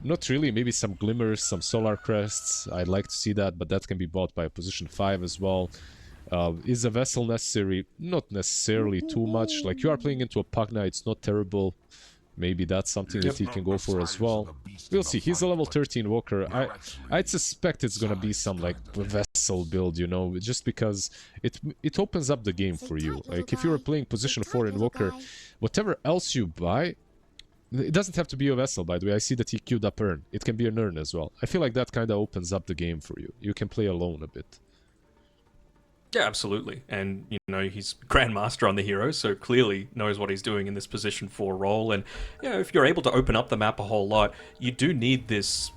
Not really, maybe some glimmers, some solar crests. I'd like to see that, but that can be bought by a position 5 as well. Is a vessel necessary? Not necessarily too much. Like, you are playing into a Pugna, it's not terrible. Maybe that's something that he can go for as well. We'll see. He's a level 13 Walker. I'd suspect it's gonna be some like vessel build, you know, just because it opens up the game for you. Like, if you were playing position 4 in Walker, whatever else you buy, it doesn't have to be a vessel, by the way. I see that he queued up Urn. It can be an Urn as well. I feel like that kind of opens up the game for you. You can play alone a bit. Yeah, absolutely. And, you know, he's Grandmaster on the hero, so clearly knows what he's doing in this position 4 role. And, you know, if you're able to open up the map a whole lot, you do need this,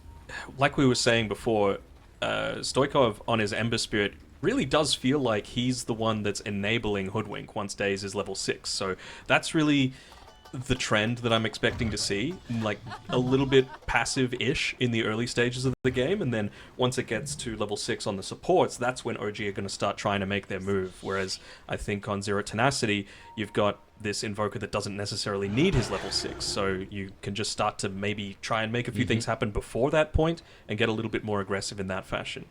like we were saying before, Stoikov on his Ember Spirit really does feel like he's the one that's enabling Hoodwink once Daze is level 6. So that's really the trend that I'm expecting to see, like a little bit passive-ish in the early stages of the game, and then once it gets to level 6 on the supports, that's when OG are going to start trying to make their move. Whereas I think on Zero Tenacity, you've got this Invoker that doesn't necessarily need his level 6, so you can just start to maybe try and make a few things happen before that point and get a little bit more aggressive in that fashion.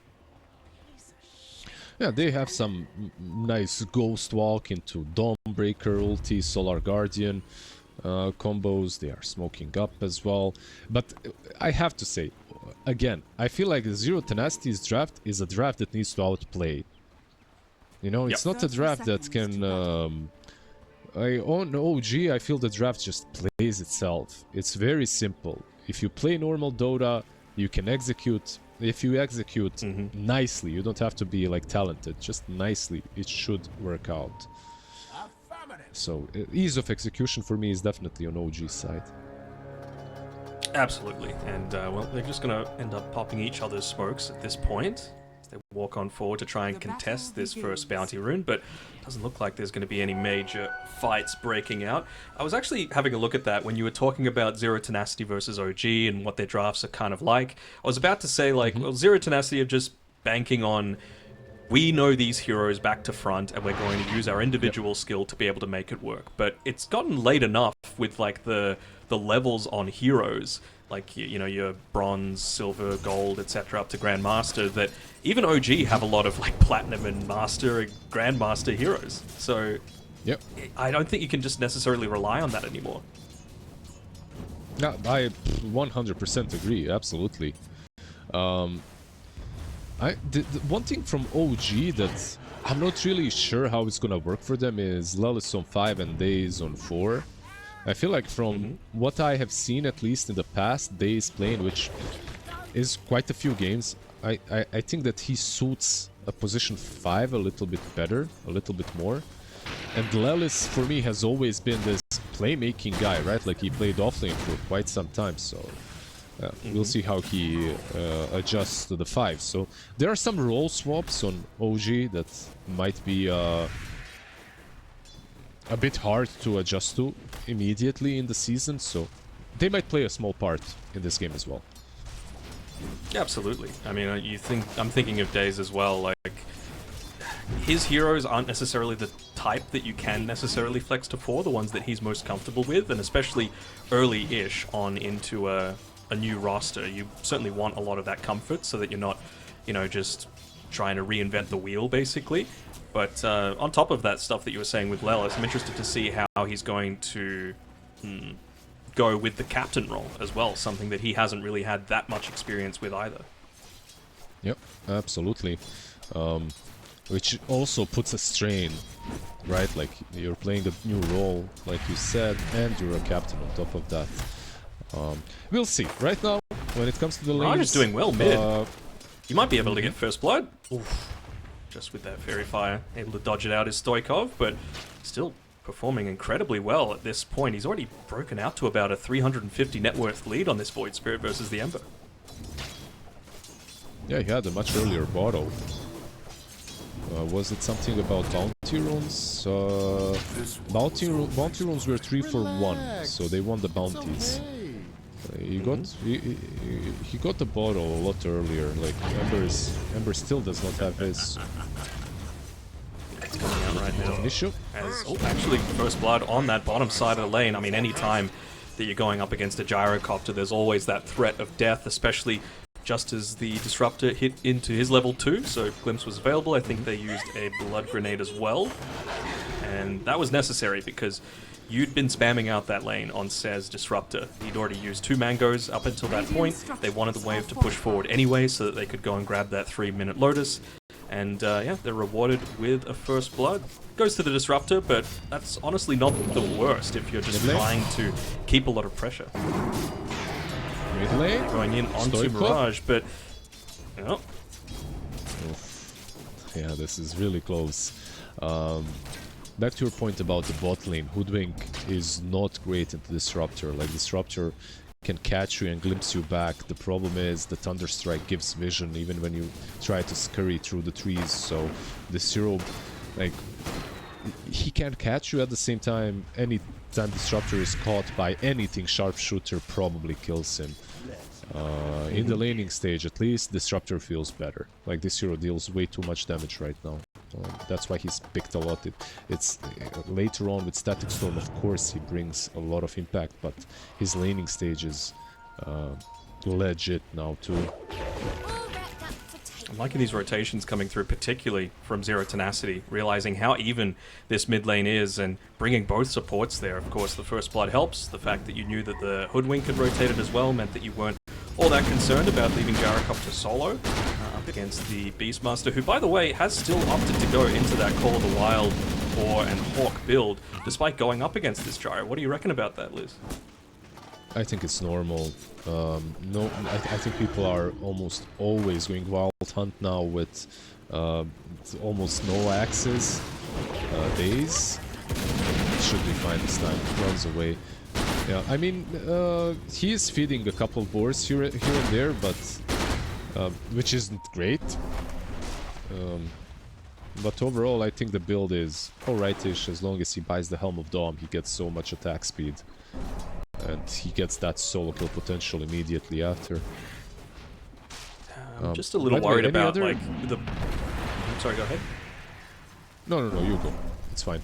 Yeah, they have some nice Ghost Walk into Dawnbreaker ulti, Solar Guardian combos. They are smoking up as well. But I have to say, again, I feel like the Zero Tenacity's draft is a draft that needs to outplay. You know, it's not a draft that can... on OG, I feel the draft just plays itself. It's very simple. If you play normal Dota, you can execute. If you execute nicely, you don't have to be like talented, just nicely, it should work out. So ease of execution for me is definitely on OG's side. Absolutely, and well, they're just going to end up popping each other's smokes at this point as they walk on forward to try and contest this first bounty rune, but it doesn't look like there's going to be any major fights breaking out. I was actually having a look at that when you were talking about Zero Tenacity versus OG and what their drafts are kind of like. I was about to say, like, well, Zero Tenacity are just banking on, we know these heroes back to front and we're going to use our individual skill to be able to make it work. But it's gotten late enough with like the levels on heroes, like, you know, your bronze, silver, gold, etc. up to Grandmaster, that even OG have a lot of like platinum and master and Grandmaster heroes. So I don't think you can just necessarily rely on that anymore. No, I 100% agree, absolutely. The one thing from OG that I'm not really sure how it's gonna work for them is Lelis on 5 and Daze on 4. I feel like from what I have seen, at least in the past, Daze playing, which is quite a few games, I think that he suits a position 5 a little bit better, a little bit more. And Lelis, for me, has always been this playmaking guy, right? Like, he played offlane for quite some time, so... we'll see how he adjusts to the 5. So there are some role swaps on OG that might be a bit hard to adjust to immediately in the season, so they might play a small part in this game as well. Yeah, absolutely. I mean, I'm thinking of Daze as well. Like, his heroes aren't necessarily the type that you can necessarily flex to 4, the ones that he's most comfortable with, and especially early-ish on into a new roster, you certainly want a lot of that comfort so that you're not, you know, just trying to reinvent the wheel, basically. But on top of that stuff that you were saying with Lelis, I'm interested to see how he's going to go with the captain role as well, something that he hasn't really had that much experience with either. Yep, absolutely. Which also puts a strain, right? Like, you're playing a new role, like you said, and you're a captain on top of that. We'll see. Right now, when it comes to the lanes... Raj is doing well mid. You might be able to get first blood. Oof. Just with that Fairy Fire. Able to dodge it out is Stoikov, but still performing incredibly well at this point. He's already broken out to about a 350 net worth lead on this Void Spirit versus the Ember. Yeah, he had a much earlier bottle. Was it something about bounty runes? Bounty runes were 3 for 1, so they won the bounties. He got the bottle a lot earlier. Like, Ember still does not have his. It's coming out right now. Issue? Actually, first blood on that bottom side of the lane. I mean, anytime that you're going up against a gyrocopter, there's always that threat of death, especially just as the disruptor hit into his level 2, so Glimpse was available. I think they used a blood grenade as well, and that was necessary because you'd been spamming out that lane on Sez Disruptor. He'd already used 2 mangoes up until that point. They wanted the wave to push forward anyway so that they could go and grab that 3-minute Lotus. And yeah, they're rewarded with a first blood. Goes to the Disruptor, but that's honestly not the worst if you're just trying to keep a lot of pressure. Mid lane. Going in onto Mirage, but... Oh. Yeah, this is really close. Back to your point about the bot lane, Hoodwink is not great into Disruptor. Like, Disruptor can catch you and glimpse you back. The problem is the Thunderstrike gives vision even when you try to scurry through the trees. So this hero, like, he can't catch you at the same time. Any time Disruptor is caught by anything, Sharpshooter probably kills him. In the laning stage, at least, Disruptor feels better. Like, this hero deals way too much damage right now. That's why he's picked a lot. It's later on with Static Storm, of course, he brings a lot of impact, but his laning stage is legit now too. I'm liking these rotations coming through, particularly from Zero Tenacity, realizing how even this mid lane is and bringing both supports there. Of course, the first blood helps. The fact that you knew that the Hoodwink had rotated as well meant that you weren't all that concerned about leaving Gyrocopter solo up against the Beastmaster, who, by the way, has still opted to go into that Call of the Wild Boar and Hawk build, despite going up against this Gyro. What do you reckon about that, Liz? I think it's normal. No, I think people are almost always going Wild Hunt now with almost no axes days. It should be fine this time. Runs away. Yeah, I mean, he is feeding a couple boars here and there, but which isn't great. But overall, I think the build is alrightish. As long as he buys the Helm of Dom, he gets so much attack speed. And he gets that solo kill potential immediately after. I'm just a little worried about, like, the... Sorry, go ahead. No, you go. It's fine.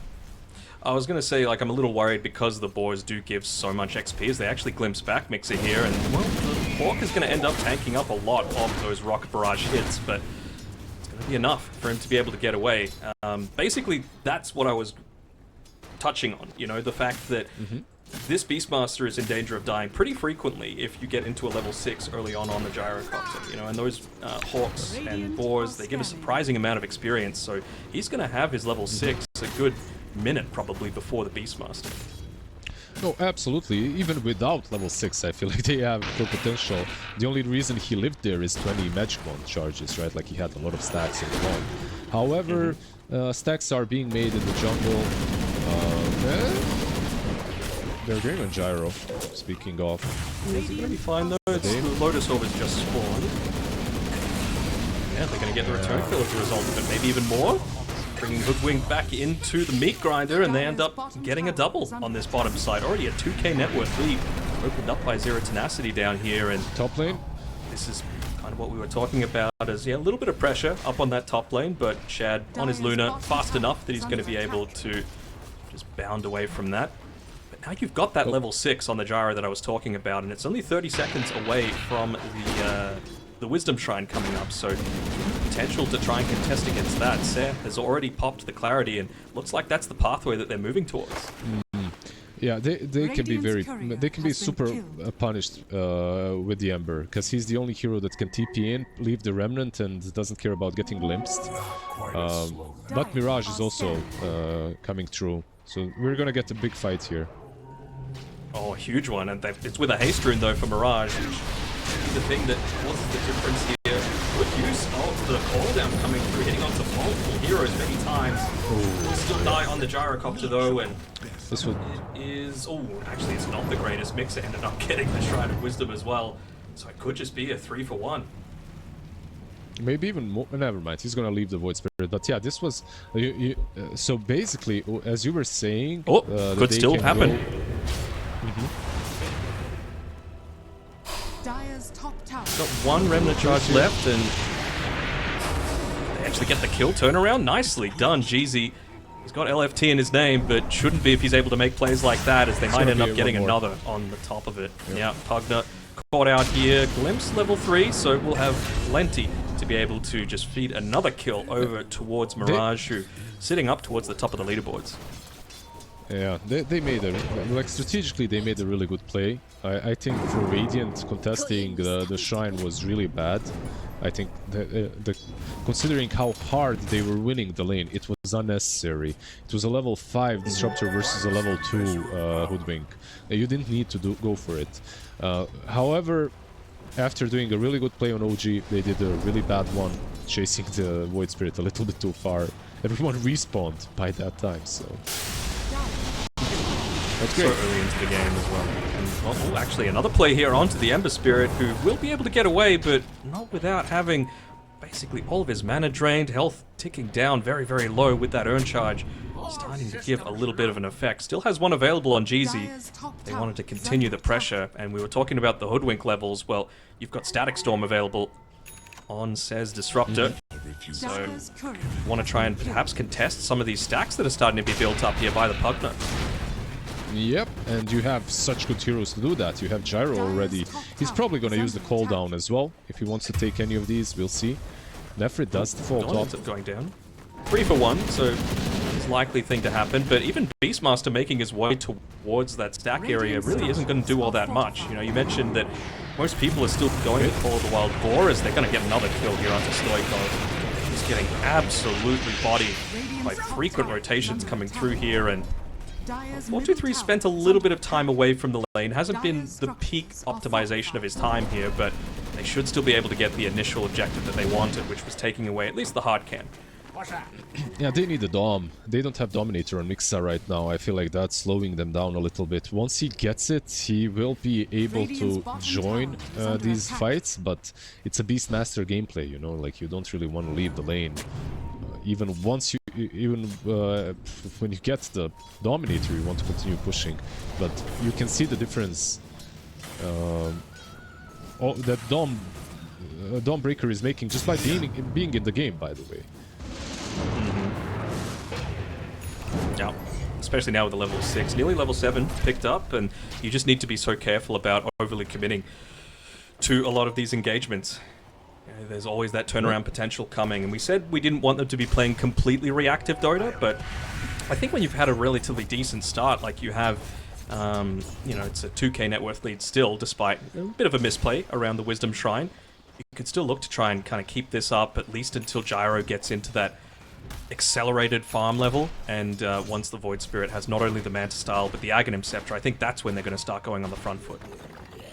I was going to say, like, I'm a little worried because the boars do give so much XP as they actually glimpse back Mixer here, and, well, the Hawk is going to end up tanking up a lot of those Rock Barrage hits, but it's going to be enough for him to be able to get away. Basically, that's what I was touching on, you know, the fact that this Beastmaster is in danger of dying pretty frequently if you get into a level 6 early on the Gyrocopter, you know, and those Hawks and Boars, they give a surprising amount of experience, so he's going to have his level 6 a good minute probably before the Beastmaster. No, absolutely. Even without level 6, I feel like they have full potential. The only reason he lived there is 20 Magic Wand charges, right? Like, he had a lot of stacks in the wand. However, stacks are being made in the jungle. They're going on Gyro, speaking of. Is it going to be fine though? The Lotus Orb has just spawned. Yeah, they're going to get the return kill as a result of it, maybe even more. Bringing Hoodwink back into the meat grinder, and they end up getting a double on this bottom side. Already a 2k net worth lead opened up by Zero Tenacity down here, and top lane. This is kind of what we were talking about, as yeah, a little bit of pressure up on that top lane, but Shad on his Luna fast enough that he's going to be able to just bound away from that. But now you've got that level 6 on the Gyro that I was talking about, and it's only 30 seconds away from the Wisdom Shrine coming up, so potential to try and contest against that. Seth has already popped the Clarity, and looks like that's the pathway that they're moving towards. Yeah, they can be super punished with the Ember, because he's the only hero that can TP in, leave the Remnant, and doesn't care about getting glimpsed. But Mirage is also coming through, so we're gonna get a big fight here. Oh, a huge one, and it's with a haste rune though for Mirage. The thing that causes the difference here, with use of the cooldown coming through, hitting onto multiple heroes many times. Will still die on the Gyrocopter though, and this one is actually it's not the greatest. Mixer ended up getting the Shrine of Wisdom as well, so it could just be a 3-for-1. Maybe even more. Never mind, he's gonna leave the Void Spirit. But yeah, this was so basically, as you were saying, could still happen. Got one Remnant charge left, and they actually get the kill turnaround. Nicely done, Jeezy. He's got LFT in his name, but shouldn't be if he's able to make plays like that, as they might end up getting another on the top of it. Yeah, Pugna caught out here. Glimpse level 3, so we'll have plenty to be able to just feed another kill over towards Mirage, who sitting up towards the top of the leaderboards. Yeah, they made a, like, strategically they made a really good play. I think for Radiant, contesting the Shrine was really bad. I think considering how hard they were winning the lane, it was unnecessary. It was a level 5 Disruptor versus a level 2 Hoodwink. You didn't need to go for it. However, after doing a really good play on OG, they did a really bad one, chasing the Void Spirit a little bit too far. Everyone respawned by that time, so... That's great. So early into the game as well. And, well, actually, another play here onto the Ember Spirit, who will be able to get away, but not without having basically all of his mana drained, health ticking down very, very low with that Urn Charge. Starting to give a little bit of an effect. Still has one available on Jeezy. They wanted to continue the pressure, and we were talking about the Hoodwink levels. Well, you've got Static Storm available on Says Disruptor. So, want to try and perhaps contest some of these stacks that are starting to be built up here by the Pugna. Yep, and you have such good heroes to do that. You have Gyro already. He's probably going to use the cooldown as well. If he wants to take any of these, we'll see. Nefrit does fall top. Ends up going down. 3 for 1, so it's a likely thing to happen. But even Beastmaster making his way towards that stack area really isn't going to do all that much. You know, you mentioned that most people are still going to call the Wild Boar, as they're going to get another kill here onto Stoikov. He's getting absolutely bodied by frequent rotations coming through here, and 423 spent a little bit of time away from the lane. Hasn't been the peak optimization of his time here, but they should still be able to get the initial objective that they wanted, which was taking away at least the hard can. Yeah, they need a Dom. They don't have Dominator on Mixa right now. I feel like that's slowing them down a little bit. Once he gets it, he will be able to join these fights, but it's a Beastmaster gameplay, you know, like you don't really want to leave the lane. Even once when you get the Dominator, you want to continue pushing, but you can see the difference that Dom Breaker is making just by being in the game, by the way. Yeah, especially now with the level 6, nearly level 7 picked up, and you just need to be so careful about overly committing to a lot of these engagements. There's always that turnaround potential coming, and we said we didn't want them to be playing completely reactive Dota, but I think when you've had a relatively decent start, like you have, you know, it's a 2k net worth lead still, despite a bit of a misplay around the Wisdom Shrine, you could still look to try and kind of keep this up, at least until Gyro gets into that accelerated farm level, and once the Void Spirit has not only the Manta Style, but the Aghanim Scepter, I think that's when they're going to start going on the front foot.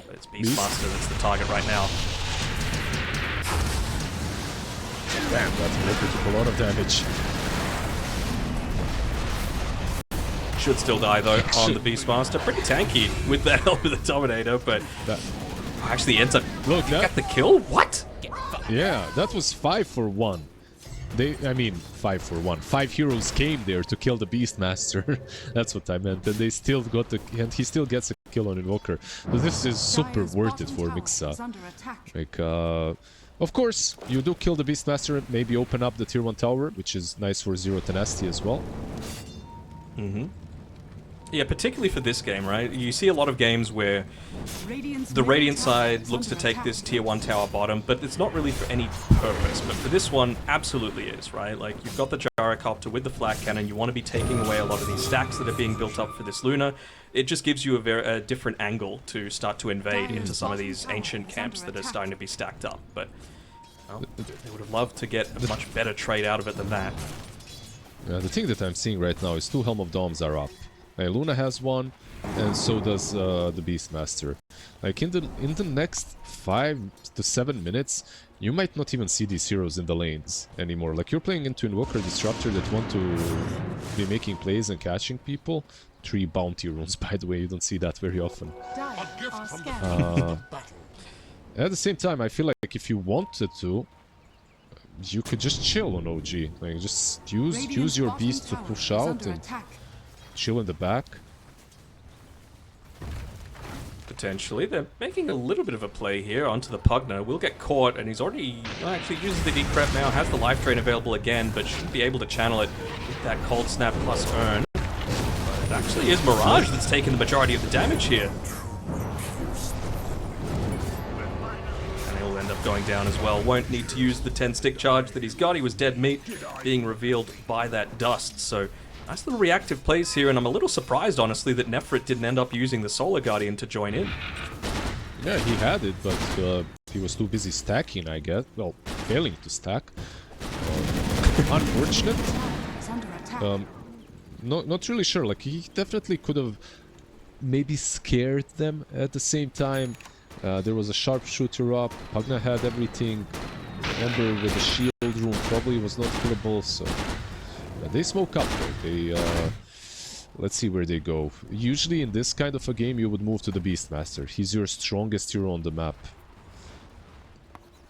But it's Beastmaster that's the target right now. Damn, that's Breaker took a lot of damage. Should still die though on the Beastmaster. Pretty tanky with that help of the Dominator, but actually ends up got the kill? What? Yeah, that was 5 for 1. I mean 5 for 1. 5 heroes came there to kill the Beastmaster. That's what I meant. And they still got and he still gets a kill on Invoker. But this is super worth it for Mixa. Like, of course, you do kill the Beastmaster, maybe open up the tier 1 tower, which is nice for 0 Tenacity as well. Yeah, particularly for this game, right? You see a lot of games where the Radiant side looks to take this tier 1 tower bottom, but it's not really for any purpose. But for this one, absolutely is, right? Like, you've got the Gyrocopter with the Flak Cannon, you want to be taking away a lot of these stacks that are being built up for this Luna. It just gives you a different angle to start to invade into some of these ancient camps that are starting to be stacked up. But, well, they would have loved to get a much better trade out of it than that. Yeah, the thing that I'm seeing right now is 2 Helm of Doms are up. Luna has one, and so does the Beastmaster. Like in the next 5 to 7 minutes, you might not even see these heroes in the lanes anymore. Like you're playing into Invoker Disruptor that want to be making plays and catching people. 3 bounty runes, by the way, you don't see that very often. At the same time, I feel like if you wanted to, you could just chill on OG. Like just use your beast to push out and chill in the back. Potentially. They're making a little bit of a play here onto the Pugner. Will get caught, and he's already actually uses the decrep now, has the life drain available again, but shouldn't be able to channel it with that cold snap plus earn. But it actually is Mirage that's taking the majority of the damage here. And he'll end up going down as well. Won't need to use the 10-stick charge that he's got. He was dead meat, being revealed by that dust. So nice little reactive plays here, and I'm a little surprised, honestly, that Nefrit didn't end up using the Solar Guardian to join in. Yeah, he had it, but he was too busy stacking, I guess. Well, failing to stack. Unfortunate. Not really sure. Like, he definitely could have maybe scared them at the same time. There was a sharpshooter up. Pugna had everything. Ember with the shield room probably was not killable, so... they smoke up though. They, let's see where they go. Usually in this kind of a game you would move to the Beastmaster. He's your strongest hero on the map.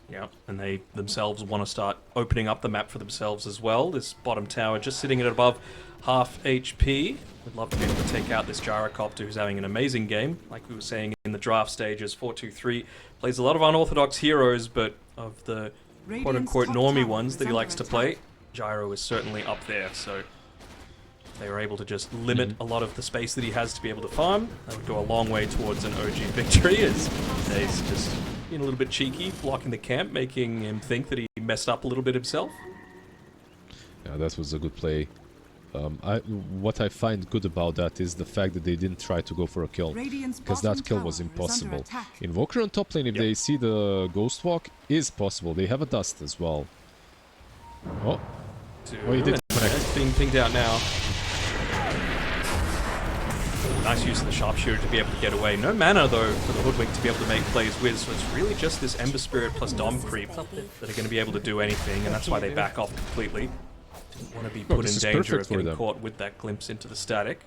Yeah, and they themselves want to start opening up the map for themselves as well. This bottom tower just sitting at above half HP. Would love to be able to take out this Gyrocopter, who's having an amazing game. Like we were saying in the draft stages, 4-2-3 plays a lot of unorthodox heroes, but of the quote-unquote normie ones that he likes to play, Gyro is certainly up there, so they were able to just limit a lot of the space that he has to be able to farm. That would go a long way towards an OG victory, as Dave's just being a little bit cheeky, blocking the camp, making him think that he messed up a little bit himself. Yeah, that was a good play. What I find good about that is the fact that they didn't try to go for a kill, because that kill was impossible. Invoker on top lane, if they see the Ghost Walk, is possible. They have a dust as well. Oh, he did connect. Being pinged out now. Nice use of the sharpshooter to be able to get away. No mana though for the Hoodwink to be able to make plays with, so it's really just this Ember Spirit plus Dom creep that are going to be able to do anything, and that's why they back off completely. Didn't want to be put in danger of getting caught with that glimpse into the static.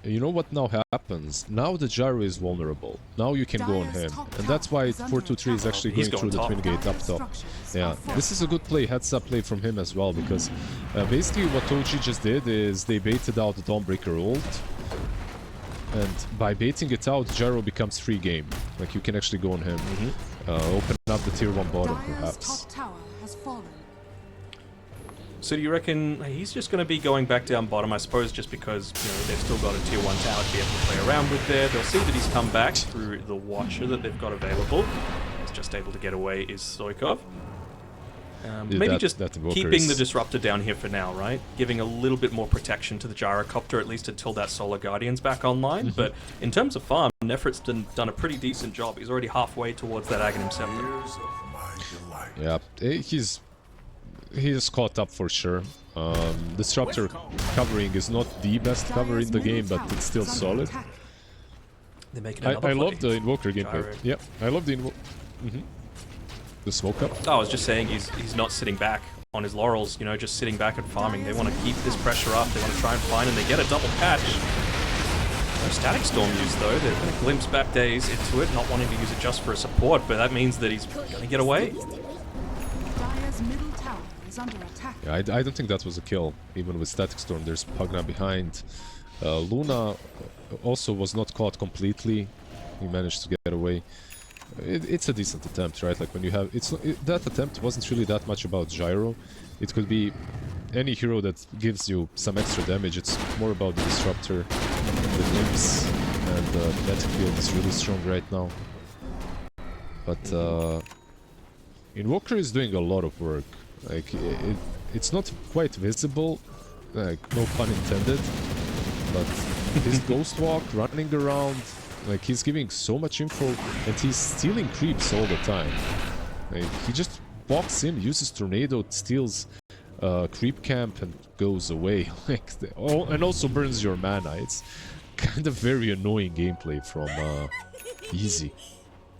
You know what now happens? Now the Gyro is vulnerable. Now you can go on him. And that's why 4-2-3 is actually going through the Twin Gate up top. Yeah, this is a good play, heads up play from him as well, because basically what OG just did is they baited out the Dawnbreaker ult. And by baiting it out, Gyro becomes free game. Like, you can actually go on him. Open up the tier 1 bottom, perhaps. So do you reckon he's just going to be going back down bottom, I suppose, just because they've still got a tier 1 tower to be able to play around with there. They'll see that he's come back through the Watcher that they've got available. He's just able to get away is Stoikov. Maybe just keeping the Disruptor down here for now, right? Giving a little bit more protection to the Gyrocopter, at least until that Solar Guardian's back online. But in terms of farm, Nefrit's done a pretty decent job. He's already halfway towards that Aghanim Scepter. Yeah, he's caught up for sure. Disruptor covering is not the best cover in the game, but it's still solid. They're making I love the Invoker gameplay. Yep, I love the the smoke up. Oh, I was just saying he's not sitting back on his laurels, just sitting back and farming. They want to keep this pressure up. They want to try and find, and they get a double patch. No Static Storm use though. They're going to glimpse back Daze into it, not wanting to use it just for a support, but that means that he's going to get away. Yeah, I don't think that was a kill, even with Static Storm. There's Pugna behind. Luna also was not caught completely. He managed to get away. It's a decent attempt, right? Like when you have... that attempt wasn't really that much about Gyro. It could be any hero that gives you some extra damage. It's more about the Disruptor, the glimpse, and the Kinetic Field is really strong right now. But Invoker is doing a lot of work. Like, it's not quite visible, like, no pun intended, but his Ghost Walk, running around, like, he's giving so much info, and he's stealing creeps all the time. Like, he just walks in, uses Tornado, steals creep camp, and goes away. Like, and also burns your mana. It's kind of very annoying gameplay from Jeezy.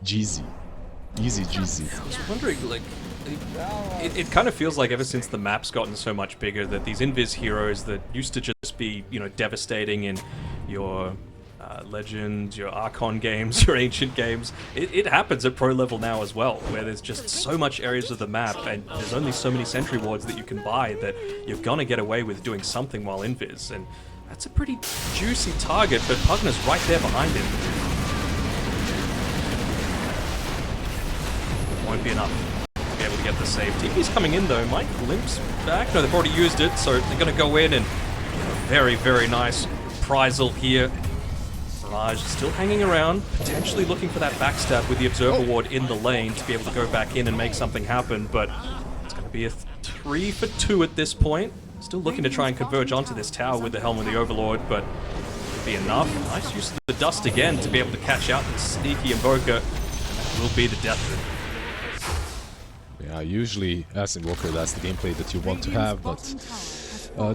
Easy Jeezy. I was wondering, like, it kind of feels like ever since the map's gotten so much bigger that these invis heroes that used to just be, devastating in your Legends, your Archon games, your Ancient games, it happens at pro level now as well, where there's just so much areas of the map and there's only so many sentry wards that you can buy that you're gonna get away with doing something while invis, and that's a pretty juicy target, but Pugna's right there behind him. won't be enough to be able to get the save. TP's coming in though. Mike limps back. No, they've already used it, so they're going to go in and very, very nice reprisal here. Raj still hanging around, potentially looking for that backstab with the Observer Ward in the lane to be able to go back in and make something happen, but it's going to be a 3 for 2 at this point. Still looking to try and converge onto this tower with the Helm of the Overlord, but it'll be enough. Nice use of the dust again to be able to catch out the sneaky Invoker. That will be the death of it. Yeah, usually as Invoker, that's the gameplay that you want to have, but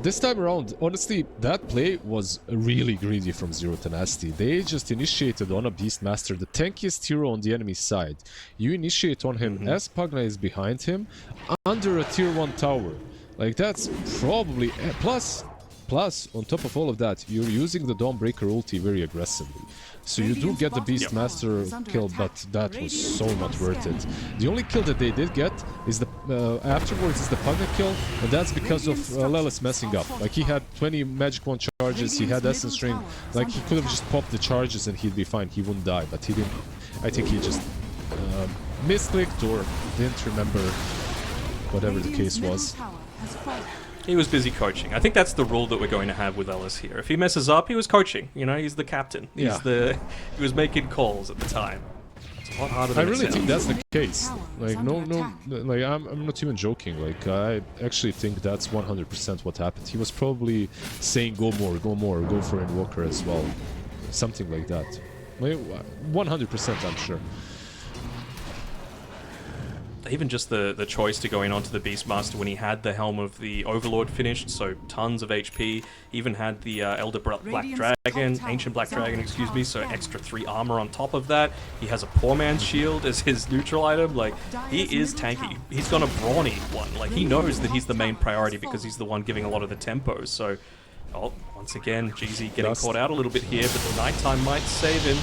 this time around, honestly, that play was really greedy from Zero Tenacity. They just initiated on a Beastmaster, the tankiest hero on the enemy side. You initiate on him as Pugna is behind him, under a tier 1 tower. Like, that's probably... Plus, on top of all of that, you're using the Dawnbreaker ulti very aggressively. So you do get the Beastmaster kill, but that was so not worth it. The only kill that they did get is the afterwards is the Pugna kill, and that's because of Lelis messing up. Like, he had 20 Magic Wand charges, he had Essence Ring, like he could have just popped the charges and he'd be fine, he wouldn't die, but he didn't. I think he just misclicked or didn't remember, whatever the case was. He was busy coaching. I think that's the rule that we're going to have with Ellis here. If he messes up, he was coaching. You know, he's the captain. He was making calls at the time. It's a lot harder than I really think that's the case. Like, like, I'm not even joking. Like, I actually think that's 100% what happened. He was probably saying, go more, go for Invoker as well. Something like that. Like, 100% I'm sure. Even just the choice to going onto the Beastmaster when he had the Helm of the Overlord finished, so tons of HP. Even had the Elder Black Dragon, Ancient Black Dragon, excuse me, so extra 3 armor on top of that. He has a Poor Man's Shield as his neutral item. Like, he is tanky. He's got a brawny one. Like, he knows that he's the main priority because he's the one giving a lot of the tempos. So, oh, once again, GZ getting caught out a little bit here, but the nighttime might save him.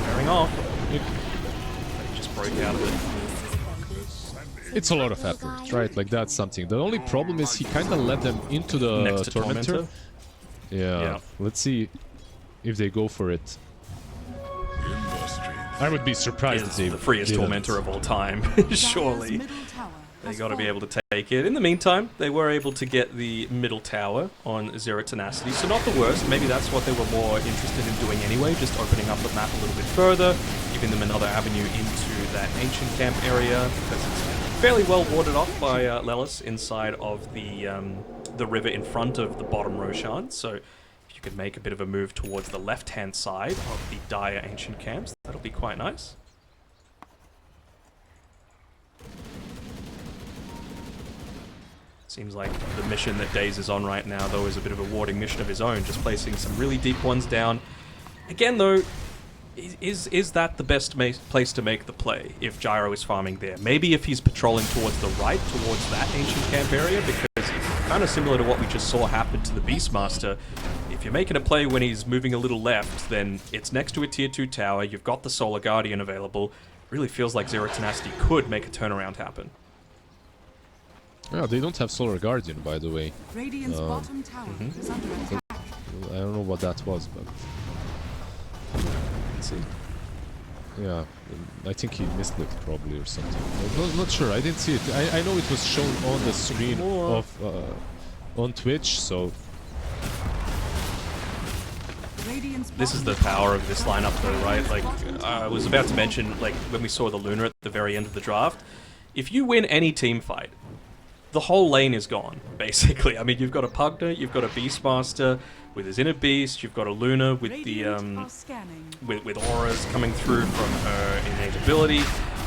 Bearing off. Just broke out of it. It's a lot of effort, right? Like, that's something. The only problem is he kind of led them into the Next to Tormentor. Yeah. Let's see if they go for it. I would be surprised if they the freest Tormentor of all time, surely. They got to be able to take it. In the meantime, they were able to get the middle tower on Zero Tenacity, so not the worst. Maybe that's what they were more interested in doing anyway, just opening up the map a little bit further, giving them another avenue into that ancient camp area, because it's fairly well warded off by Lelis inside of the river in front of the bottom Roshan. So if you could make a bit of a move towards the left-hand side of the dire ancient camps, that'll be quite nice. Seems like the mission that Daze is on right now, though, is a bit of a warding mission of his own, just placing some really deep ones down. Again, though, is that the best place to make the play if Gyro is farming there? Maybe if he's patrolling towards the right, towards that ancient camp area, because kind of similar to what we just saw happen to the Beastmaster. If you're making a play when he's moving a little left, then it's next to a tier 2 tower, you've got the Solar Guardian available. Really feels like Zero Tenacity could make a turnaround happen. Yeah, they don't have Solar Guardian, by the way. Radiant's bottom tower is under attack. I don't know what that was, but... Let's see. Yeah, I think he misclicked probably or something. I'm not sure, I didn't see it. I know it was shown on the screen of on Twitch, so... This is the power of this lineup though, right? Like, I was about to mention, like, when we saw the Luna at the very end of the draft, if you win any team fight, the whole lane is gone, basically. I mean, you've got a Pugna, you've got a Beastmaster with his Inner Beast, you've got a Luna with the with auras coming through from her innate ability.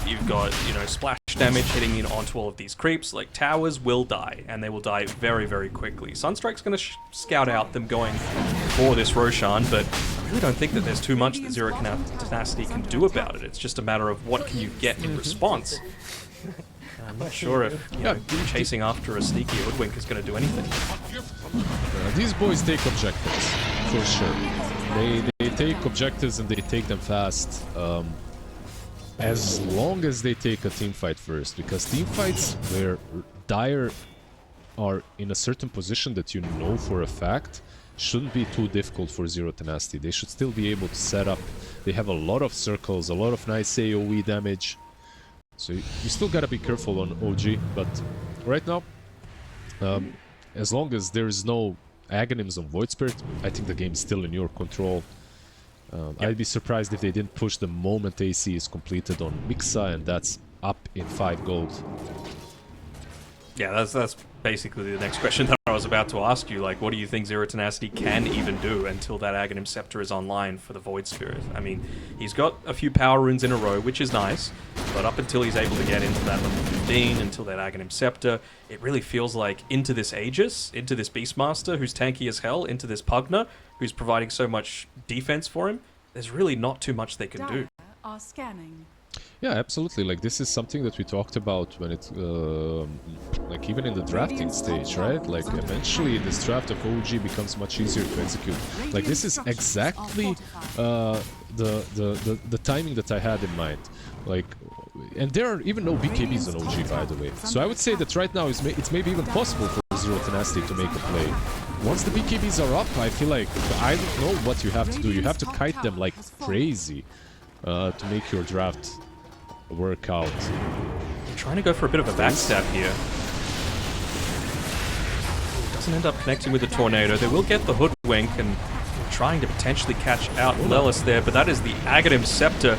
You've got, you know, splash damage hitting in onto all of these creeps. Like, towers will die, and they will die very, very quickly. Sunstrike's going to scout out them going for this Roshan, but I really don't think that there's too much that Zero Tenacity can do about it. It's just a matter of what can you get in response. I'm not sure if chasing after a sneaky Hoodwink is going to do anything. These boys take objectives, for sure. They take objectives and they take them fast. As long as they take a team fight first, because team fights where Dire are in a certain position that you know for a fact shouldn't be too difficult for Zero Tenacity. They should still be able to set up They have a lot of circles, a lot of nice AoE damage. So you still gotta be careful on OG, but right now, as long as there is no Aghanims on Void Spirit, I think the game is still in your control. I'd be surprised if they didn't push the moment AC is completed on Mixa, and that's up in 5 gold. Yeah, that's basically the next question that I was about to ask you. Like, what do you think Zero Tenacity can even do until that Aghanim Scepter is online for the Void Spirit? I mean, he's got a few power runes in a row, which is nice, but up until he's able to get into that level 15, until that Aghanim Scepter, it really feels like into this Aegis, into this Beastmaster, who's tanky as hell, into this Pugna, who's providing so much defense for him, there's really not too much they can do. Dire are scanning. Yeah, absolutely. Like, this is something that we talked about when it, like, even in the drafting stage, right? Like, eventually this draft of OG becomes much easier to execute. Like, this is exactly the timing that I had in mind. Like, and there are even no BKBs on OG, by the way. So I would say that right now it's maybe even possible for Zero Tenacity to make a play. Once the BKBs are up, I feel like, I don't know what you have to do. You have to kite them like crazy to make your draft work out. They're trying to go for a bit of a backstab here. Doesn't end up connecting with the Tornado. They will get the Hoodwink and trying to potentially catch out Lelis there, but that is the Aghanim Scepter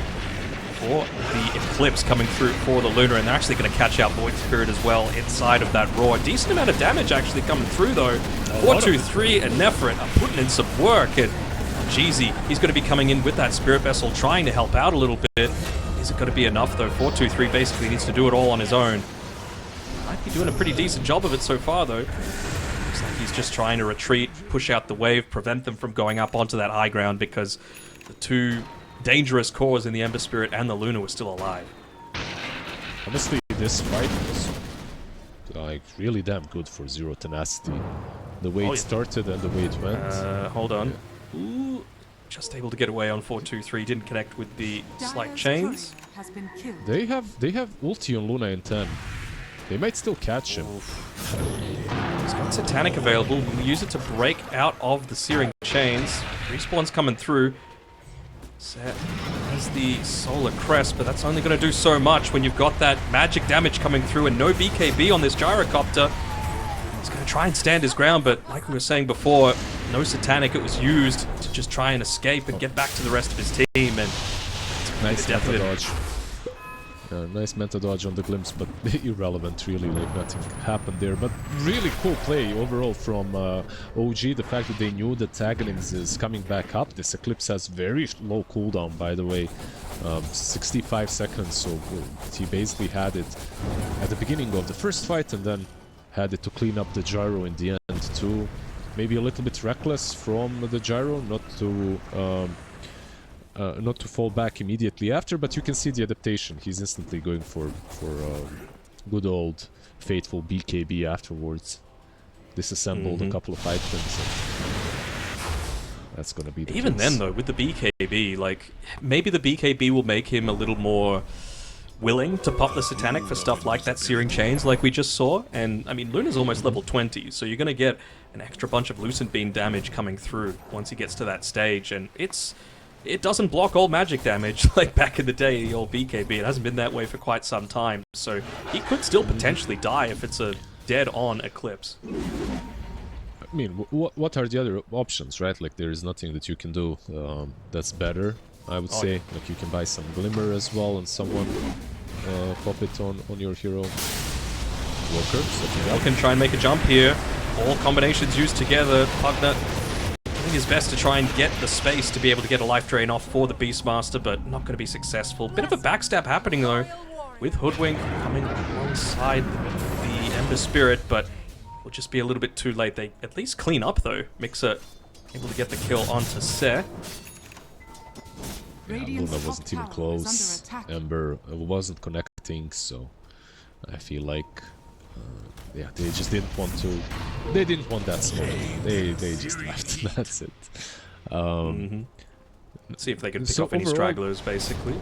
for the Eclipse coming through for the Lunar, and they're actually going to catch out Void Spirit as well inside of that Roar. Decent amount of damage actually coming through though. 4-2-3 and Nephrit are putting in some work, and Jeezy, he's going to be coming in with that Spirit Vessel trying to help out a little bit. Is it going to be enough though? 4-2-3 basically needs to do it all on his own. Might be doing a pretty decent job of it so far though. Looks like he's just trying to retreat, push out the wave, prevent them from going up onto that high ground because the two dangerous cores in the Ember Spirit and the Luna were still alive. Honestly, this fight was like really damn good for Zero Tenacity. The way it started and the way it went. Hold on. Ooh, just able to get away on 4-2-3. Didn't connect with the slight chains. Has been killed. They have ulti on Luna in 10. They might still catch him. He's got Satanic available. We'll use it to break out of the Searing Chains. Respawn's coming through. Set has the Solar Crest, but that's only going to do so much when you've got that magic damage coming through and no BKB on this Gyrocopter. He's going to try and stand his ground, but like we were saying before, no Satanic. It was used to just try and escape and get back to the rest of his team. And nice meta dodge. Nice meta dodge on the glimpse, but irrelevant really, like nothing happened there. But really cool play overall from OG, the fact that they knew that Aghanims is coming back up. This Eclipse has very low cooldown, by the way, 65 seconds, so he basically had it at the beginning of the first fight and then had it to clean up the Gyro in the end too. Maybe a little bit reckless from the Gyro, not to fall back immediately after, but you can see the adaptation. He's instantly going for good old faithful BKB afterwards. Disassembled a couple of items. That's gonna be the even case. then though, with the BKB, like maybe the BKB will make him a little more willing to pop the Satanic for stuff like that Searing Chains like we just saw. And I mean, Luna's almost level 20, so you're gonna get an extra bunch of Lucent Beam damage coming through once he gets to that stage, and it doesn't block all magic damage like back in the day, the old BKB. It hasn't been that way for quite some time, so he could still potentially die if it's a dead-on Eclipse. I mean, what are the other options, right? Like, there is nothing that you can do that's better, I would say. Like, you can buy some Glimmer as well and someone pop it on your hero. Walker, so can try and make a jump here. All combinations used together. Pugna doing his best to try and get the space to be able to get a life drain off for the Beastmaster, but not going to be successful. Bit of a backstab happening though, with Hoodwink coming alongside the Ember Spirit, but will just be a little bit too late. They at least clean up though. Mixer able to get the kill onto Se. Yeah, Luna wasn't even close. Ember wasn't connecting, so I feel like yeah, they just didn't want to. They didn't want that smoke. They just left. That's it. Let's see if they can pick up any stragglers, basically.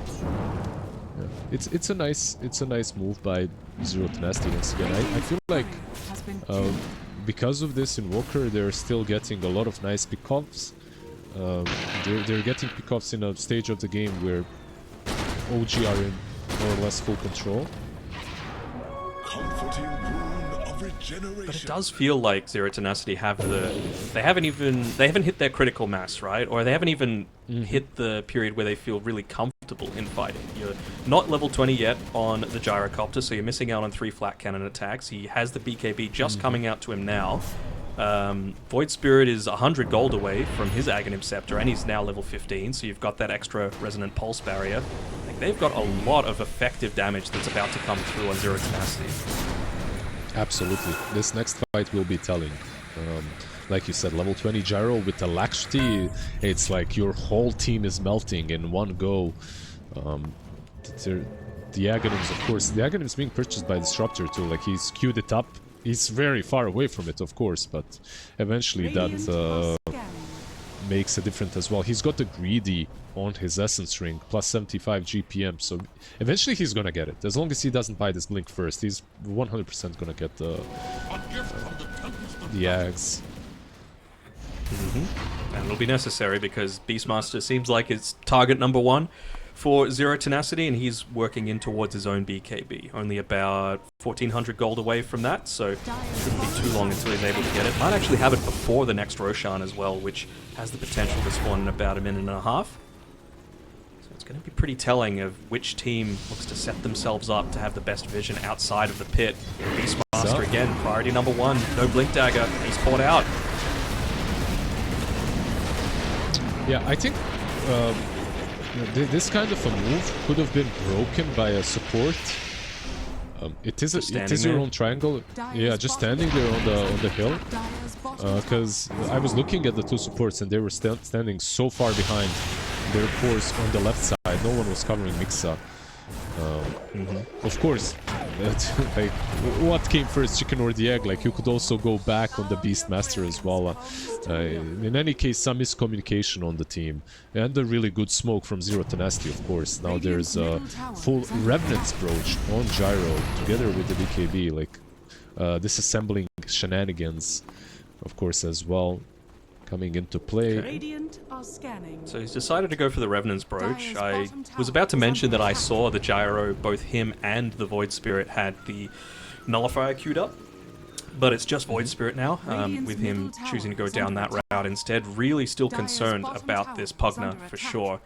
Yeah, it's a nice move by Zero Tenacity once again. I feel like because of this in Walker, they're still getting a lot of nice pickoffs. They're getting pickoffs in a stage of the game where OG are in more or less full control. Comforting rune of regeneration. But it does feel like Zero Tenacity have they haven't hit their critical mass, right? Or they haven't even hit the period where they feel really comfortable in fighting. You're not level 20 yet on the Gyrocopter, so you're missing out on 3 flat cannon attacks. He has the BKB just coming out to him now. Void Spirit is 100 gold away from his Aghanim Scepter, and he's now level 15, so you've got that extra Resonant Pulse barrier. Like, they've got a lot of effective damage that's about to come through on Zero Tenacity. Absolutely. This next fight will be telling. Like you said, level 20 Gyro with Alacrity, it's like your whole team is melting in one go. The Aghanims, of course, the Aghanims being purchased by Disruptor too, like he's queued it up. He's very far away from it, of course, but eventually that makes a difference as well. He's got the Greedy on his Essence Ring, plus 75 GPM, so eventually he's gonna get it. As long as he doesn't buy this Blink first, he's 100% gonna get the Ags. And it'll be necessary because Beastmaster seems like it's target number 1 for Zero Tenacity, and he's working in towards his own BKB. Only about 1400 gold away from that, so shouldn't be too long until he's able to get it. Might actually have it before the next Roshan as well, which has the potential to spawn in about a minute and a half. So it's going to be pretty telling of which team looks to set themselves up to have the best vision outside of the pit. Beastmaster again, priority number 1, no Blink Dagger, he's caught out. Yeah, I think this kind of a move could have been broken by a support. It is your own triangle. Yeah, just standing there on the hill. Because I was looking at the 2 supports and they were standing so far behind their cores on the left side. No one was covering Mixa. Of course, like, what came first, chicken or the egg? Like, you could also go back on the Beastmaster as well. In any case, some miscommunication on the team, and a really good smoke from Zero Tenacity, of course. Now there's a full Revenant's Brooch on Gyro together with the BKB, like disassembling shenanigans, of course, as well, coming into play. Radiant are scanning. So he's decided to go for the Revenant's Brooch. I was about to mention that I saw the Gyro, both him and the Void Spirit had the Nullifier queued up, but it's just Void Spirit now, with him choosing to go down that route instead. Really still concerned about this Pugna for sure,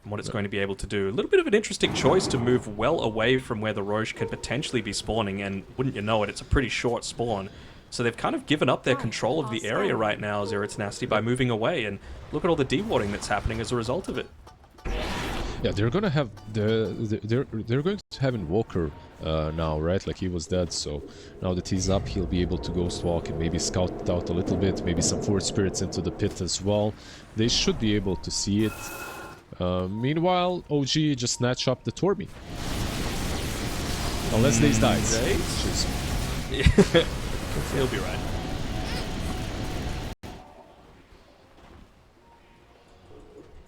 and what it's going to be able to do. A little bit of an interesting choice to move well away from where the Roche could potentially be spawning, and wouldn't you know it, it's a pretty short spawn. So they've kind of given up their control of the area right now, Zero Tenacity, by moving away, and look at all the dewarding that's happening as a result of it. Yeah, they're gonna have they're going to have Invoker now, right? Like, he was dead, so now that he's up, he'll be able to Ghost Walk and maybe scout it out a little bit, maybe some Force Spirits into the pit as well. They should be able to see it. Meanwhile, OG just snatch up the Torby. Unless Daze dies. He'll be right.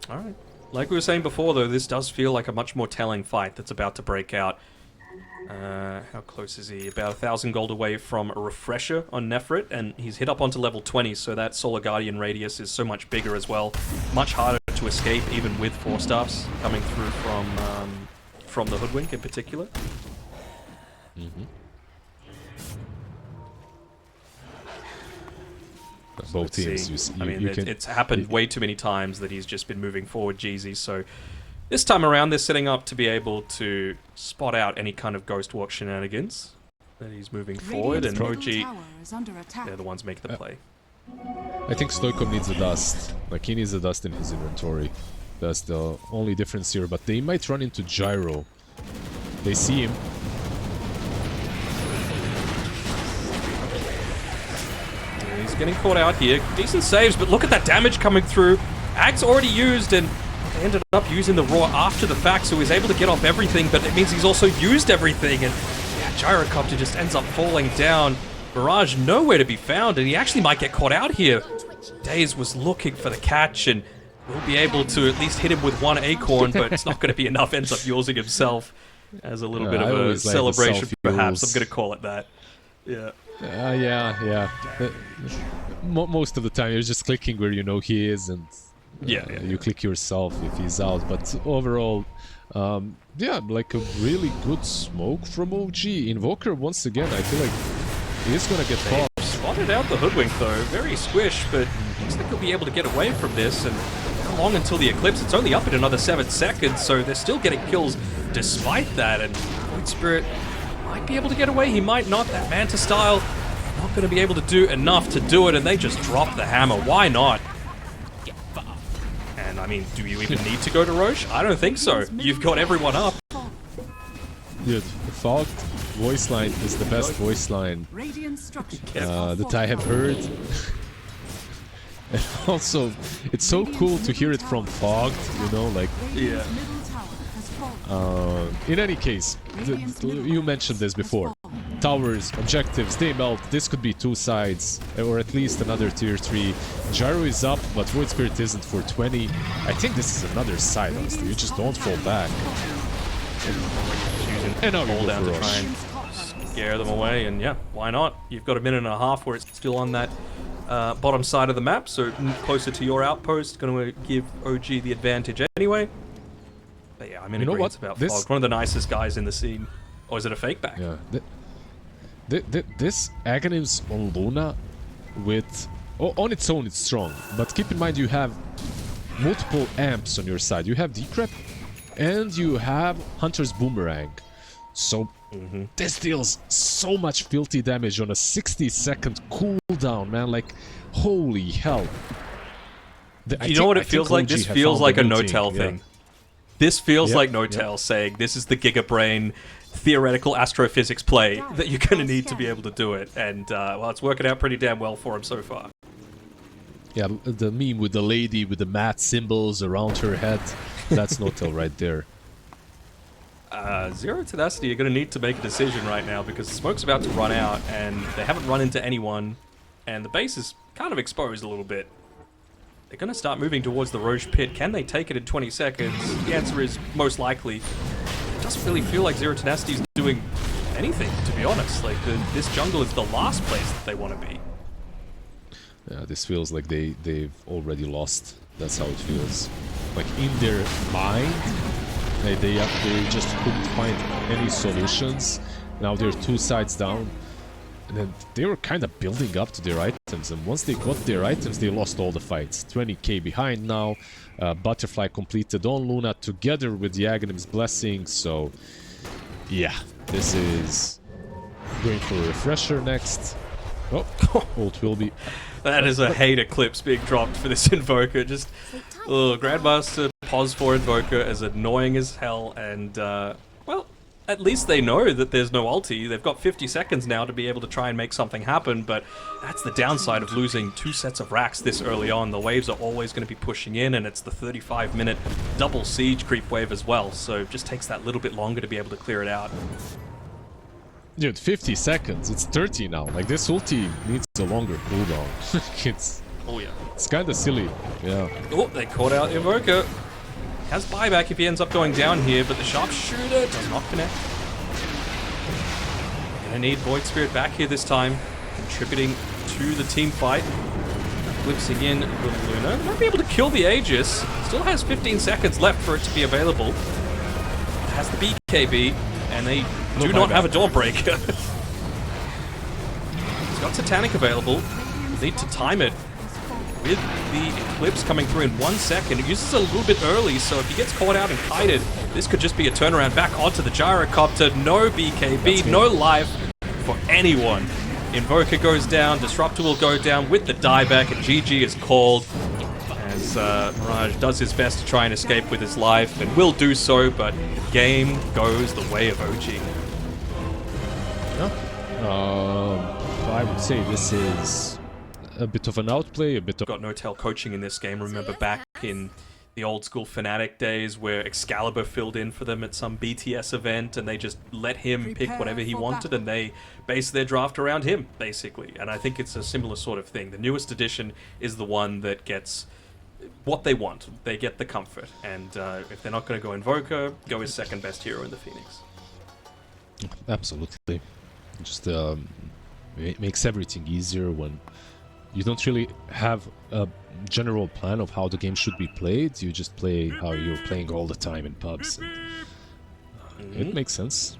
Alright. Like we were saying before, though, this does feel like a much more telling fight that's about to break out. How close is he? About 1,000 gold away from a refresher on Nefrit, and he's hit up onto level 20, so that Solar Guardian radius is so much bigger as well. Much harder to escape, even with 4 staffs coming through from the Hoodwink in particular. Both teams. It's happened way too many times that he's just been moving forward, Jeezy. So this time around, they're setting up to be able to spot out any kind of Ghost Walk shenanigans that he's moving forward, and OG, they're the ones making the play. I think Stoikov needs the dust. Like, he needs the dust in his inventory. That's the only difference here. But they might run into Gyro. They see him. He's getting caught out here. Decent saves, but look at that damage coming through. Ag's already used, and they ended up using the Raw after the fact, so he's able to get off everything, but it means he's also used everything, and yeah, Gyrocopter just ends up falling down. Mirage nowhere to be found, and he actually might get caught out here. Daze was looking for the catch, and will be able to at least hit him with 1 acorn, but it's not going to be enough. Ends up using himself as a little bit of a celebration, perhaps. I'm going to call it that. Yeah. Yeah. Most of the time, you're just clicking where you know he is, and You click yourself if he's out. But overall, yeah, like a really good smoke from OG. Invoker, once again, I feel like he's gonna get caught. Spotted out the Hoodwink though, very squish, but looks like he'll be able to get away from this. And how long until the Eclipse? It's only up in another 7 seconds, so they're still getting kills despite that. And Void Spirit might be able to get away, he might not. That Manta style, not going to be able to do enough to do it, and they just drop the hammer. Why not? And I mean, do you even need to go to Roche? I don't think so. You've got everyone up. Dude, the Fogged voice line is the best voice line that I have heard. And also, it's so cool to hear it from Fogged, you know, like... Yeah. In any case, you mentioned this before. Towers, objectives, they melt. This could be two sides, or at least another tier 3. Gyro is up, but Void Spirit isn't for 20. I think this is another side, honestly. You just don't fall back. And now you down go to for try Roche. and scare them away, and yeah, why not? You've got a minute and a half where it's still on that bottom side of the map, so closer to your outpost, going to give OG the advantage anyway. But yeah, I'm in agreement about Fogged. One of the nicest guys in the scene. Or is it a fake back? Yeah. This Aghanims on Luna with... on its own it's strong, but keep in mind you have multiple amps on your side. You have Decrep and you have Hunter's Boomerang. So this deals so much filthy damage on a 60-second cooldown, man. Like, holy hell. You know what it feels like? This feels like a no-tell thing. This feels like no-tell saying this is the Giga Brain theoretical astrophysics play that you're going to need to be able to do it. And, well, it's working out pretty damn well for him so far. Yeah, the meme with the lady with the matte symbols around her head, that's no-tell right there. Zero Tenacity are going to need to make a decision right now because the smoke's about to run out and they haven't run into anyone and the base is kind of exposed a little bit. They're going to start moving towards the Roche pit. Can they take it in 20 seconds? The answer is most likely. It doesn't really feel like Zero Tenacity is doing anything, to be honest. Like, this jungle is the last place that they want to be. Yeah, this feels like they've already lost. That's how it feels. Like, in their mind, they just couldn't find any solutions. Now they're two sides down. And then they were kind of building up to their items, and once they got their items, they lost all the fights. 20k behind now. Butterfly completed on Luna together with the Aghanim's Blessing, so yeah, this is going for a refresher next. Oh, ult will be... That is a hate eclipse being dropped for this Invoker. Just, Grandmaster pause for Invoker as annoying as hell, and, well, at least they know that there's no ulti. They've got 50 seconds now to be able to try and make something happen, but that's the downside of losing 2 sets of racks this early on. The waves are always going to be pushing in, and it's the 35-minute double siege creep wave as well, so it just takes that little bit longer to be able to clear it out. Dude, 50 seconds. It's 30 now. Like, this ulti needs a longer cooldown. It's kind of silly. Yeah. Oh, they caught out Invoker. Has buyback if he ends up going down here, but the sharpshooter does not connect. Gonna need Void Spirit back here this time, contributing to the team fight. Eclipsing in with Luna. Might be able to kill the Aegis. Still has 15 seconds left for it to be available. It has the BKB, and they do not have a Dawnbreaker. It's got Satanic available. Need to time it with the Eclipse coming through in 1 second. It uses a little bit early, so if he gets caught out and kited, this could just be a turnaround back onto the Gyrocopter. No BKB, no life for anyone. Invoker goes down, Disruptor will go down with the dieback, and GG is called as Mirage does his best to try and escape with his life, and will do so, but the game goes the way of OG. Yeah. I would say this is a bit of an outplay, a bit of... Got no-tell coaching in this game. Remember back in the old school Fnatic days where Excalibur filled in for them at some BTS event and they just let him pick whatever he wanted and they based their draft around him, basically. And I think it's a similar sort of thing. The newest edition is the one that gets what they want. They get the comfort. And if they're not going to go Invoker, go his second best hero in the Phoenix. Absolutely. Just it makes everything easier when you don't really have a general plan of how the game should be played. You just play how you're playing all the time in pubs. And, it makes sense.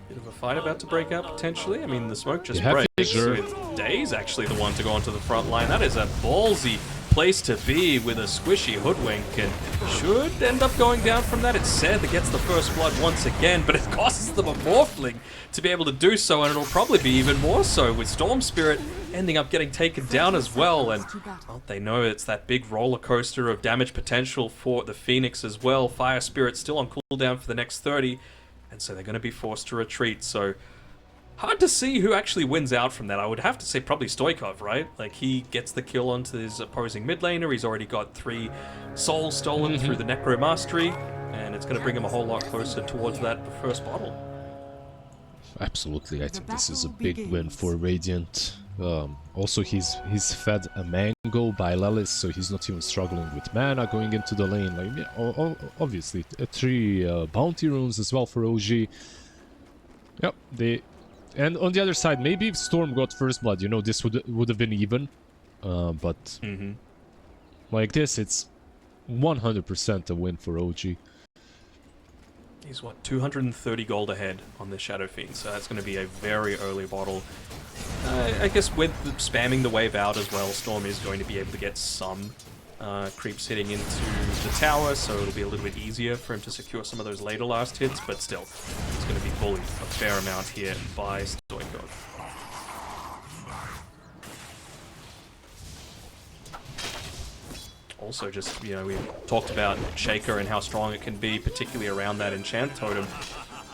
Bit of a fight about to break out potentially. I mean, the smoke just You have breaks. Fissure. With Day's actually the one to go onto the front line. That is a ballsy place to be with a squishy hoodwink, and should end up going down from that. It's Seth that gets the first blood once again, but it costs them a morphling to be able to do so, and it'll probably be even more so with Storm Spirit ending up getting taken down as well. And well, they know it's that big roller coaster of damage potential for the Phoenix as well. Fire Spirit still on cooldown for the next 30. And so they're going to be forced to retreat, so hard to see who actually wins out from that. I would have to say probably Stoikov, right? Like, he gets the kill onto his opposing mid laner. He's already got 3 souls stolen through the Necro Mastery, and it's going to bring him a whole lot closer towards that first bottle. Absolutely, I think this is a big win for Radiant. Also, he's fed a mango by Lelis, so he's not even struggling with mana going into the lane. Like, yeah, obviously, 3 bounty runes as well for OG. Yep, and on the other side, maybe if Storm got first blood, you know, this would have been even. But like this, it's 100% a win for OG. He's, what, 230 gold ahead on this Shadow Fiend, so that's going to be a very early bottle. I guess with spamming the wave out as well, Storm is going to be able to get some creeps hitting into the tower, so it'll be a little bit easier for him to secure some of those later last hits, but still, he's going to be bullied a fair amount here by Stoikov. Also, just, you know, we talked about Shaker and how strong it can be, particularly around that enchant totem.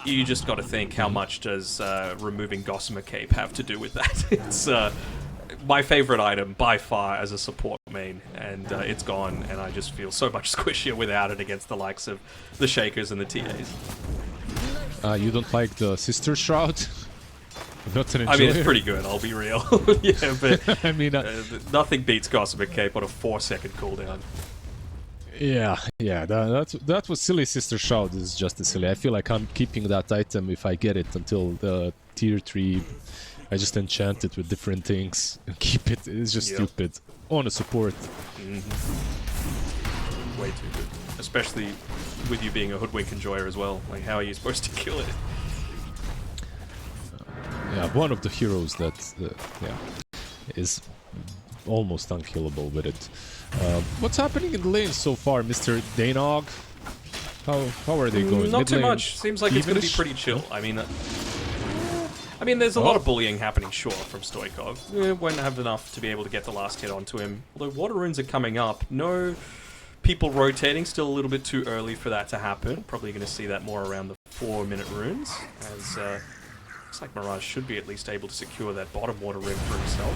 You just got to think, how much does removing Gossamer Cape have to do with that? It's my favorite item by far as a support main, and it's gone, and I just feel so much squishier without it against the likes of the Shakers and the TAs. You don't like the Sister Shroud? Not an I mean, it's enjoyer? pretty good, I'll be real. Yeah, but I mean, nothing beats Gossamer Cape on a 4-second cooldown. yeah, that was silly. Sister Shroud is just as silly. I feel like I'm keeping that item if I get it until the tier 3. I just enchant it with different things and keep it. It's just stupid on a support. Way too good, especially with you being a hoodwink enjoyer as well. Like, how are you supposed to kill it? Yeah, one of the heroes that is almost unkillable with it. What's happening in the lane so far, Mr. Danog? How are they going? Not Mid too lane much. Seems like it's going to be evenish? pretty chill. I mean, there's a lot of bullying happening, sure, from Stoikov. Won't have enough to be able to get the last hit onto him. Although water runes are coming up. No people rotating. Still a little bit too early for that to happen. Probably going to see that more around the 4-minute runes, as looks like Mirage should be at least able to secure that bottom water rune for himself.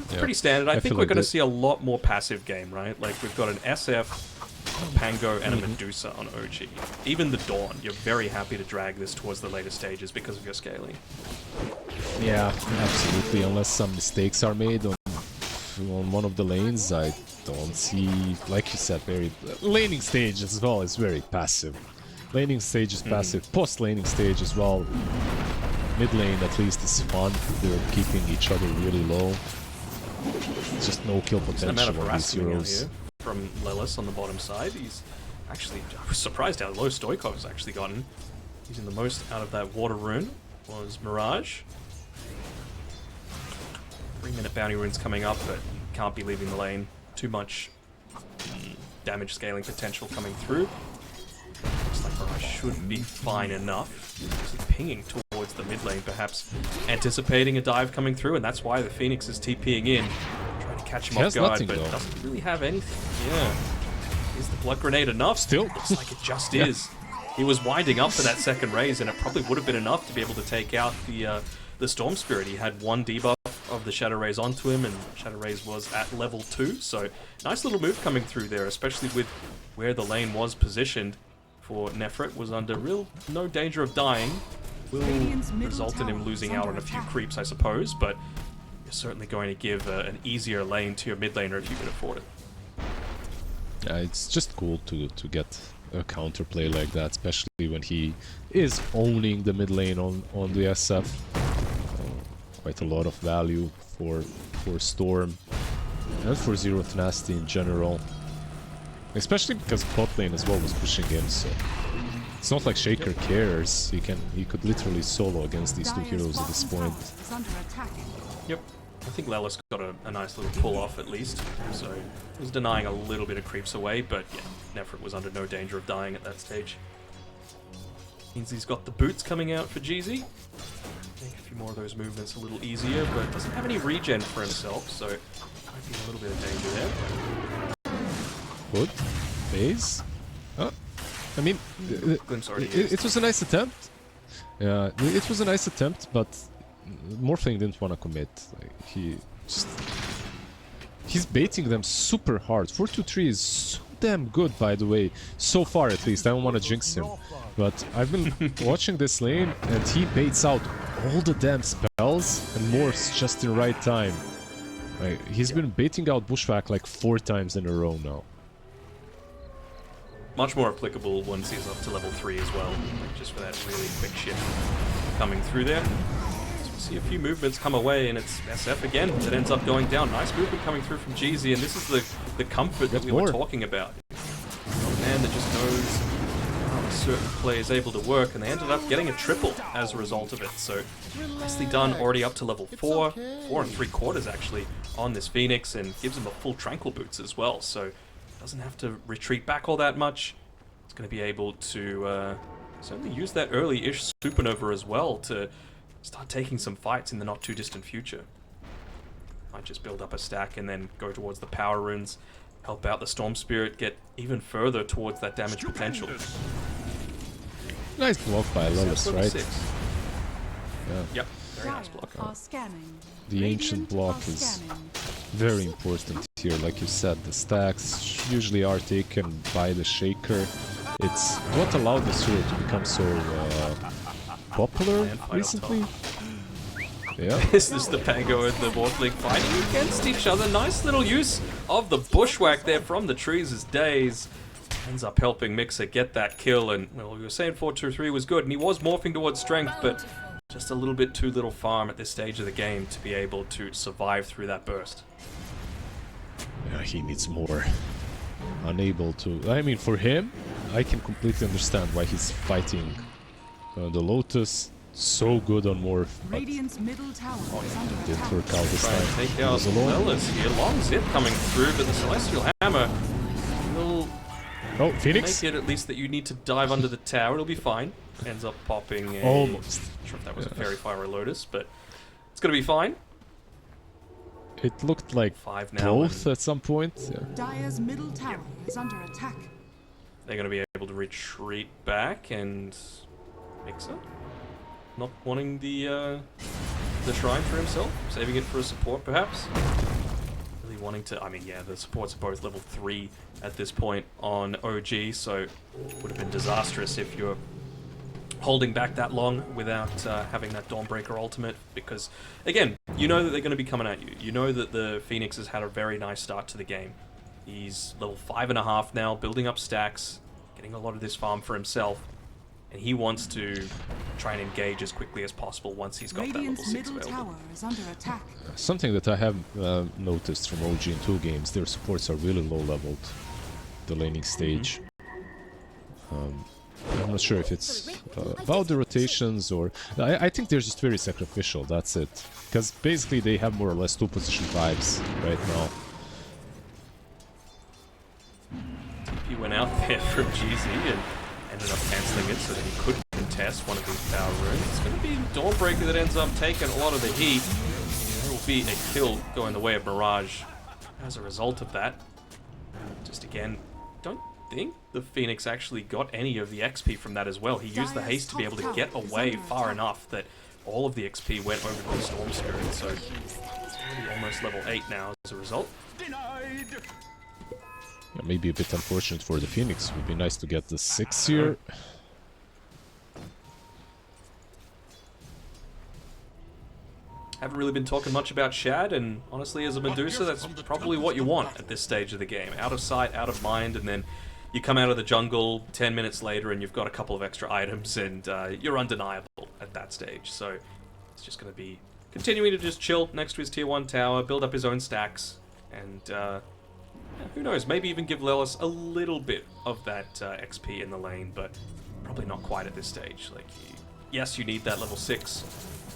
It's pretty standard. I think we're going to see a lot more passive game, right? Like, we've got an SF, a Pango, and a Medusa on OG. Even the Dawn, you're very happy to drag this towards the later stages because of your scaling. Yeah, absolutely. Unless some mistakes are made on one of the lanes, I don't see, like you said, very laning stage as well is very passive. Laning stage is passive. Post laning stage as well. Mid lane at least is fun. They're keeping each other really low. Just no kill potential amount of on these harassment out heroes. here from Lelis on the bottom side. He's actually, I was surprised how low Stoikov's actually gotten. Using the most out of that water rune was Mirage. 3-minute bounty runes coming up, but can't be leaving the lane. Too much damage scaling potential coming through. Looks like Mirage should be fine enough. Actually pinging towards the mid lane, perhaps anticipating a dive coming through, and that's why the Phoenix is TPing in, trying to catch him off guard, but doesn't really have anything. Yeah. Is the blood grenade enough? Still. Looks like it just is. He was winding up for that second raise, and it probably would have been enough to be able to take out the Storm Spirit. He had 1 debuff of the Shadow Raise onto him, and Shadow Raise was at level 2, so nice little move coming through there, especially with where the lane was positioned. For Nefret was under no danger of dying. Will result in him losing out on a few creeps, I suppose, but you're certainly going to give an easier lane to your mid laner if you can afford it. Yeah, it's just cool to get a counterplay like that, especially when he is owning the mid lane on the SF. quite a lot of value for Storm and for Zero Tenacity in general. Especially because bot lane as well was pushing in, so it's not like Shaker cares. He could literally solo against these two heroes at this point. Is under attack. Yep. I think Lelis got a nice little pull off at least, so he was denying a little bit of creeps away, but yeah, Nefrit was under no danger of dying at that stage. Means he's got the boots coming out for Jeezy. Make a few more of those movements a little easier, but doesn't have any regen for himself, so might be a little bit of danger there. Good. Phase. Oh. I mean, Glimpse already it was a nice attempt. Yeah, it was a nice attempt, but Morphling didn't want to commit. Like, he's baiting them super hard. 4-2-3 is so damn good, by the way. So far, at least. I don't want to jinx him. But I've been watching this lane, and he baits out all the damn spells and morphs just in the right time. Like, he's been baiting out Bushwhack like 4 times in a row now. Much more applicable once he's up to level 3 as well, just for that really quick shift coming through there. So we see a few movements come away, and it's SF again that ends up going down. Nice movement coming through from Jeezy, and this is the comfort that we were talking about. A man that just knows how a certain play is able to work, and they ended up getting a triple as a result of it. So nicely done, already up to level 4, 4 3/4 actually on this Phoenix, and gives him a full Tranquil Boots as well. So doesn't have to retreat back all that much. It's going to be able to certainly use that early-ish Supernova as well to start taking some fights in the not-too-distant future. Might just build up a stack and then go towards the power runes, help out the Storm Spirit, get even further towards that damage potential. Nice block by Lelis, right? 6. Yeah. Yep, very nice block. Are scanning. The ancient block is very important here. Like you said, the stacks usually are taken by the Shaker. It's what allowed this hero to become so popular recently. Yeah. Is this the Pango and the Morphling fighting against each other? Nice little use of the Bushwhack there from the Trees' days. Ends up helping Mixer get that kill, and well, we were saying 4-2-3 was good, and he was morphing towards strength, but just a little bit too little farm at this stage of the game to be able to survive through that burst. Yeah, he needs more. Unable to... I mean, for him, I can completely understand why he's fighting the Lotus. So good on Morph, but Radiant's middle tower is under didn't attack. work out this Trying to time. take He out was alone. Lelis here. Long zip coming through, but the Celestial Hammer will Oh, Phoenix? make it at least that you need to dive under the tower. It'll be fine. Ends up popping a... Almost. Not sure if that was a Fairy Fire or Lotus, but it's going to be fine. It looked like 5 now. both at some point. Yeah. Dire's middle tower is under attack. They're going to be able to retreat back, and Mixer not wanting the shrine for himself, saving it for a support perhaps. Really wanting to, I mean, yeah, the supports are both level 3 at this point on OG, so it would have been disastrous if you're holding back that long without having that Dawnbreaker ultimate, because again, you know that they're going to be coming at you. You know that the Phoenix has had a very nice start to the game. He's level 5.5 now, building up stacks, getting a lot of this farm for himself, and he wants to try and engage as quickly as possible once he's got that level Radiant's 6 middle available. tower is under attack. Something that I have noticed from OG in 2 games, their supports are really low leveled. The laning stage. I'm not sure if it's about the rotations or... I think they're just very sacrificial, that's it. Because basically they have more or less 2 position vibes right now. He went out there from GZ and ended up cancelling it so that he could contest one of these power runes. It's going to be Dawnbreaker that ends up taking a lot of the heat. There will be a kill going the way of Mirage as a result of that. Just again, don't think the Phoenix actually got any of the XP from that as well. He used the haste to be able to get away far enough that all of the XP went over to the Storm Spirit, so it's already almost level 8 now as a result. Yeah, maybe a bit unfortunate for the Phoenix. Would be nice to get the 6 here. Haven't really been talking much about Shad, and honestly, as a Medusa, that's probably what you want at this stage of the game. Out of sight, out of mind, and then you come out of the jungle 10 minutes later and you've got a couple of extra items, and you're undeniable at that stage. So it's just going to be continuing to just chill next to his tier 1 tower, build up his own stacks, and who knows, maybe even give Lelis a little bit of that XP in the lane, but probably not quite at this stage. Like, yes, you need that level 6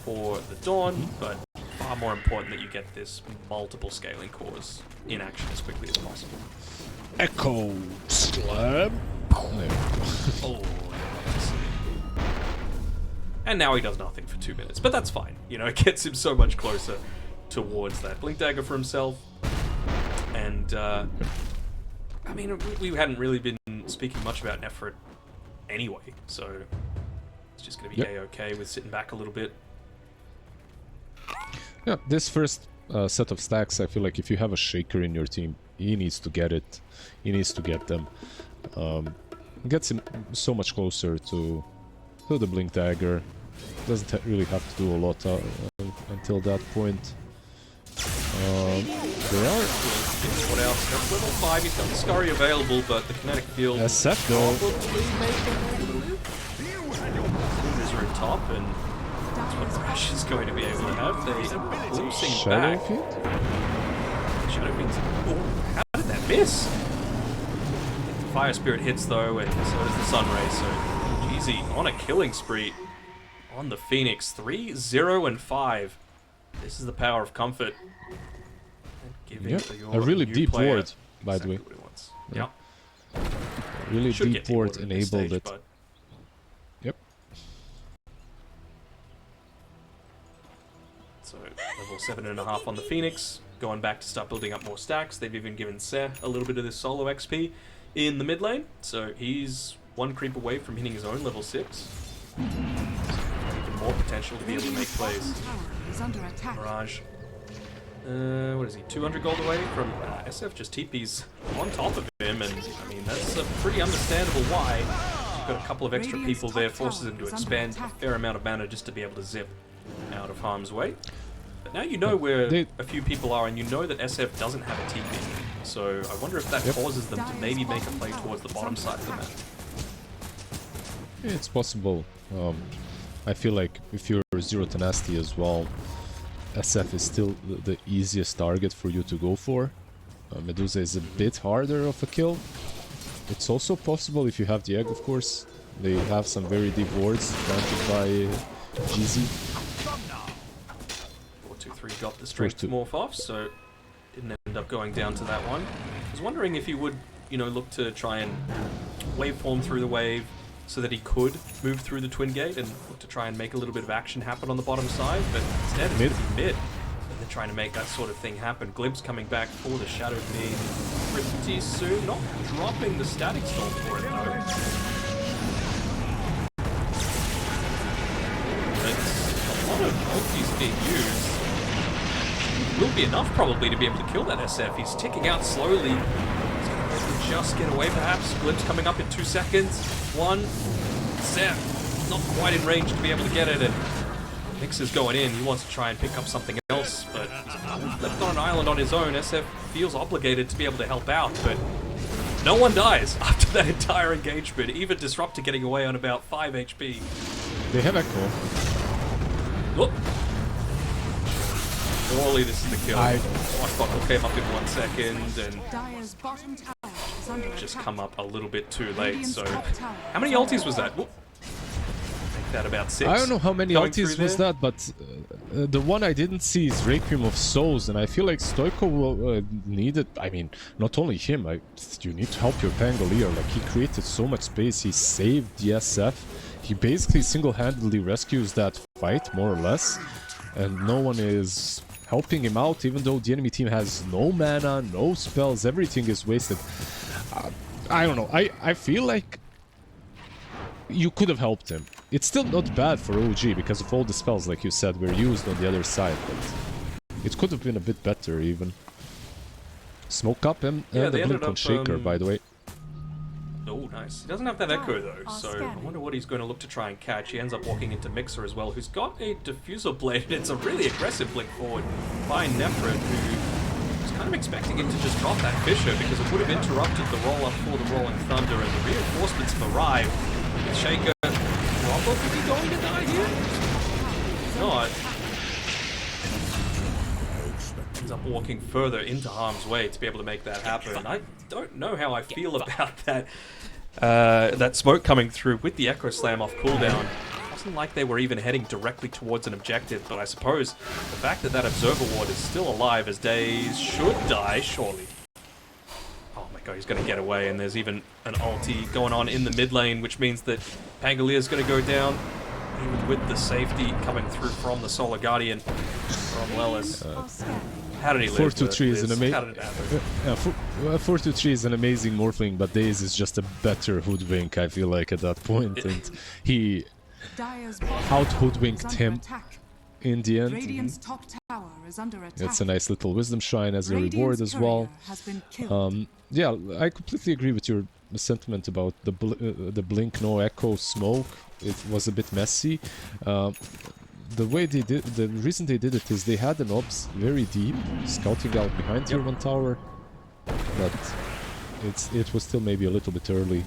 for the Dawn, but far more important that you get this multiple scaling cores in action as quickly as possible. Echo Slam. There we go. Oh, yes. And now he does nothing for 2 minutes, but that's fine. You know, it gets him so much closer towards that Blink Dagger for himself. And, I mean, we hadn't really been speaking much about Nefrit anyway, so it's just going to be A-okay with sitting back a little bit. Yeah, this first set of stacks, I feel like if you have a Shaker in your team, he needs to get it. He needs to get them. Gets him so much closer to the Blink Dagger. Doesn't really have to do a lot until that point. They are... What else? That's level 5, he's got the Scurry available, but the kinetic field... SF though. Boomers are in top, and that's what Thresh is going to be able to have. They are losing Shadow back. Field? Shadow Field's... Oh, how did that miss? Fire Spirit hits though, and so does the Sun Ray, so Jeezy on a killing spree on the Phoenix. 3, 0, and 5. This is the power of comfort. And giving Yep, to your a really new deep player ward, by the way. exactly what he wants. Yeah. Really Should deep get deep ward ward at this enabled stage, it. but Yep. so level 7.5 on the Phoenix. Going back to start building up more stacks. They've even given Seh a little bit of this solo XP in the mid lane. So he's one creep away from hitting his own level 6. So even more potential to be able to make plays. Is under attack. Mirage. What is he? 200 gold away from SF. Just TP's on top of him, and I mean that's a pretty understandable why. You've got a couple of extra people there, forces him to expend a fair amount of mana just to be able to zip out of harm's way. But now you know where a few people are, and you know that SF doesn't have a TP. So I wonder if that causes them to maybe make a play towards the bottom side of the map. Yeah, it's possible. I feel like if you're Zero Tenacity as well, SF is still the easiest target for you to go for. Medusa is a bit harder of a kill. It's also possible if you have the egg, of course. They have some very deep wards planted by GZ. 4-2-3 got the strength to morph off, so didn't end up going down to that one. I was wondering if he would, you know, look to try and waveform through the wave so that he could move through the Twin Gate and look to try and make a little bit of action happen on the bottom side, but instead it's mid. And they're trying to make that sort of thing happen. Glimpse coming back for the Shadow Fiend pretty soon, not dropping the Static Storm for it though. But a lot of ultis being used. Will be enough probably to be able to kill that SF. He's ticking out slowly. He's going to just get away perhaps. Glimpse coming up in 2 seconds. 1. Seth not quite in range to be able to get it, and Mixer's going in. He wants to try and pick up something else, but he's left on an island on his own. SF feels obligated to be able to help out, but no one dies after that entire engagement. Even Disruptor getting away on about 5 HP. They have Echo. Whoop. Surely this is the kill. Swashbuckle came up in 1 second, and Dire's bottom tower is under just attack. come up a little bit too late, Radiant's so... top tower How many is under ultis was that? attack. Whoop. Make that about 6. I don't know how many Going ultis through was there. that, but the one I didn't see is Requiem of Souls, and I feel like Stoico will need it. I mean, not only him, you need to help your Pangolier. Like, he created so much space, he saved the SF. He basically single-handedly rescues that fight, more or less, and no one is helping him out, even though the enemy team has no mana, no spells, everything is wasted. I don't know, I feel like you could have helped him. It's still not bad for OG because of all the spells, like you said, were used on the other side, but it could have been a bit better even. Smoke up and the blink on Shaker, by the way. Oh, nice. He doesn't have that echo though, so I wonder what he's going to look to try and catch. He ends up walking into Mixer as well, who's got a Diffusal Blade, and it's a really aggressive blink forward by Nefrit, who was kind of expecting him to just drop that Fissure because it would have interrupted the roll-up for the Rolling Thunder, and the reinforcements have arrived. With Shaker, probably going to die here? Not. ends up walking further into harm's way to be able to make that happen. And I don't know how I feel about that. That smoke coming through with the Echo Slam off cooldown. It wasn't like they were even heading directly towards an objective, but I suppose the fact that that Observer Ward is still alive as Daze should die, surely. Oh my god, he's going to get away, and there's even an ulti going on in the mid lane, which means that Pangolier is going to go down, even with the safety coming through from the Solar Guardian from Lelis. How did he live? 4-2-3 is an amazing. How did it happen? 4-2-3 is an amazing Morphling, but Daze is just a better hoodwink, I feel like, at that point, and he out hoodwinked him in the end. Radiant's top tower is under attack. It's a nice little Wisdom Shrine as a reward as well. Has been killed. Yeah, I completely agree with your sentiment about the blink no echo smoke. It was a bit messy. The way they did, the reason they did it is they had an ops very deep, scouting out behind tier 1 tower, but it was still maybe a little bit early.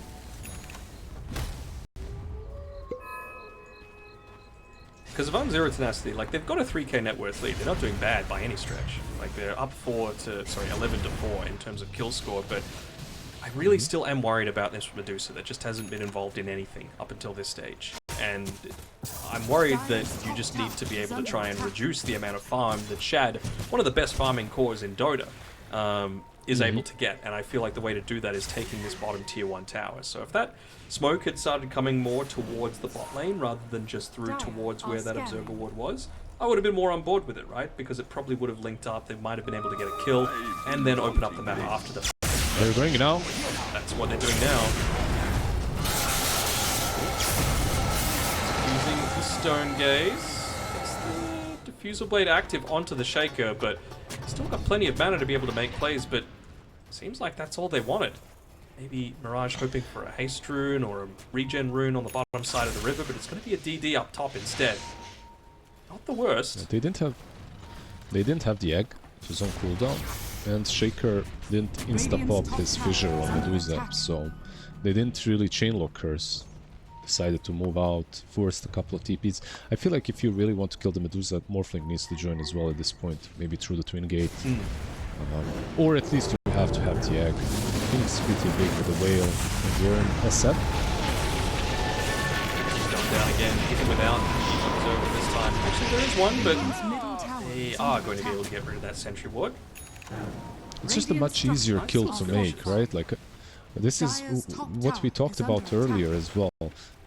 Because if I'm Zero Tenacity, like, they've got a 3k net worth lead. They're not doing bad by any stretch. Like, they're up 11 to 4 in terms of kill score, but I really still am worried about this Medusa that just hasn't been involved in anything up until this stage. And I'm worried that you just need to be able to try and reduce the amount of farm that Shad, one of the best farming cores in Dota, is able to get. And I feel like the way to do that is taking this bottom tier 1 tower. So if that smoke had started coming more towards the bot lane rather than just through towards where that Observer Ward was, I would have been more on board with it, right? Because it probably would have linked up, they might have been able to get a kill, and then open up the map after them. They're going now. That's what they're doing now. Using the Stone Gaze. It's the Diffusal Blade active onto the Shaker, but still got plenty of mana to be able to make plays, but seems like that's all they wanted. Maybe Mirage hoping for a haste rune or a regen rune on the bottom side of the river, but it's going to be a DD up top instead. Not the worst. They didn't have the egg, it was on cooldown, and Shaker didn't insta-pop his fissure on Medusa, so they didn't really chainlock hers. Decided to move out, forced a couple of TPs. I feel like if you really want to kill the Medusa, Morphling needs to join as well at this point, maybe through the Twin Gate. Or at least you have to have the egg. Phoenix is pretty big with the whale and you're in SF. Just going down again, even without the Observer this time. Actually, there is one, but they are going to be able to get rid of that Sentry Ward. It's just a much easier kill to make, right? Like, this is what we talked about earlier as well.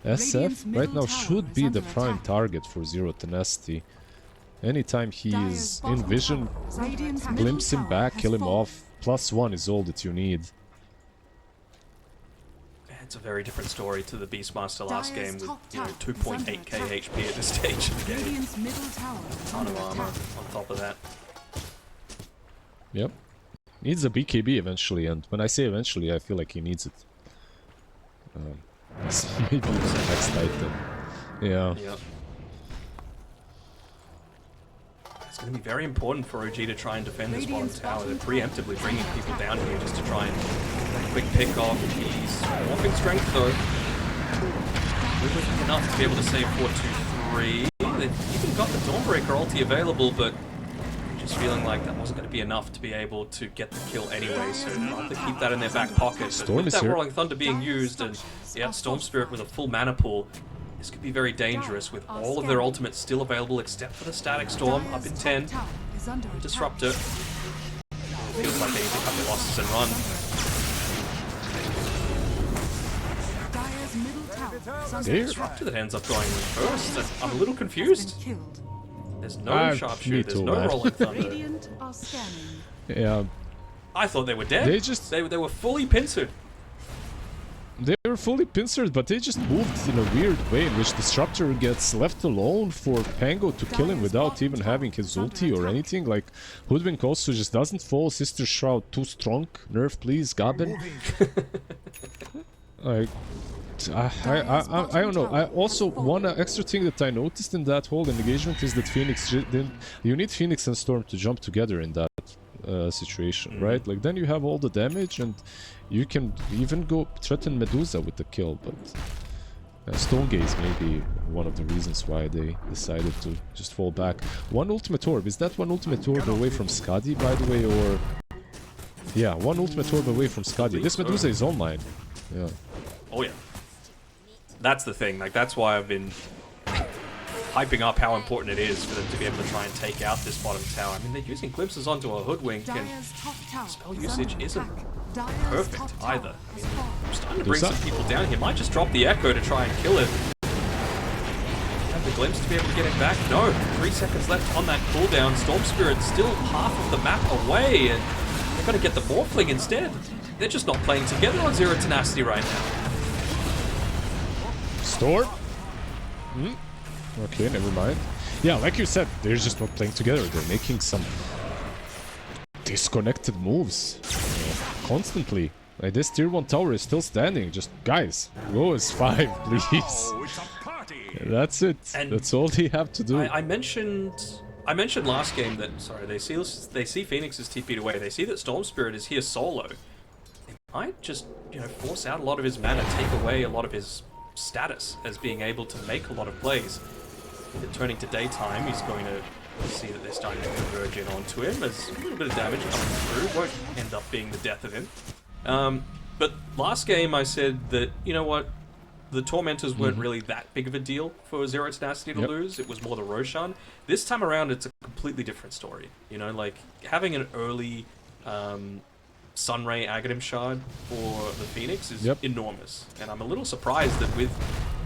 SF right now should be the prime target for Zero Tenacity. Anytime he is in vision, glimpse him back, kill him off. +1 is all that you need. It's a very different story to the Beastmaster last game with, 2.8k HP at this stage of the game. Ton of armor on top of that. Yep. Needs a BKB eventually, and when I say eventually, I feel like he needs it. Maybe the next item. Yeah. Yep. It's going to be very important for OG to try and defend this bottom tower. They're preemptively bringing people down here just to try and get a quick pick off. He's morphing strength though. Enough to be able to save 4-2-3. They've even got the Dawnbreaker ulti available, but just feeling like that wasn't going to be enough to be able to get the kill anyway, so they'll have to keep that in their back pocket. But with that Rolling Thunder being used and Storm Spirit with a full mana pool, this could be very dangerous with all of their ultimates still available except for the Static Storm up in 10. Disruptor. Feels like they need to cut their losses and run. Disruptor that ends up going first. I'm a little confused. There's no sharpshooter, there's no Rolling Thunder. Yeah. I thought they were dead. They were fully pincered. They were fully pincered, but they just moved in a weird way in which Disruptor gets left alone for Pango to kill him without even having his ulti or anything. Like, Hoodwink also just doesn't fall. Sister Shroud too strong. Nerf, please, Gaben. Like, I don't know. I also, one extra thing that I noticed in that whole engagement is that Phoenix didn't... You need Phoenix and Storm to jump together in that situation, right? Like, then you have all the damage and you can even go threaten Medusa with the kill, but Stone Gaze may be one of the reasons why they decided to just fall back. One ultimate orb. Is that one ultimate orb away from Skadi, by the way, or... Yeah, one ultimate orb away from Skadi. This Medusa is online. Yeah. Oh yeah. That's the thing. Like, that's why I've been hyping up how important it is for them to be able to try and take out this bottom tower. I mean, they're using glimpses onto a hoodwink, and Dire's top tower spell is usage under isn't attack. Dire's perfect top tower either. I is mean, falling. I'm starting to bring Does some that- people down here. Might just drop the Echo to try and kill it. Have the glimpse to be able to get it back. No, 3 seconds left on that cooldown. Storm Spirit still half of the map away, and they're going to get the Morphling instead. They're just not playing together on Zero Tenacity right now. Storm? Okay, never mind. Yeah, like you said, they're just not playing together. They're making some disconnected moves constantly. Like, this tier 1 tower is still standing. Just, guys, go as 5, please. Oh, it's a party. That's it. And That's all they have to do. I mentioned last game that, sorry, they see Phoenix is TP'd away. They see that Storm Spirit is here solo. They might just, you know, force out a lot of his mana, take away a lot of his status as being able to make a lot of plays. They're turning to daytime. He's going to see that they're starting to converge in onto him as a little bit of damage coming through. Won't end up being the death of him. But last game I said that, you know what, the Tormentors weren't really that big of a deal for Zero Tenacity to lose. It was more the Roshan. This time around, it's a completely different story. You know, like, having an early Sunray Aghanim Shard for the Phoenix is enormous. And I'm a little surprised that with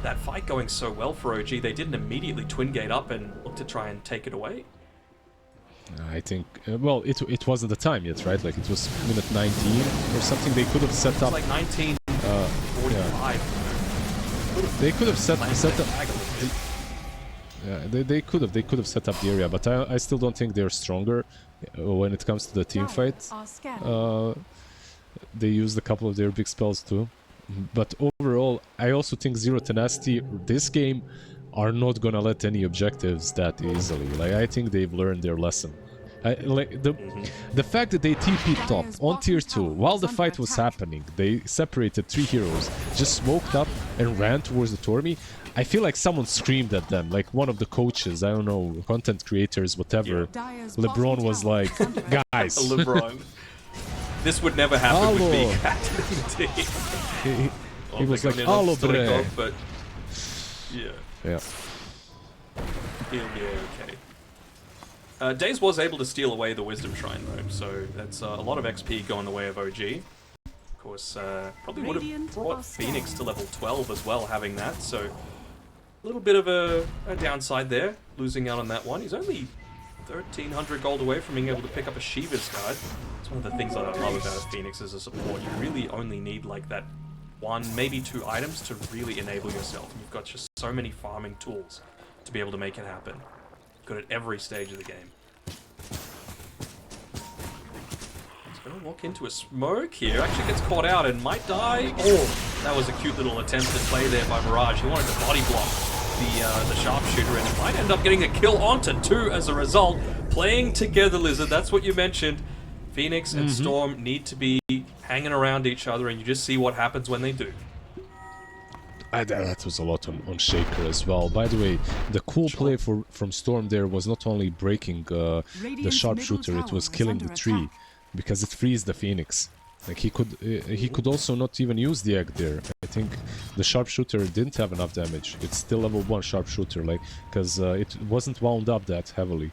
that fight going so well for OG, they didn't immediately twin gate up and look to try and take it away. I think, well, it wasn't the time yet, right? Like, it was minute 19 or something. They could have set It's up... like 1945. They could have set up... Aghanim. Yeah, they could have set up the area, but I still don't think they're stronger when it comes to the team fight. Are scared. They used a couple of their big spells too. But overall, I also think Zero Tenacity this game are not gonna let any objectives that easily. Like, I think they've learned their lesson. The fact that they TP'd top on tier 2 while the fight was happening, they separated 3 heroes, just smoked up and ran towards the Tormy. I feel like someone screamed at them, like one of the coaches, I don't know, content creators, whatever. Dire's LeBron bottom was tower like, is under attack. guys. LeBron. This would never happen with Hello. me captain in the team. He was like, they're "Hello, going in on Stoikov, bre." but yeah, Yeah. he'll be okay. Daze was able to steal away the Wisdom Shrine though, so that's a lot of XP going the way of OG. Of course, probably would have Radiant brought are Phoenix to strong. level 12 as well, having that, so a little bit of a downside there, losing out on that one. He's only 1,300 gold away from being able to pick up a Shiva's card. It's one of the things that I love about a Phoenix as a support. You really only need like that 1, maybe 2 items to really enable yourself. You've got just so many farming tools to be able to make it happen. Good at every stage of the game. He's going to walk into a smoke here. Actually gets caught out and might die. Oh, that was a cute little attempt at play there by Mirage. He wanted to body block the sharpshooter, and it might end up getting a kill onto 2 as a result. Playing together, Lizard, that's what you mentioned. Phoenix and Storm need to be hanging around each other, and you just see what happens when they do. That was a lot on Shaker as well. By the way, the cool play from Storm there was not only breaking the Radiant's sharpshooter, middle it was tower is killing the under tree, attack. because it frees the Phoenix. Like, he could also not even use the egg there. I think the sharpshooter didn't have enough damage. It's still level 1 sharpshooter, like, because it wasn't wound up that heavily.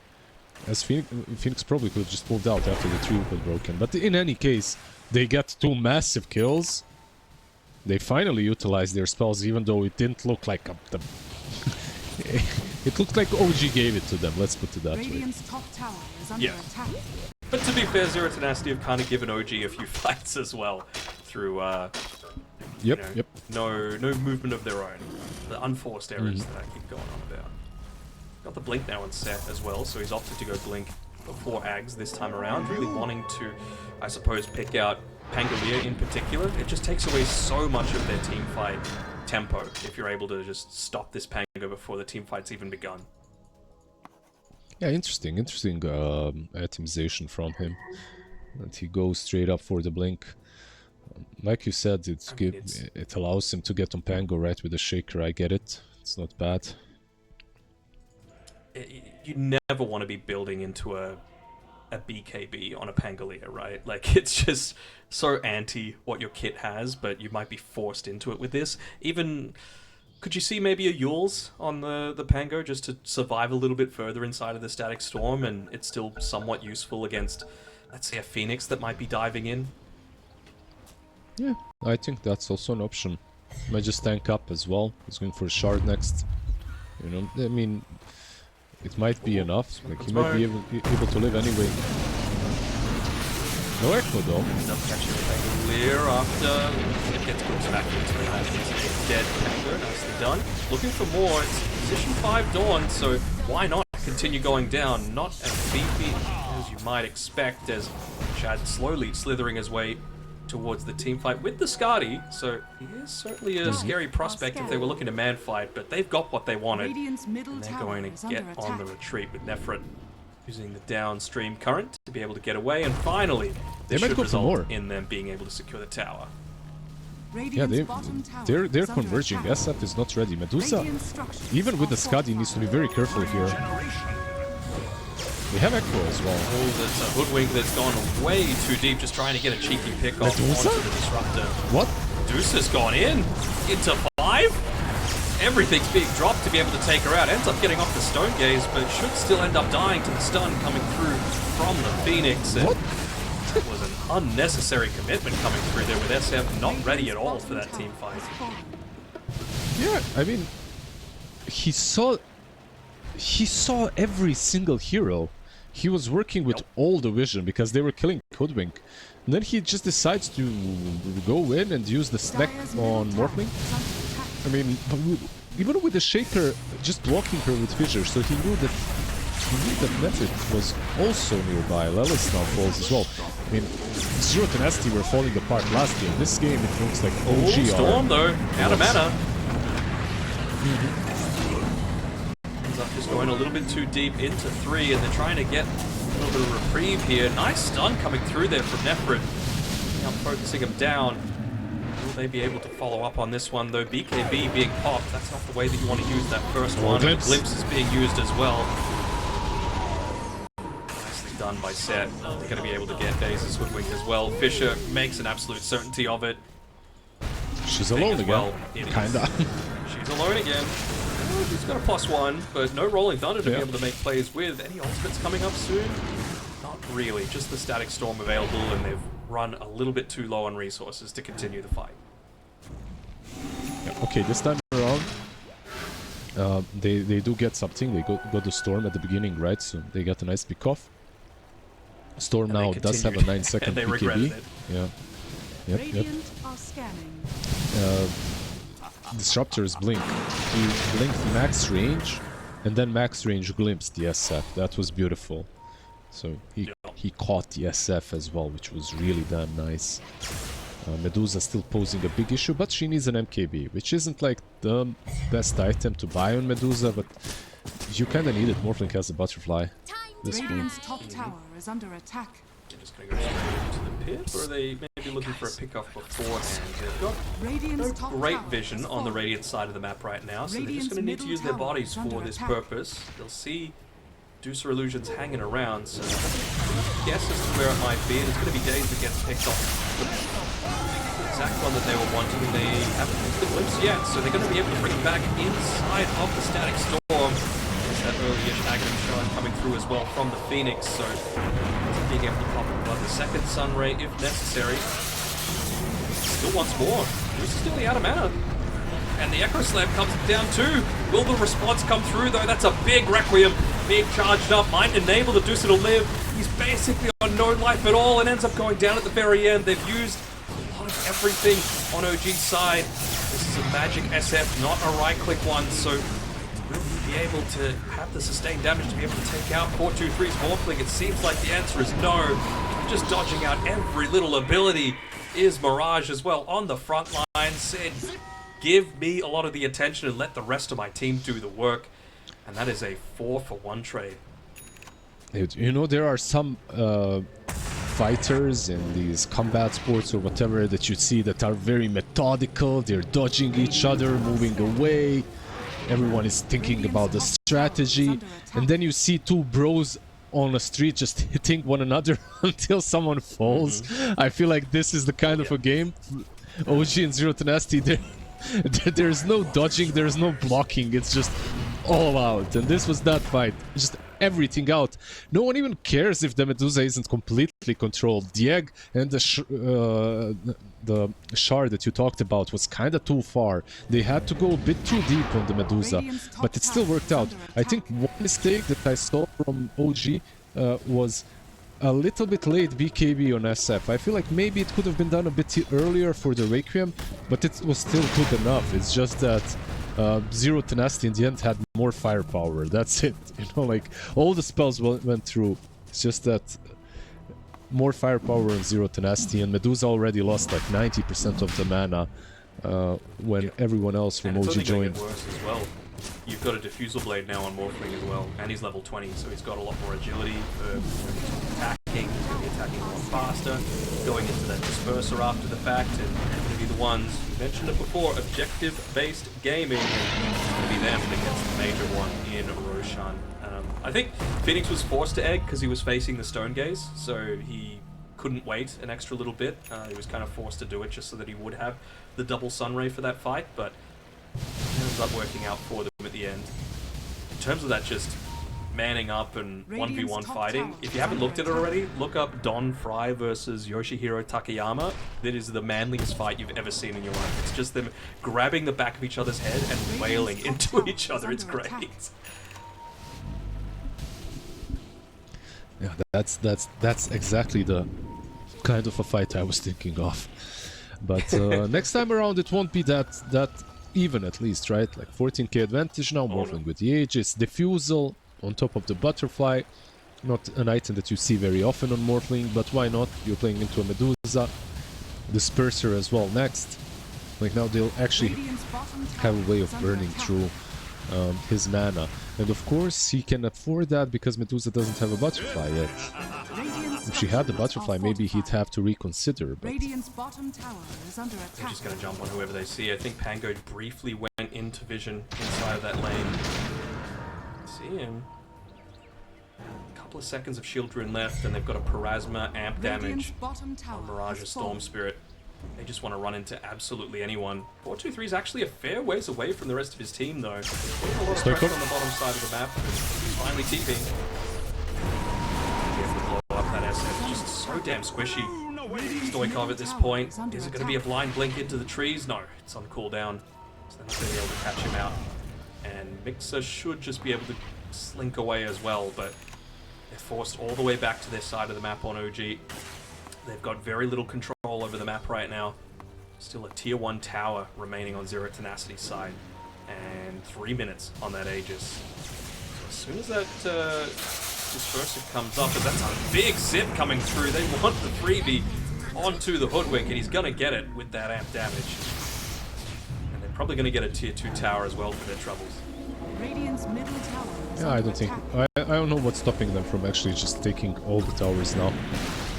As Phoenix probably could have just moved out after the tree was broken. But in any case, they got 2 massive kills. They finally utilized their spells, even though it didn't look like it looked like OG gave it to them. Let's put it that way. Radiant's top tower is under Yeah. attack. But to be fair, Zero Tenacity have kind of given OG a few fights as well through Yep, you know, yep. no movement of their own. The unforced errors that I keep going on about. Got the blink now on set as well, so he's opted to go blink before Ags this time around, really wanting to, I suppose, pick out Pangalia in particular. It just takes away so much of their team fight tempo if you're able to just stop this Pango before the team fight's even begun. Yeah, interesting itemization from him. And he goes straight up for the blink. Like you said, it's- it allows him to get on Pango right with the Shaker. I get it. It's not bad. You never want to be building into a BKB on a Pangolier, right? Like, it's just so anti what your kit has, but you might be forced into it with this. Even, could you see maybe a Yules on the Pango just to survive a little bit further inside of the Static Storm, and it's still somewhat useful against, let's say, a Phoenix that might be diving in? Yeah, I think that's also an option. Might just tank up as well. He's going for a shard next. You know, I mean, it might be enough. Like, he might be able to live anyway. No echo though. Ends up catching the Pangolier after it gets pushed back into it. It's a dead Pango, nicely done. Looking for more. It's position 5 Dawn, so why not continue going down? Not as beefy as you might expect, as Chad slowly slithering his way towards the team fight with the Skadi, so he is certainly a scary prospect if they were looking to man fight, but they've got what they wanted, Radiant's middle and they're tower going is to under get on the attack. retreat with Nefrit using the downstream current to be able to get away, and finally, They this might should go for more. result in them being able to secure the tower. Yeah, Radiant's bottom tower they're is under converging. attack. SF is not ready. Medusa, Radiant structures even with the are Skadi, needs to be very careful here. They have Echo as well. Oh, that's a hoodwink that's gone way too deep, just trying to get a cheeky pick off Medusa? onto the Disruptor. What? Medusa's gone in into 5. Everything's being dropped to be able to take her out. Ends up getting off the Stone Gaze, but should still end up dying to the stun coming through from the Phoenix. And What? that was an unnecessary commitment coming through there with SF not ready at all for that team fight. Yeah, I mean, he saw every single hero. He was working with all the vision because they were killing Hoodwink. And then he just decides to go in and use the snack on Morphling. I mean, even with the Shaker just blocking her with Fissure, so he knew that Nefrit was also nearby. Lelis now falls as well. I mean, Zero Tenacity were falling apart last game. This game it looks like Oh, OGR. Storm though, out of mana. Ends up just going a little bit too deep into 3, and they're trying to get a little bit of reprieve here. Nice stun coming through there from Nefrit. Now focusing him down. Will they be able to follow up on this one though? BKB being popped, that's not the way that you want to use that first one. The Glimpse. Glimpse is being used as well. Nicely done by Set. They're going to be able to get Daze's Hoodwink as well. Fissure makes an absolute certainty of it. She's alone as again. well, it is. Kinda. She's alone again. Oh, she's got a +1, but no Rolling Thunder to Yeah. be able to make plays with. Any ultimates coming up soon? Not really, just the Static Storm available, and they've run a little bit too low on resources to continue the fight. Yeah, okay, this time around, they do get something. They got the Storm at the beginning, right? So they got a nice pick off. Storm And they now does have a continued, 9-second and they BKB. regretted it. Yeah. Yep. Radiant are scanning. Disruptor's blink. He blinked max range, and then max range glimpsed the SF. That was beautiful. So he caught the SF as well, which was really damn nice. Medusa still posing a big issue, but she needs an MKB, which isn't like the best item to buy on Medusa, but you kinda need it. Morphling has a butterfly. This one. Radiant's top tower is under attack. They're just going to go straight into the pit, or are they maybe looking for a pick-off beforehand? They've got Radiant's no top great tower vision has on the fallen. Radiant side of the map right now, so they're just Radiant's going to need to middle use their tower bodies is under for this attack. purpose. They'll see Deucer Illusions hanging around, so guess as to where it might be, and it's going to be Daze that gets picked off. The exact one that they were wanting, and they haven't picked the Glimpse yet, so they're going to be able to bring it back inside of the Static Storm. There's that early-ish Aghanim shine coming through as well from the Phoenix, so being able to pop above the second Sun Ray if necessary. Still wants more. Deuce is nearly out of mana. And the Echo Slam comes down too. Will the response come through though? That's a big Requiem being charged up. Might enable the Deuce to live. He's basically on no life at all and ends up going down at the very end. They've used a lot of everything on OG's side. This is a magic SF, not a right-click one, so will he be able to have the sustained damage to be able to take out 4-2-3's Morphling? It seems like the answer is no. Just dodging out every little ability is Mirage as well on the front line. Sid, give me a lot of the attention and let the rest of my team do the work. And that is a 4-for-1 trade. You know, there are some fighters in these combat sports or whatever that you see that are very methodical. They're dodging each other, moving away. Everyone is thinking about the strategy. And then you see two bros on a street just hitting one another until someone falls. I feel like this is the kind of a game. OG and Zero Tenacity, there's no dodging, there's no blocking. It's just all out. And this was that fight. Just everything out. No one even cares if the Medusa isn't completely controlled. The egg and the shard that you talked about was kind of too far. They had to go a bit too deep on the Medusa, but it still worked out. I think one mistake that I saw from OG was a little bit late BKB on SF. I feel like maybe it could have been done a bit earlier for the Requiem, but it was still good enough. It's just that Zero Tenacity in the end had more firepower. That's it. You know, like all the spells went through. It's just that more firepower on Zero Tenacity, and Medusa already lost like 90% of the mana when everyone else from OG joined. Worse as well. You've got a Diffusal Blade now on Morphling as well, and he's level 20, so he's got a lot more agility for attacking. He's going to be attacking a lot faster, going into that Disperser after the fact, and they're going to be the ones, we mentioned it before, objective-based gaming, and it's going to be them against the major one in Roshan. I think Phoenix was forced to egg because he was facing the Stone Gaze, so he couldn't wait an extra little bit. He was kind of forced to do it just so that he would have the double Sunray for that fight, but it ends up working out for them at the end. In terms of that just manning up and 1v1 fighting, if you haven't looked at it already, look up Don Fry versus Yoshihiro Takayama. That is the manliest fight you've ever seen in your life. It's just them grabbing the back of each other's head and wailing into each other. It's great. Yeah, that's exactly the kind of a fight I was thinking of. But next time around it won't be that even, at least, right? Like 14k advantage now, Morphling with the Aegis, Diffusal on top of the Butterfly. Not an item that you see very often on Morphling, but why not? You're playing into a Medusa. Disperser as well next. Like now they'll actually have a way of burning through his mana. And of course he can afford that because Medusa doesn't have a Butterfly yet. If she had the Butterfly, maybe he'd have to reconsider, but... Radiant's bottom tower is under attack. They're just going to jump on whoever they see. I think Pango briefly went into vision inside of that lane. See him. A couple of seconds of shield rune left, and they've got a Parasma amp damage on Mirage's Storm Spirit. They just want to run into absolutely anyone. 4-2-3 is actually a fair ways away from the rest of his team, though. Putting a lot of pressure on the bottom side of the map. He's finally TPing. Blow up that SF. Just so damn squishy. Stoikov at this point. Is it going to be a blind blink into the trees? No, it's on cooldown. So they're not going to be able to catch him out. And Mixer should just be able to slink away as well, but they're forced all the way back to their side of the map on OG. They've got very little control over the map right now. Still a tier 1 tower remaining on Zero Tenacity's side. And 3 minutes on that Aegis. So as soon as that Dispersive comes up, and that's a big zip coming through, they want the freebie onto the Hoodwink, and he's going to get it with that amp damage. And they're probably going to get a tier 2 tower as well for their troubles. Radiant's middle tower is Yeah, I don't think... I don't know what's stopping them from actually just taking all the towers now.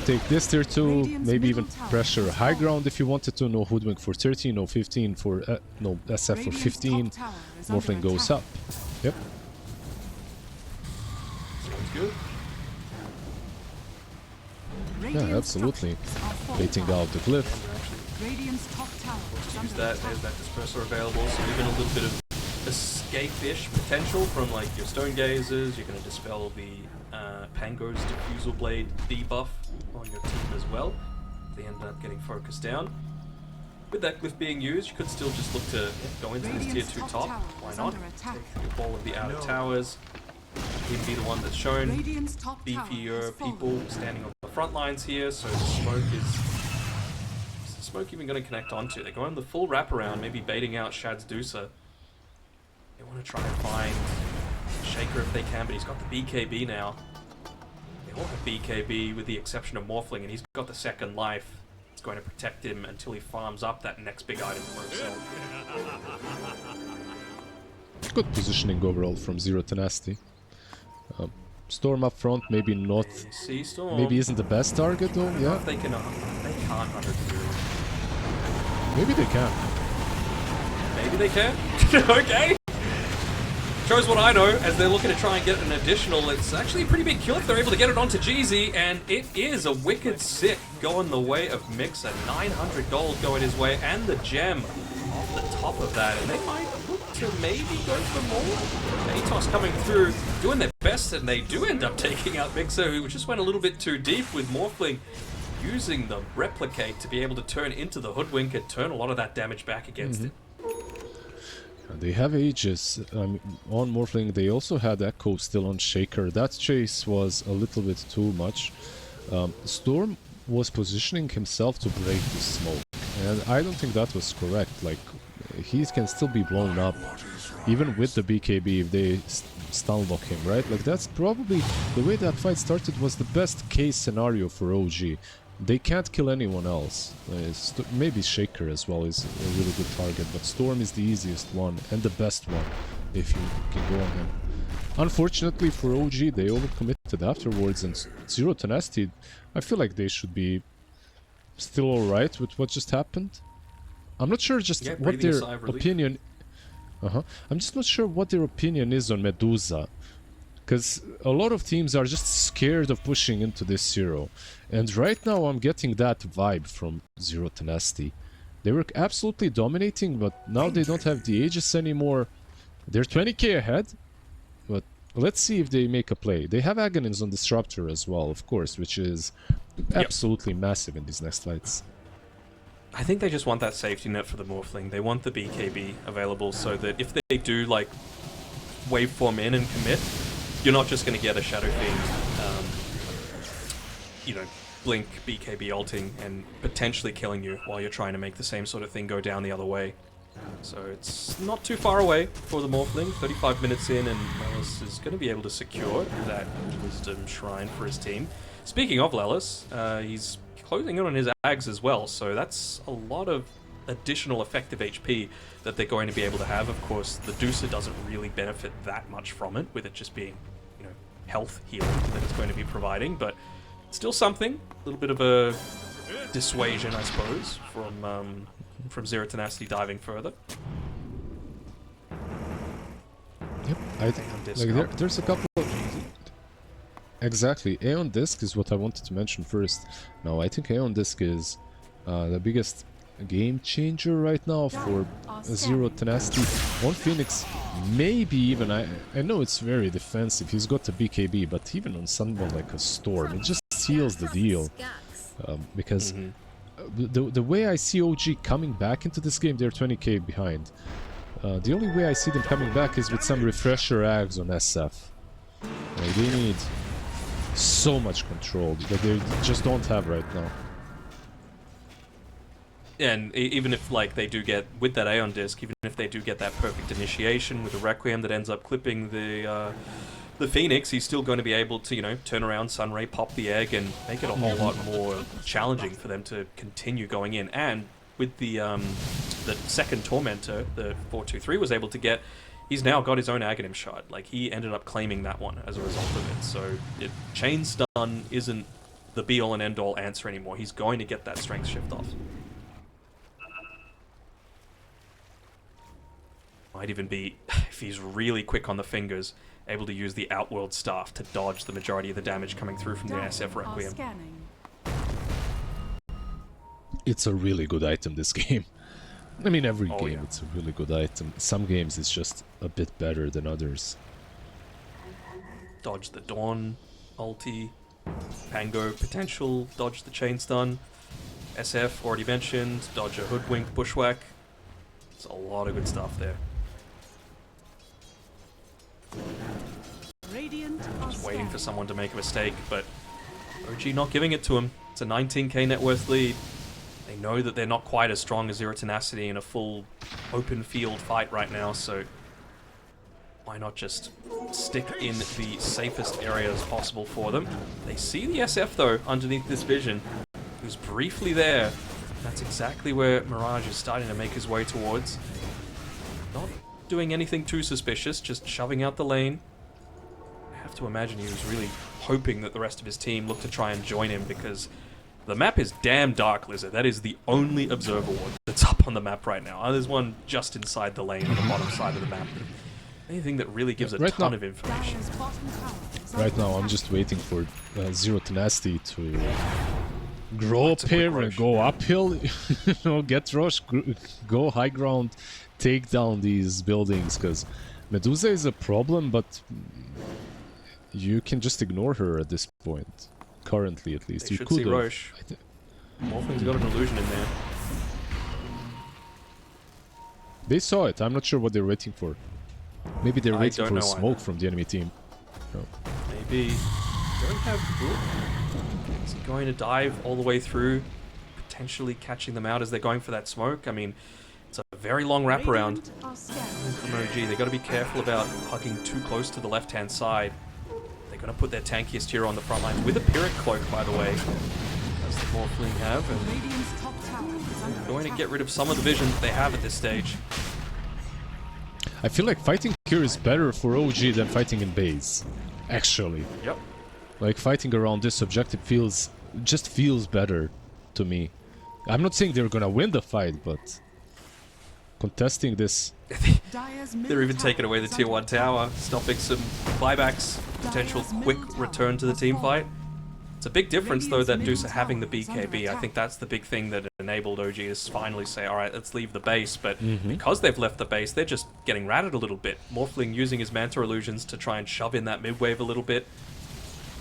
Take this tier 2, maybe even pressure high ground if you wanted to. No Hoodwink for 13, no 15 for... no SF for 15. Morphling goes up. Yep. Sounds good. Yeah, absolutely. Baiting out the glyph. Radiant's top tower is Use under that, attack. there's that Disperser available, so even a little bit of escape-ish potential from like your Stone Gazers. You're going to dispel the Pango's Diffusal Blade debuff on your team as well. They end up getting focused down. With that glyph being used, you could still just look to go into this tier 2 top. Why not? Take all of the outer towers. He'd be the one that's shown. Radiant's top tower Beefier has fallen. people standing on the front lines here, so the smoke is the smoke even going to connect onto? They're going the full wraparound, maybe baiting out Shad's Dusa. They want to try and find Shaker if they can, but he's got the BKB now. They all have BKB with the exception of Morphling, and he's got the second life. It's going to protect him until he farms up that next big item for himself. Good positioning overall from Zero Tenacity. Storm up front, maybe not. See Storm. Maybe isn't the best target though. Yeah, They can. They can't 100 maybe they can. Maybe they can. Okay. Shows what I know as they're looking to try and get an additional. It's actually a pretty big kill if they're able to get it onto Jeezy, and it is a wicked sick going the way of Mixer. 900 gold going his way, and the gem off the top of that, and they might look to maybe go for more. Atos coming through, doing their best, and they do end up taking out Mixer, who just went a little bit too deep with Morphling using the Replicate to be able to turn into the Hoodwink and turn a lot of that damage back against it. They have Aegis on Morphling. They also had Echo still on Shaker. That chase was a little bit too much. Storm was positioning himself to break the smoke, and I don't think that was correct. Like, he can still be blown up, even with the BKB if they stun lock him, right? Like, that's probably the way that fight started was the best case scenario for OG. They can't kill anyone else. Maybe Shaker as well is a really good target, but Storm is the easiest one and the best one if you can go on him. Unfortunately for OG, they overcommitted afterwards, and Zero Tenacity, I feel like they should be still alright with what just happened. I'm not sure just what their opinion... I'm just not sure what their opinion is on Medusa. Because a lot of teams are just scared of pushing into this Zero. And right now I'm getting that vibe from Zero Tenacity. They were absolutely dominating, but now they don't have the Aegis anymore. They're 20k ahead, but let's see if they make a play. They have Aghanim's on Disruptor as well, of course, which is absolutely massive in these next fights. I think they just want that safety net for the Morphling. They want the BKB available so that if they do, like, waveform in and commit, you're not just going to get a Shadow Fiend, you know, blink, BKB ulting, and potentially killing you while you're trying to make the same sort of thing go down the other way. So it's not too far away for the Morphling. 35 minutes in, and Lelis is going to be able to secure that Wisdom Shrine for his team. Speaking of Lelis, he's closing in on his Ags as well, so that's a lot of additional effective HP that they're going to be able to have. Of course, the Deucer doesn't really benefit that much from it, with it just being, you know, health healing that it's going to be providing, but still something. A little bit of a dissuasion, I suppose, from Zero Tenacity diving further. Yep, I think like there's a couple of... Exactly, Aeon Disc is what I wanted to mention first. Now, I think Aeon Disc is the biggest game changer right now for Zero Tenacity. On Phoenix, maybe even, I know it's very defensive, he's got the BKB, but even on someone like a Storm, it just seals the deal. Because the way I see OG coming back into this game, they're 20k behind. The only way I see them coming back is with some refresher Ags on SF. They need so much control that they just don't have right now. And even if, like, they do get, with that Aeon Disc, even if they do get that perfect initiation with a Requiem that ends up clipping the Phoenix, he's still going to be able to, you know, turn around, Sunray, pop the egg, and make it a whole lot more challenging for them to continue going in. And with the second Tormentor that 423 was able to get, he's now got his own Aghanim shard. Like, he ended up claiming that one as a result of it. So, Chain Stun isn't the be-all and end-all answer anymore. He's going to get that strength shift off. Might even be, if he's really quick on the fingers, able to use the Outworld Staff to dodge the majority of the damage coming through from the SF Requiem. It's a really good item, this game. I mean, every game it's a really good item. Some games it's just a bit better than others. Dodge the Dawn ulti, Pango potential, dodge the Chain Stun, SF already mentioned, dodge a Hoodwink Bushwhack. It's a lot of good stuff there. Just waiting for someone to make a mistake, but OG not giving it to him. It's a 19k net worth lead. They know that they're not quite as strong as Zero Tenacity in a full open field fight right now, so why not just stick in the safest areas possible for them. They see the SF though underneath this vision, who's briefly there. That's exactly where Mirage is starting to make his way towards. Not doing anything too suspicious, just shoving out the lane. Have to imagine he was really hoping that the rest of his team looked to try and join him, because the map is damn dark, Lizard. That is the only observer ward that's up on the map right now. There's one just inside the lane on the bottom side of the map. Anything that really gives a ton of information. Dire's bottom tower is under Right now, I'm attack. just waiting for Zero Tenacity to grow up That's a quick here and rush. go uphill, you know, get rush, go high ground, take down these buildings, because Medusa is a problem, but you can just ignore her at this point. Currently, at least. They You should could see have. Roche. Morphling's got an illusion in there. They saw it. I'm not sure what they're waiting for. Maybe they're I waiting don't for a know smoke either. from the enemy team. Maybe don't have. Ooh. Is he going to dive all the way through, potentially catching them out as they're going for that smoke? I mean, it's a very long wraparound Radiant are scared. from OG. They got to be careful about hugging too close to the left-hand side. They're going to put their tankiest hero on the front line with a Pyrrhic cloak, by the way, as the Morphling have, and Radiant's top tower is under going to attack. get rid of some of the vision that they have at this stage. I feel like fighting here is better for OG than fighting in base. Actually. Yep. Like, fighting around this objective just feels better to me. I'm not saying they're gonna win the fight, but contesting this... Dire's They're middle even taking tower away the is tier under 1 attack. tower, stopping some buybacks, potential quick return to the team fight. It's a big difference, though, that Deuce are having the BKB. I think that's the big thing that enabled OG to finally say, alright, let's leave the base. But because they've left the base, they're just getting ratted a little bit. Morphling using his Manta Illusions to try and shove in that mid-wave a little bit.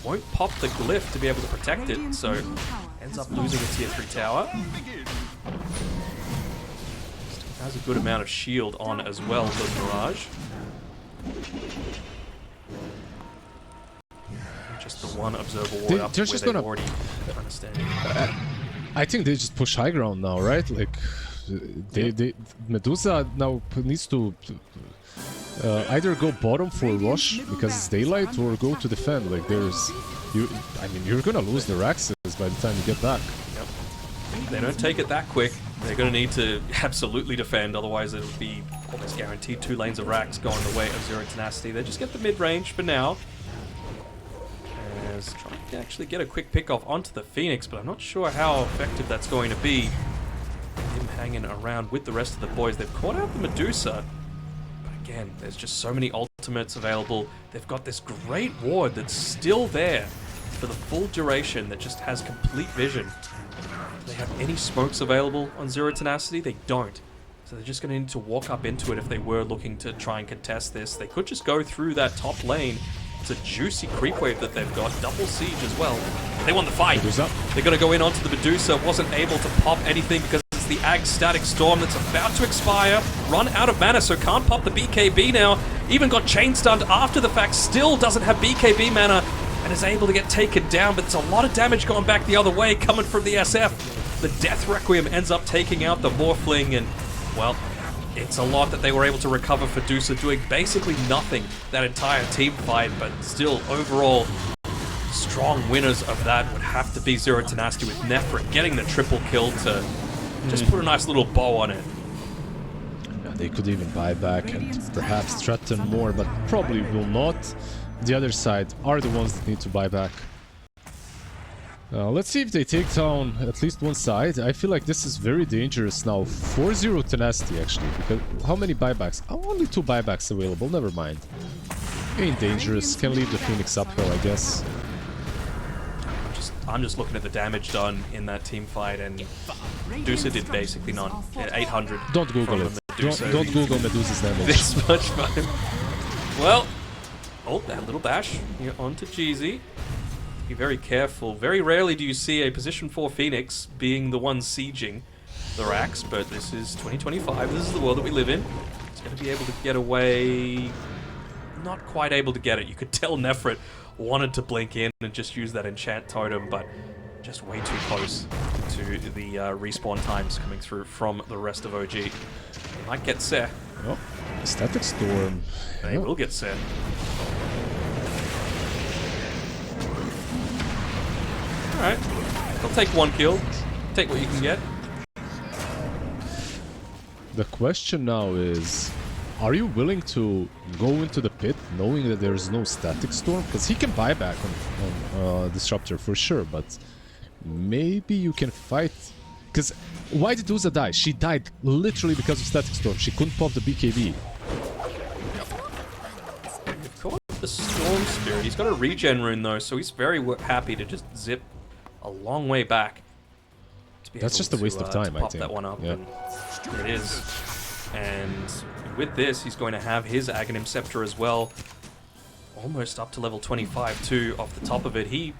Won't pop the glyph to be able to protect it, Radiant's so middle tower ends has up losing a fallen. tier 3 tower. Still has a good amount of shield on as well, does Mirage. Just the one observer ward up they're where just they've gonna- already kind of stand. I think they just push high ground now, right? Like, Medusa now needs to either go bottom for rush because it's daylight, or go to defend. Like, I mean, you're gonna lose the Raxes by the time you get back. Yep. If they don't take it that quick, they're going to need to absolutely defend, otherwise it would be almost guaranteed 2 lanes of Rax going the way of Zero Tenacity. They just get the mid-range for now. As trying to actually get a quick pick off onto the Phoenix, but I'm not sure how effective that's going to be. Him hanging around with the rest of the boys. They've caught out the Medusa. But again, there's just so many ultimates available. They've got this great ward that's still there for the full duration that just has complete vision. Do they have any smokes available on Zero Tenacity? They don't. So they're just going to need to walk up into it if they were looking to try and contest this. They could just go through that top lane. It's a juicy creep wave that they've got. Double siege as well. They won the fight. Medusa. They're going to go in onto the Medusa. Wasn't able to pop anything because it's the Ag Static Storm that's about to expire. Run out of mana, so can't pop the BKB now. Even got chain stunned after the fact. Still doesn't have BKB mana and is able to get taken down. But it's a lot of damage going back the other way coming from the SF. The Death Requiem ends up taking out the Morphling, and, well, it's a lot that they were able to recover for Dusa, doing basically nothing that entire team fight, but still, overall, strong winners of that would have to be Zero Tenacity, with Nefrit getting the triple kill to just put a nice little bow on it. Yeah, they could even buy back and perhaps threaten more, but probably will not. The other side are the ones that need to buy back. Let's see if they take down at least one side. I feel like this is very dangerous now for Zero Tenacity, actually. Because how many buybacks? Oh, only 2 buybacks available. Never mind. Ain't dangerous. Can leave the Phoenix uphill, I guess. I'm just looking at the damage done in that team fight, and Dusa did basically none. 800. Don't Google from it. the Medusa. Don't Google Medusa's damage. This much fun. Well, oh, that little bash here onto Jeezy. Be very careful. Very rarely do you see a position 4 Phoenix being the one sieging the Rax, but this is 2025. This is the world that we live in. It's going to be able to get away. Not quite able to get it. You could tell Nefrit wanted to blink in and just use that enchant totem, but just way too close to the respawn times coming through from the rest of OG. They might get Seh. Oh, Static Storm. They Yeah. will get Seh. Alright. They'll take 1 kill. Take what you can get. The question now is, are you willing to go into the pit knowing that there is no static storm? Because he can buy back on Disruptor for sure, but maybe you can fight. Because why did Uza die? She died literally because of static storm. She couldn't pop the BKB. They've caught the Storm Spirit. He's got a regen rune though, so he's very happy to just zip a long way back. To be That's able just a waste to, of time, to I pop think. that one up, Yeah. and it is. And with this, he's going to have his Aghanim Scepter as well. Almost up to level 25 too, off the top of it. He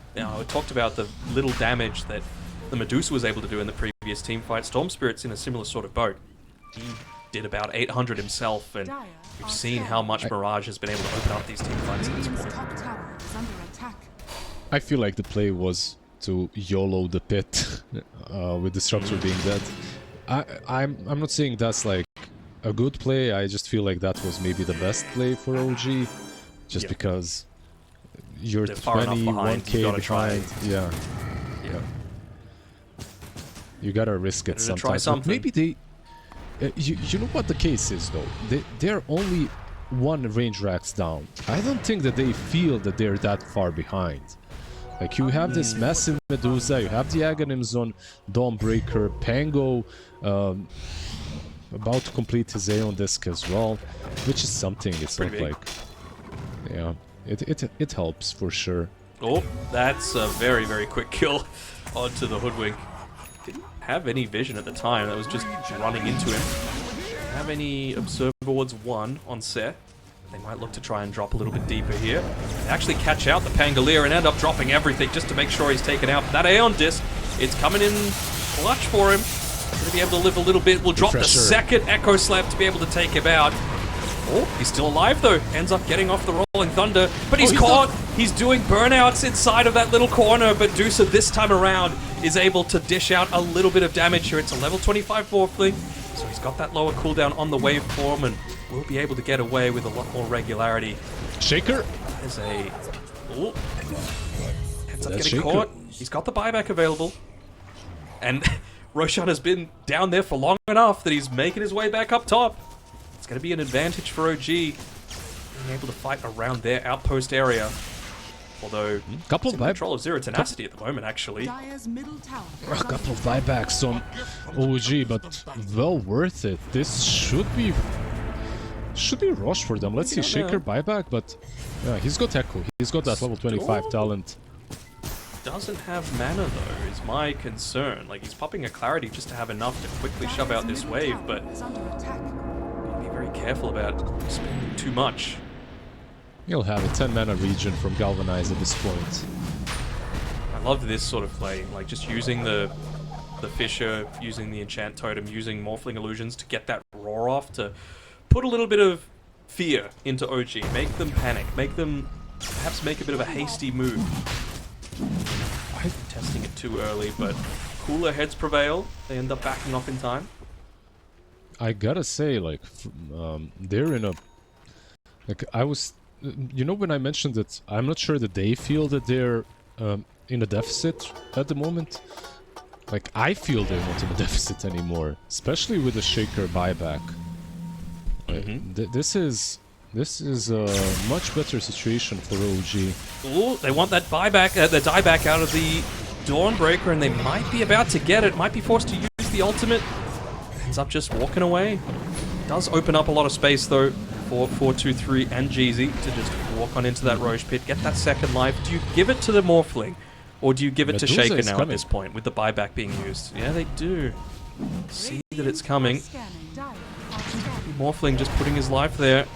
talked about the little damage that the Medusa was able to do in the previous team fight. Storm Spirit's in a similar sort of boat. He did about 800 himself, and we've seen how much Mirage has been able to open up these team fights at this Radiant's point. top tower is under attack. I feel like the play was to YOLO the pit with Disruptor being dead. I'm not saying that's like a good play. I just feel like that was maybe the best play for OG, just because you're They're far enough behind, 21k you gotta try. behind. Yeah. You gotta risk it Better to sometimes. try But something. maybe they. You know what the case is though. They're only one range racks down. I don't think that they feel that they're that far behind. Like you have this massive Medusa, you have the Aghanims on Dawnbreaker, Pango about to complete his Aeon Disc as well, which is something. It's Pretty not big. like, yeah, it helps for sure. Oh, that's a very, very quick kill onto the Hoodwink. Didn't have any vision at the time, that was just running into him. Didn't have any Observer Wards 1 on set. They might look to try and drop a little bit deeper here. They actually catch out the Pangolier and end up dropping everything just to make sure he's taken out. But that Aeon Disc, it's coming in clutch for him. Gonna be able to live a little bit. We'll drop the Pressure. second Echo Slap to be able to take him out. Oh, he's still alive though. Ends up getting off the Rolling Thunder, but he's he's caught. He's doing burnouts inside of that little corner, but Dusa this time around is able to dish out a little bit of damage here. It's a level 25 Morphling, so he's got that lower cooldown on the waveform and will be able to get away with a lot more regularity. Shaker. There's a... Oh. Ends up That's getting Shaker. caught. He's got the buyback available. And Roshan has been down there for long enough that he's making his way back up top. It's going to be an advantage for OG being able to fight around their outpost area. Although, Couple it's of in control of Zero Tenacity at the moment, actually. Dire's middle tower A is couple of under attack. buybacks on OG, but well worth it. This should be rush for them. Let's see, Maybe not Shaker buyback, but yeah, he's got Echo. He's got that level 25 Storm? talent. Doesn't have mana, though, is my concern. Like, he's popping a Clarity just to have enough to quickly shove out Dire's this middle wave, tower but is under attack. be very careful about spending too much. He'll have a 10 mana region from Galvanize at this point. I love this sort of play, like just using the Fisher, using the Enchant Totem, using Morphling Illusions to get that roar off, to put a little bit of fear into OG, make them panic, make them perhaps make a bit of a hasty move. Testing it too early, but cooler heads prevail. They end up backing off in time. I gotta say, like, they're in a... Like, I was... You know, when I mentioned that I'm not sure that they feel that they're in a deficit at the moment? Like, I feel they're not in a deficit anymore, especially with the Shaker buyback. This is a much better situation for OG. Ooh, they want that buyback, the dieback out of the Dawnbreaker, and they might be about to get it. Might be forced to use the ultimate. Ends up just walking away. Does open up a lot of space though for 423 and Jeezy to just walk on into that Roche pit, get that second life. Do you give it to the Morphling, or do you give it to Medusa Shaker is now at coming. this point with the buyback being used? Yeah, they do. See that it's coming. Scanning. Dire are scanning. Morphling just putting his life there.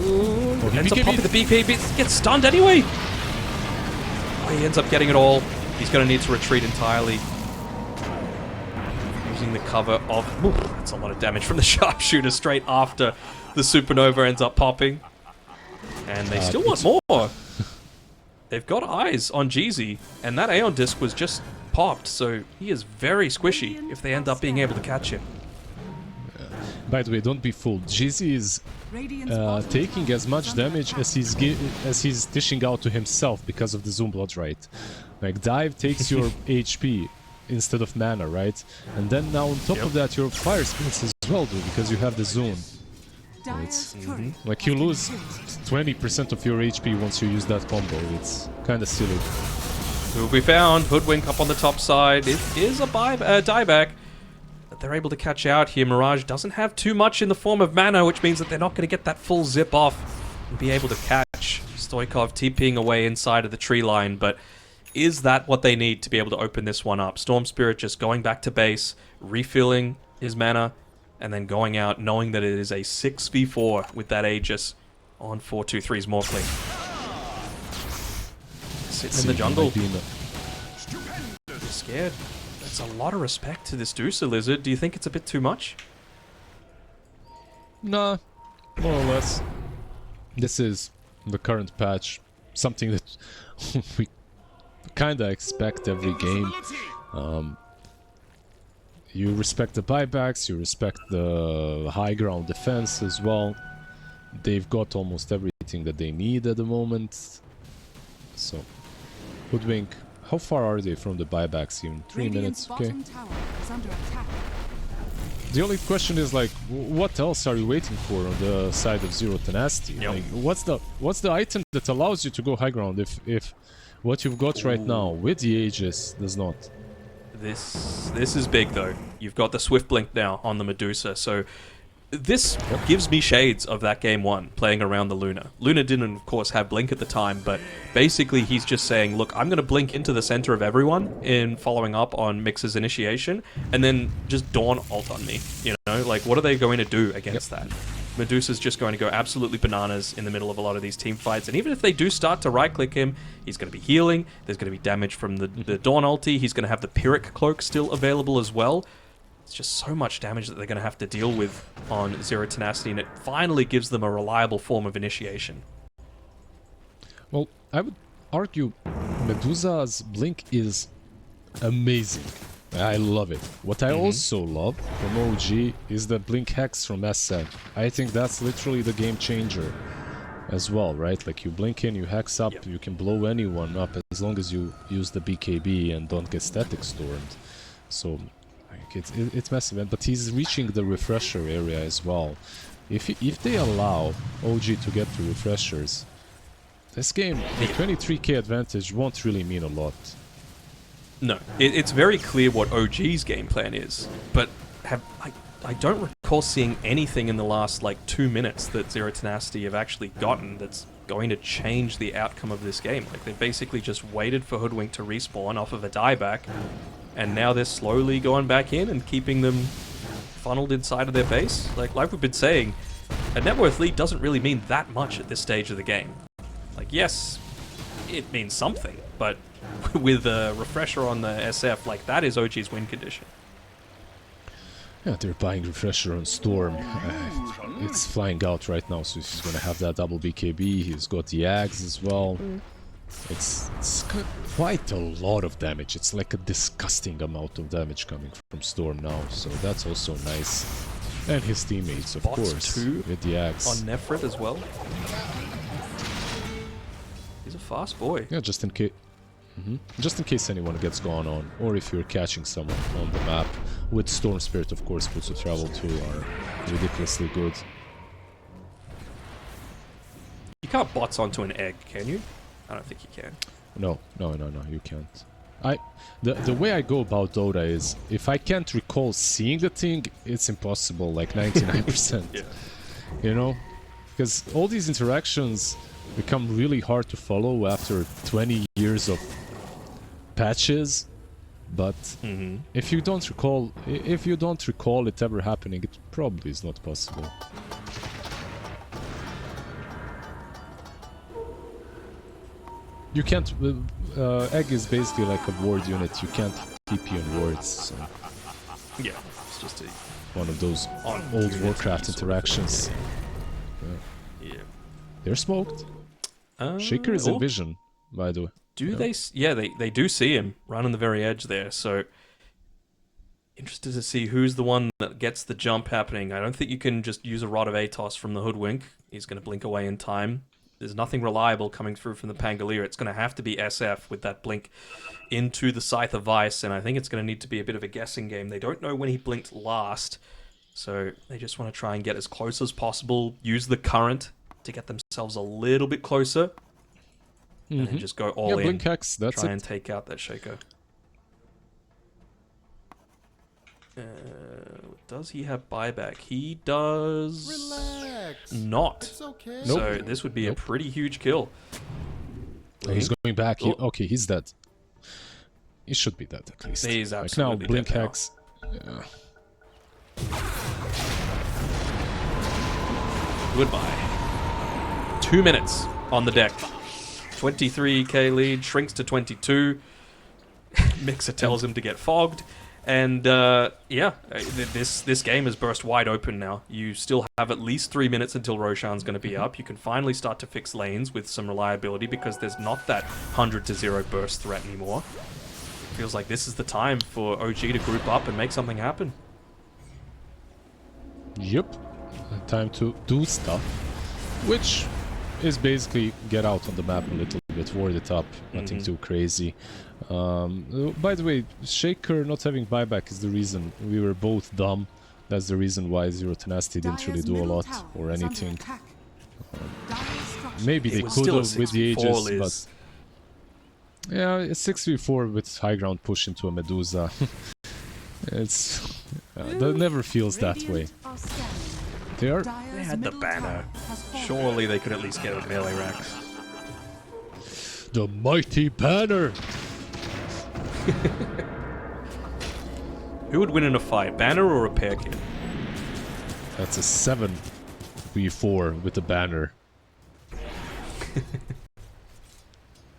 Ooh, he ends up BKB. popping the BKB, gets stunned anyway. Oh, he ends up getting it all. He's going to need to retreat entirely. Using the cover of... Ooh, that's a lot of damage from the sharpshooter straight after the supernova ends up popping. And they still want more. They've got eyes on Jeezy, and that Aeon Disc was just popped, so he is very squishy if they end up being able to catch him. By the way, don't be fooled. GZ is Radiant's bottom taking tower as much is under damage attack. as he's dishing out to himself because of the Zoom Blood, right? Like, dive takes your HP instead of mana, right? And then now on top of that, your fire spins as well do, because you have the Zoom. Dire's turret Like you has been lose killed. 20% of your HP once you use that combo. It's kind of silly. Who have we found? Hoodwink up on the top side. It is a dieback. But they're able to catch out here. Mirage doesn't have too much in the form of mana, which means that they're not going to get that full zip off and be able to catch. Stoikov TPing away inside of the tree line, but is that what they need to be able to open this one up? Storm Spirit just going back to base, refilling his mana, and then going out knowing that it is a 6v4 with that Aegis on 4-2-3's Morphling. Sitting in the jungle. Scared. That's a lot of respect to this Deucer Lizard. Do you think it's a bit too much? Nah, more or less. This is the current patch. Something that we kinda expect every game. You respect the buybacks, you respect the high ground defense as well. They've got almost everything that they need at the moment. So, Hoodwink, how far are they from the buybacks even? 3 minutes, Radiant's okay. bottom tower is under attack. The only question is like, what else are you waiting for on the side of Zero Tenacity? Yep. Like, what's the item that allows you to go high ground if what you've got right now with the Aegis does not? This is big though. You've got the Swift Blink now on the Medusa, so this gives me shades of that game one, playing around the Luna. Luna didn't, of course, have Blink at the time, but basically he's just saying, look, I'm going to Blink into the center of everyone in following up on Mix's initiation, and then just Dawn ult on me, you know? Like, what are they going to do against that? Medusa's just going to go absolutely bananas in the middle of a lot of these team fights, and even if they do start to right-click him, he's going to be healing, there's going to be damage from the Dawn ulti, he's going to have the Pyrrhic Cloak still available as well. It's just so much damage that they're going to have to deal with on Zero Tenacity, and it finally gives them a reliable form of initiation. Well, I would argue Medusa's Blink is amazing. I love it. What I also love from OG is the Blink Hex from SF. I think that's literally the game changer as well, right? Like you blink in, you hex up, you can blow anyone up as long as you use the BKB and don't get static stormed. So like, it's massive, but he's reaching the refresher area as well. If they allow OG to get to refreshers, this game, the 23k advantage won't really mean a lot. No, it's very clear what OG's game plan is, but I don't recall seeing anything in the last like 2 minutes that Zero Tenacity have actually gotten that's going to change the outcome of this game. Like they basically just waited for Hoodwink to respawn off of a dieback, and now they're slowly going back in and keeping them funneled inside of their base. Like we've been saying, a net worth lead doesn't really mean that much at this stage of the game. Like yes, it means something, but with a refresher on the SF, like that is OG's win condition. Yeah, they're buying refresher on Storm. It's flying out right now, so he's gonna have that double BKB. He's got the Ags as well. It's quite a lot of damage. It's like a disgusting amount of damage coming from Storm now, so that's also nice. And his teammates, of Bots course, too with the Ags. on Nefrit as well. He's a fast boy. Yeah, just in case. Just in case anyone gets gone on, or if you're catching someone on the map. With Storm Spirit, of course, boots of travel too are ridiculously good. You can't bots onto an egg, can you? I don't think you can. No, you can't. The way I go about Dota is, if I can't recall seeing the thing, it's impossible, like 99%. Yeah. You know? Because all these interactions become really hard to follow after 20 years of patches, but if you don't recall it ever happening, it probably is not possible. You can't. Egg is basically like a ward unit. You can't TP on wards. So Yeah, it's just a one of those on old unity Warcraft sort of interactions. thing. Yeah. They're smoked. Shaker is in oh, vision, by the way. Do they? Yeah, they do see him right on the very edge there. So interested to see who's the one that gets the jump happening. I don't think you can just use a Rod of Atos from the Hoodwink. He's going to blink away in time. There's nothing reliable coming through from the Pangolier. It's going to have to be SF with that blink into the Scythe of Vice, and I think it's going to need to be a bit of a guessing game. They don't know when he blinked last, So they just want to try and get as close as possible, use the current to get themselves a little bit closer, and then just go all Yeah, in. blink hex, that's try it. and take out that Shaco. Does he have buyback? He does Relax. not. It's okay. So this would be a pretty huge kill. Oh, he's going back. Oh. Okay, he's dead. He should be dead at least. He's Like absolutely now, blink dead now. hex. Yeah. Goodbye. 2 minutes on the deck. 23k lead, shrinks to 22. Mixer tells him to get fogged. And this game has burst wide open now. You still have at least 3 minutes until Roshan's going to be up. You can finally start to fix lanes with some reliability because there's not that 100-0 burst threat anymore. Feels like this is the time for OG to group up and make something happen. Yep. Time to do stuff. Which is basically get out on the map a little bit, ward it up, nothing too crazy. By the way, Shaker not having buyback is the reason we were both dumb. That's the reason why Zero Tenacity didn't really do a lot or anything. Maybe It they was could still a have with the 6v4, ages, Liz. but yeah, a 6v4 with high ground push into a Medusa. That never feels that way. They are. They had the banner. Surely they could at least get a melee rack. The mighty banner! Who would win in a fight, banner or a pair kit? That's a 7v4 with the banner.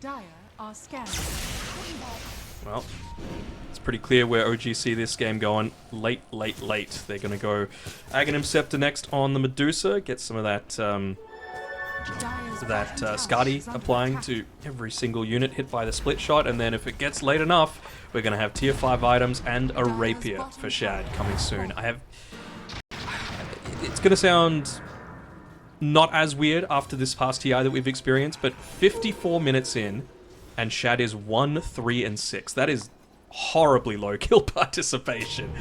Dire are scanning. Well, it's pretty clear where OG see this game going. Late. They're going to go Aghanim Scepter next on the Medusa. Get some of that Skadi applying to every single unit hit by the split shot. And then if it gets late enough, we're going to have tier 5 items and a rapier for Shad coming soon. It's going to sound not as weird after this past TI that we've experienced, but 54 minutes in, and Shad is 1, 3, and 6. That is horribly low kill participation.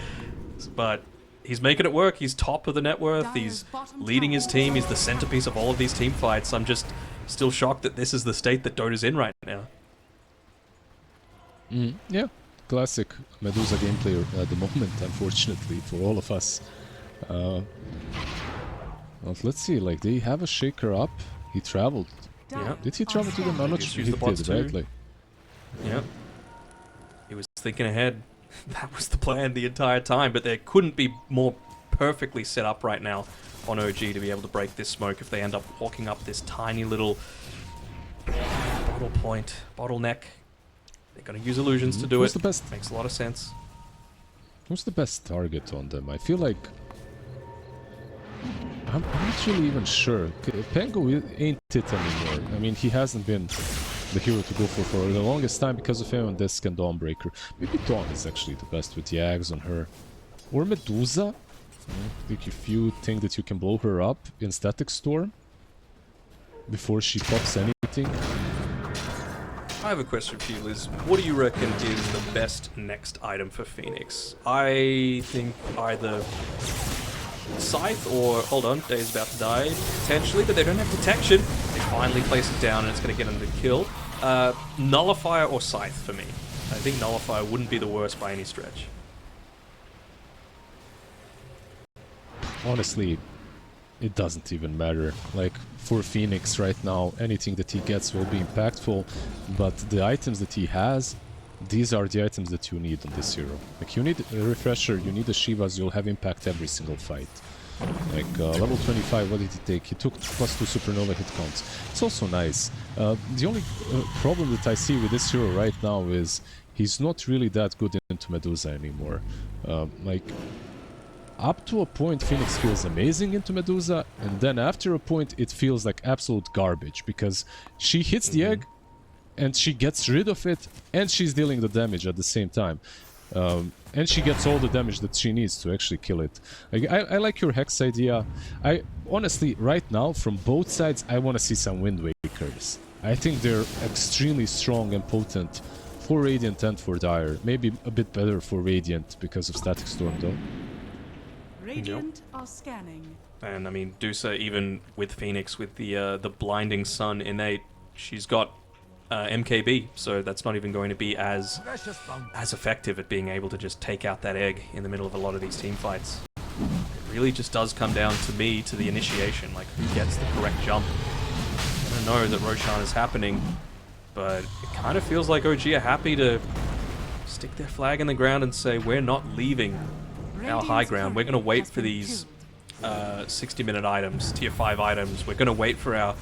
But he's making it work. He's top of the net worth. He's leading his team. He's the centerpiece of all of these team fights. I'm just still shocked that this is the state that Dota's in right now. Yeah, classic Medusa gameplay at the moment, unfortunately, for all of us. Well, let's see, like, they have a Shaker up. He traveled. Yeah. Did he travel to them? I'm not Just sure use he the bots did, too. right? Like, Yep. He was thinking ahead. That was the plan the entire time, but there couldn't be more perfectly set up right now on OG to be able to break this smoke if they end up walking up this tiny little bottleneck. They're going to use illusions to do Who's it. the best? Makes a lot of sense. Who's the best target on them? I feel like I'm not really even sure. Pango ain't it anymore. I mean, he hasn't been the hero to go for the longest time because of him and Disc and Dawnbreaker. Maybe Dawn is actually the best with the Ags on her. Or Medusa. Like if you think that you can blow her up in Static Storm before she pops anything. I have a question for you, Liz. What do you reckon is the best next item for Phoenix? I think either Scythe or, hold on, Day's about to die, potentially, but they don't have protection. They finally place it down and it's going to get them the kill. Nullifier or Scythe for me. I think Nullifier wouldn't be the worst by any stretch. Honestly, it doesn't even matter. Like, for Phoenix right now, anything that he gets will be impactful, but the items that he has, these are the items that you need on this hero. Like, you need a refresher, you need a Shivas, you'll have impact every single fight. Like, level 25, what did he take? He took +2 supernova hit counts. It's also nice. The only problem that I see with this hero right now is he's not really that good into Medusa anymore. Like, up to a point, Phoenix feels amazing into Medusa, and then after a point, it feels like absolute garbage, because she hits the egg, and she gets rid of it, and she's dealing the damage at the same time. And she gets all the damage that she needs to actually kill it. Like, I like your Hex idea. I honestly, right now, from both sides, I want to see some Wind Wakers. I think they're extremely strong and potent for Radiant and for Dire. Maybe a bit better for Radiant because of Static Storm, though. Radiant are scanning. And I mean, Dusa, even with Phoenix, with the blinding sun innate, she's got MKB, so that's not even going to be as effective at being able to just take out that egg in the middle of a lot of these team fights. It really just does come down to me, to the initiation, like who gets the correct jump. I don't know that Roshan is happening, but it kind of feels like OG are happy to stick their flag in the ground and say, we're not leaving our high ground. We're going to wait for these 60-minute items, tier 5 items. We're going to wait for our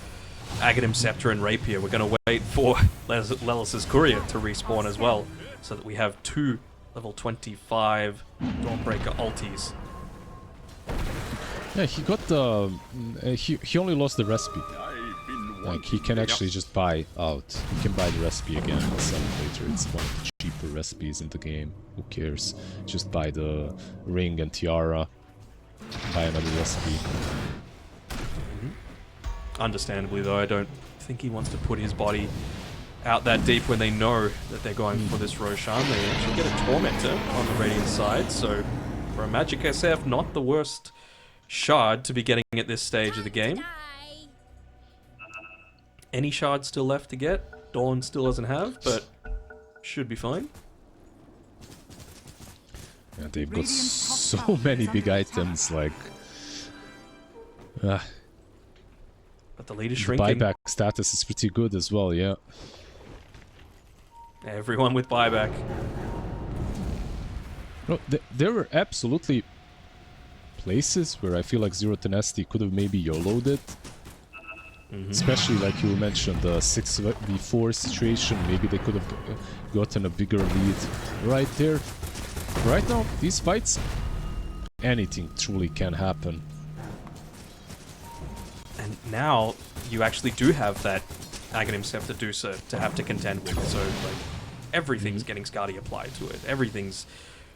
Aghanim Scepter and Rapier. We're going to wait for Lelis's Courier to respawn as well, so that we have 2 level 25 Dawnbreaker ultis. Yeah, he got the... he only lost the recipe. Like, he can actually just buy out. He can buy the recipe again and sell it later. It's one of the cheaper recipes in the game. Who cares? Just buy the ring and tiara. Buy another recipe. Understandably, though, I don't think he wants to put his body out that deep when they know that they're going for this Roshan. They actually get a Tormentor on the Radiant side, so for a Magic SF, not the worst shard to be getting at this stage of the game. Any shard still left to get? Dawn still doesn't have, but should be fine. Yeah, they've got so many big items, like... But the lead is shrinking. Buyback status is pretty good as well, yeah. Everyone with buyback. No, there were absolutely places where I feel like Zero Tenacity could have maybe YOLO'd it. Especially like you mentioned, the 6v4 situation, maybe they could have gotten a bigger lead right there. Right now, these fights, anything truly can happen. And now you actually do have that Aghanim Scepter Dusa to have to contend with, so like everything's getting Skadi applied to it. Everything's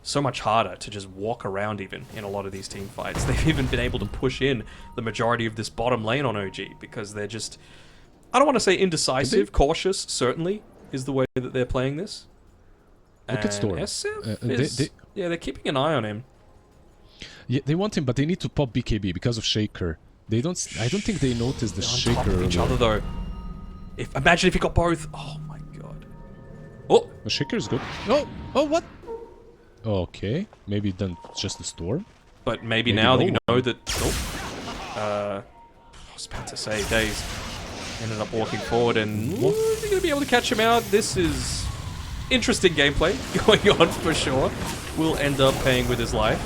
so much harder to just walk around even in a lot of these team fights. They've even been able to push in the majority of this bottom lane on OG because they're just, I don't want to say indecisive, cautious certainly is the way that they're playing this. Look at Storm. Yeah, they're keeping an eye on him. Yeah, they want him, but they need to pop BKB because of Shaker. They don't. I don't think they noticed the They're on Shaker top of each other though. Imagine if you got both. Oh my god. Oh, the Shaker is good. Oh, what? Okay, maybe then just the Storm. But maybe now that you know that. Oh, I was about to say, Daze ended up walking forward, and is he going to be able to catch him out? This is interesting gameplay going on for sure. Will end up paying with his life.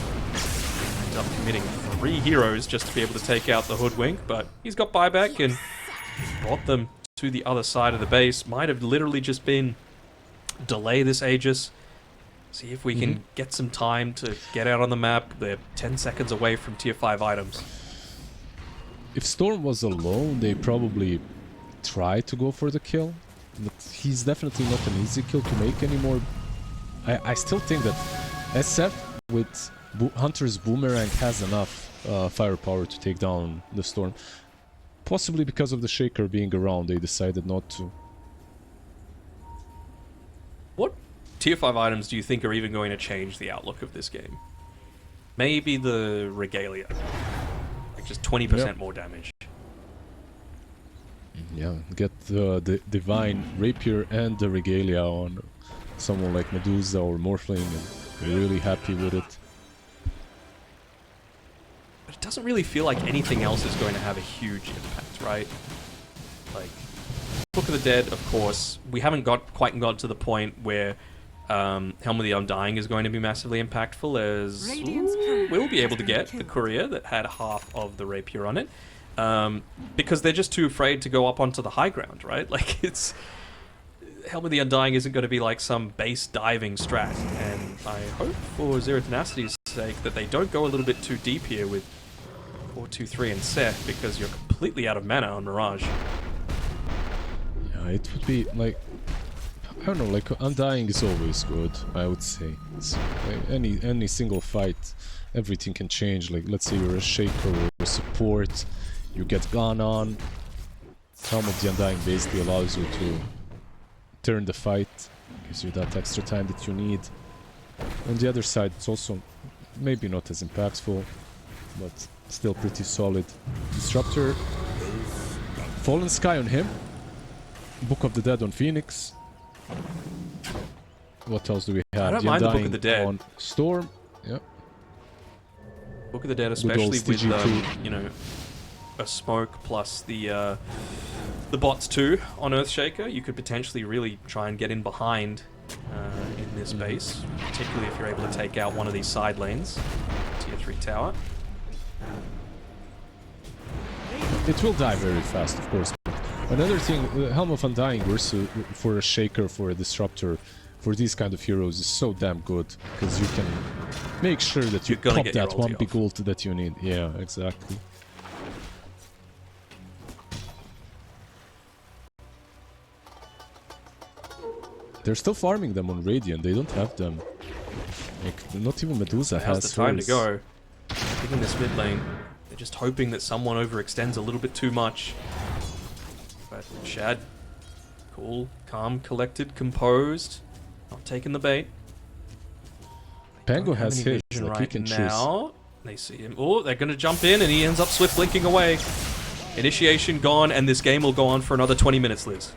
End up committing 3 heroes just to be able to take out the Hoodwink, but he's got buyback and brought them to the other side of the base. Might have literally just been delay this Aegis. See if we can get some time to get out on the map. They're 10 seconds away from tier 5 items. If Storm was alone, they probably try to go for the kill. But he's definitely not an easy kill to make anymore. I still think that SF with Hunter's Boomerang has enough firepower to take down the Storm. Possibly because of the Shaker being around, they decided not to. What tier 5 items do you think are even going to change the outlook of this game? Maybe the Regalia. Like just 20% more damage. Yeah, get the Divine Rapier and the Regalia on someone like Medusa or Morphling, and we're really happy with it. But it doesn't really feel like anything else is going to have a huge impact, right? Like, Book of the Dead, of course, we haven't quite got to the point where Helm of the Undying is going to be massively impactful, as we'll be able to get the Courier that had half of the Rapier on it. Because they're just too afraid to go up onto the high ground, right? Like, it's... Helm of the Undying isn't going to be like some base diving strat, and I hope for Zero Tenacity's sake that they don't go a little bit too deep here with 4-2-3 and Seth, because you're completely out of mana on Mirage. Yeah, it would be like... I don't know, like Undying is always good, I would say. It's, like, any single fight, everything can change. Like, let's say you're a Shaker or a support, you get gone on. Helm of the Undying basically allows you to turn the fight, gives you that extra time that you need. On the other side, it's also maybe not as impactful. but still pretty solid. Disruptor. Fallen Sky on him. Book of the Dead on Phoenix. What else do we have? I don't mind the Book of Undying the Dead. on Storm. Yeah. Book of the Dead, old especially with TG2. you know, a smoke plus the bots too on Earthshaker, you could potentially really try and get in behind in this base, particularly if you're able to take out one of these side lanes, tier 3 tower. It will die very fast, of course. But another thing, Helm of Undying versus for a Shaker, for a Disruptor, for these kind of heroes is so damn good, because you can make sure that you You're gonna pop get your that one ulti big off. ult that you need. Yeah, exactly. They're still farming them on Radiant, they don't have them. Like, not even Medusa Now's has the time hers. to go. Picking this mid lane, they're just hoping that someone overextends a little bit too much. But Shad, cool, calm, collected, composed, not taking the bait. Pango Don't have has any his, vision like he right can choose. now. They see him. Oh, they're going to jump in, and he ends up swift blinking away. Initiation gone, and this game will go on for another 20 minutes, Liz.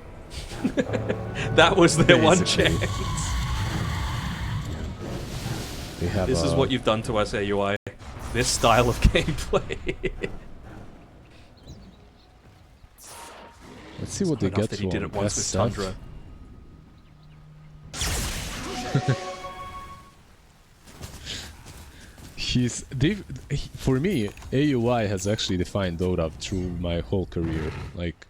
That was their one Basically. chance. They have This is what you've done to us, AUI. This style of gameplay. Let's see what they Enough get that to he did on it once with SF. Tundra. For me, AUI has actually defined Dota through my whole career. Like,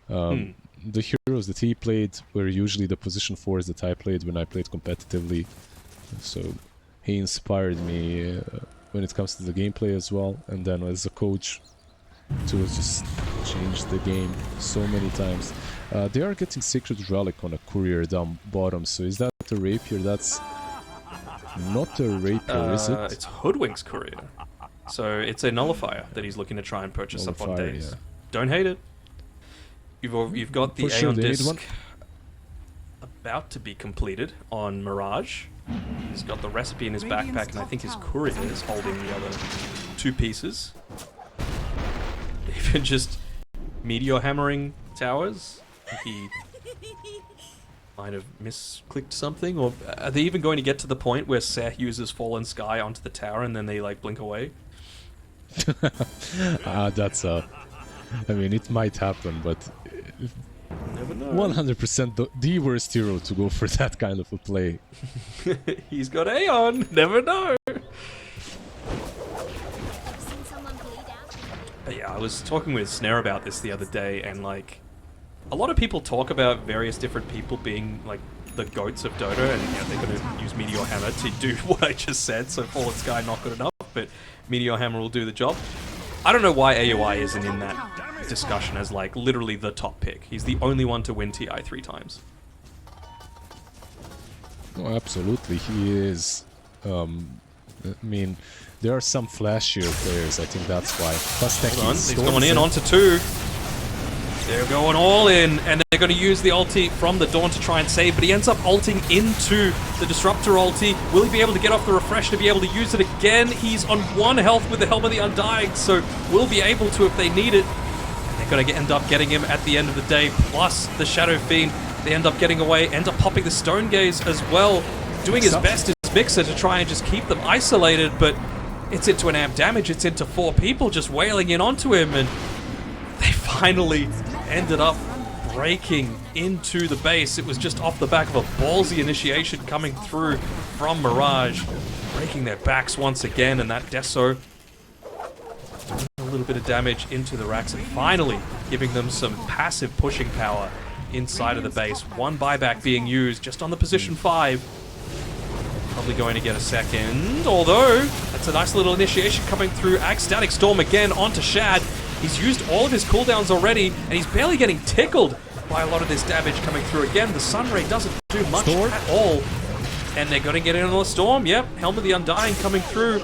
the heroes that he played were usually the position 4s that I played when I played competitively. So he inspired me when it comes to the gameplay as well. And then as a coach, to just change the game so many times. They are getting Sacred Relic on a courier down bottom. So is that a rapier? That's not a rapier, is it? It's Hoodwink's Courier. So it's a nullifier that he's looking to try and purchase up on Nullifier, days. yeah. Don't hate it. You've got the For sure, Aeon they need disc one. about to be completed on Mirage. He's got the recipe in his backpack, and I think his courier is holding the other 2 pieces. Even just meteor hammering towers. He might have misclicked something, or are they even going to get to the point where Seth uses Fallen Sky onto the tower and then they like blink away? That's I mean, it might happen, but Never know. 100% the worst hero to go for that kind of a play. He's got Aeon. Never know. But yeah, I was talking with Snare about this the other day, and like, a lot of people talk about various different people being like the goats of Dota, and you know, they're going to use Meteor Hammer to do what I just said. So Fallen Sky not good enough, but Meteor Hammer will do the job. I don't know why AUI isn't in that discussion as like literally the top pick. He's the only one to win TI 3 times. Oh, absolutely, he is. I mean, there are some flashier players, I think that's why. Plus, Hold on, he's going in onto 2. They're going all in, and they're going to use the ulti from the Dawn to try and save, but he ends up ulting into the Disruptor ulti. Will he be able to get off the refresh to be able to use it again? He's on 1 health with the Helm of the Undying, so will be able to if they need it. And they're going to end up getting him at the end of the day, plus the Shadow Fiend. They end up getting away, end up popping the Stone Gaze as well, doing his best as Mixer to try and just keep them isolated, but it's into an amp damage, it's into 4 people just wailing in onto him, and they finally ended up breaking into the base. It was just off the back of a ballsy initiation coming through from Mirage, breaking their backs once again, and that Deso doing a little bit of damage into the racks, and finally giving them some passive pushing power inside of the base. 1 buyback being used just on the position 5. Probably going to get a second, although that's a nice little initiation coming through. Static Storm again onto Shad. He's used all of his cooldowns already, and he's barely getting tickled by a lot of this damage coming through. Again, the Sunray doesn't do much at all. And they're going to get in on the Storm. Yep, Helm of the Undying coming through.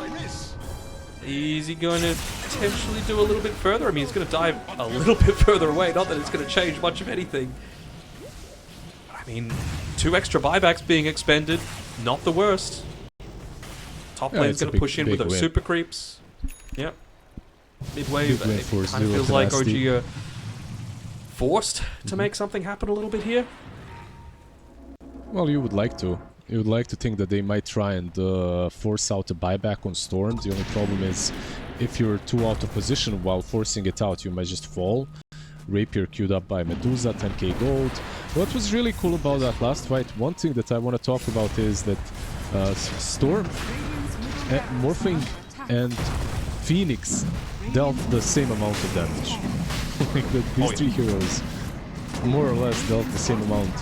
Is he going to potentially do a little bit further? I mean, he's going to dive a little bit further away. Not that it's going to change much of anything. I mean, 2 extra buybacks being expended. Not the worst. Top lane's going to push in with those super creeps. Yep. Mid-wave, Mid-wave it for kind of zero feels like Tenacity. OG are forced to make something happen a little bit here. Well, you would like to. You would like to think that they might try and force out a buyback on Storm. The only problem is, if you're too out of position while forcing it out, you might just fall. Rapier queued up by Medusa, 10k gold. What was really cool about that last fight, one thing that I want to talk about is that Storm, Morphling and Phoenix dealt the same amount of damage. Like these three heroes more or less dealt the same amount,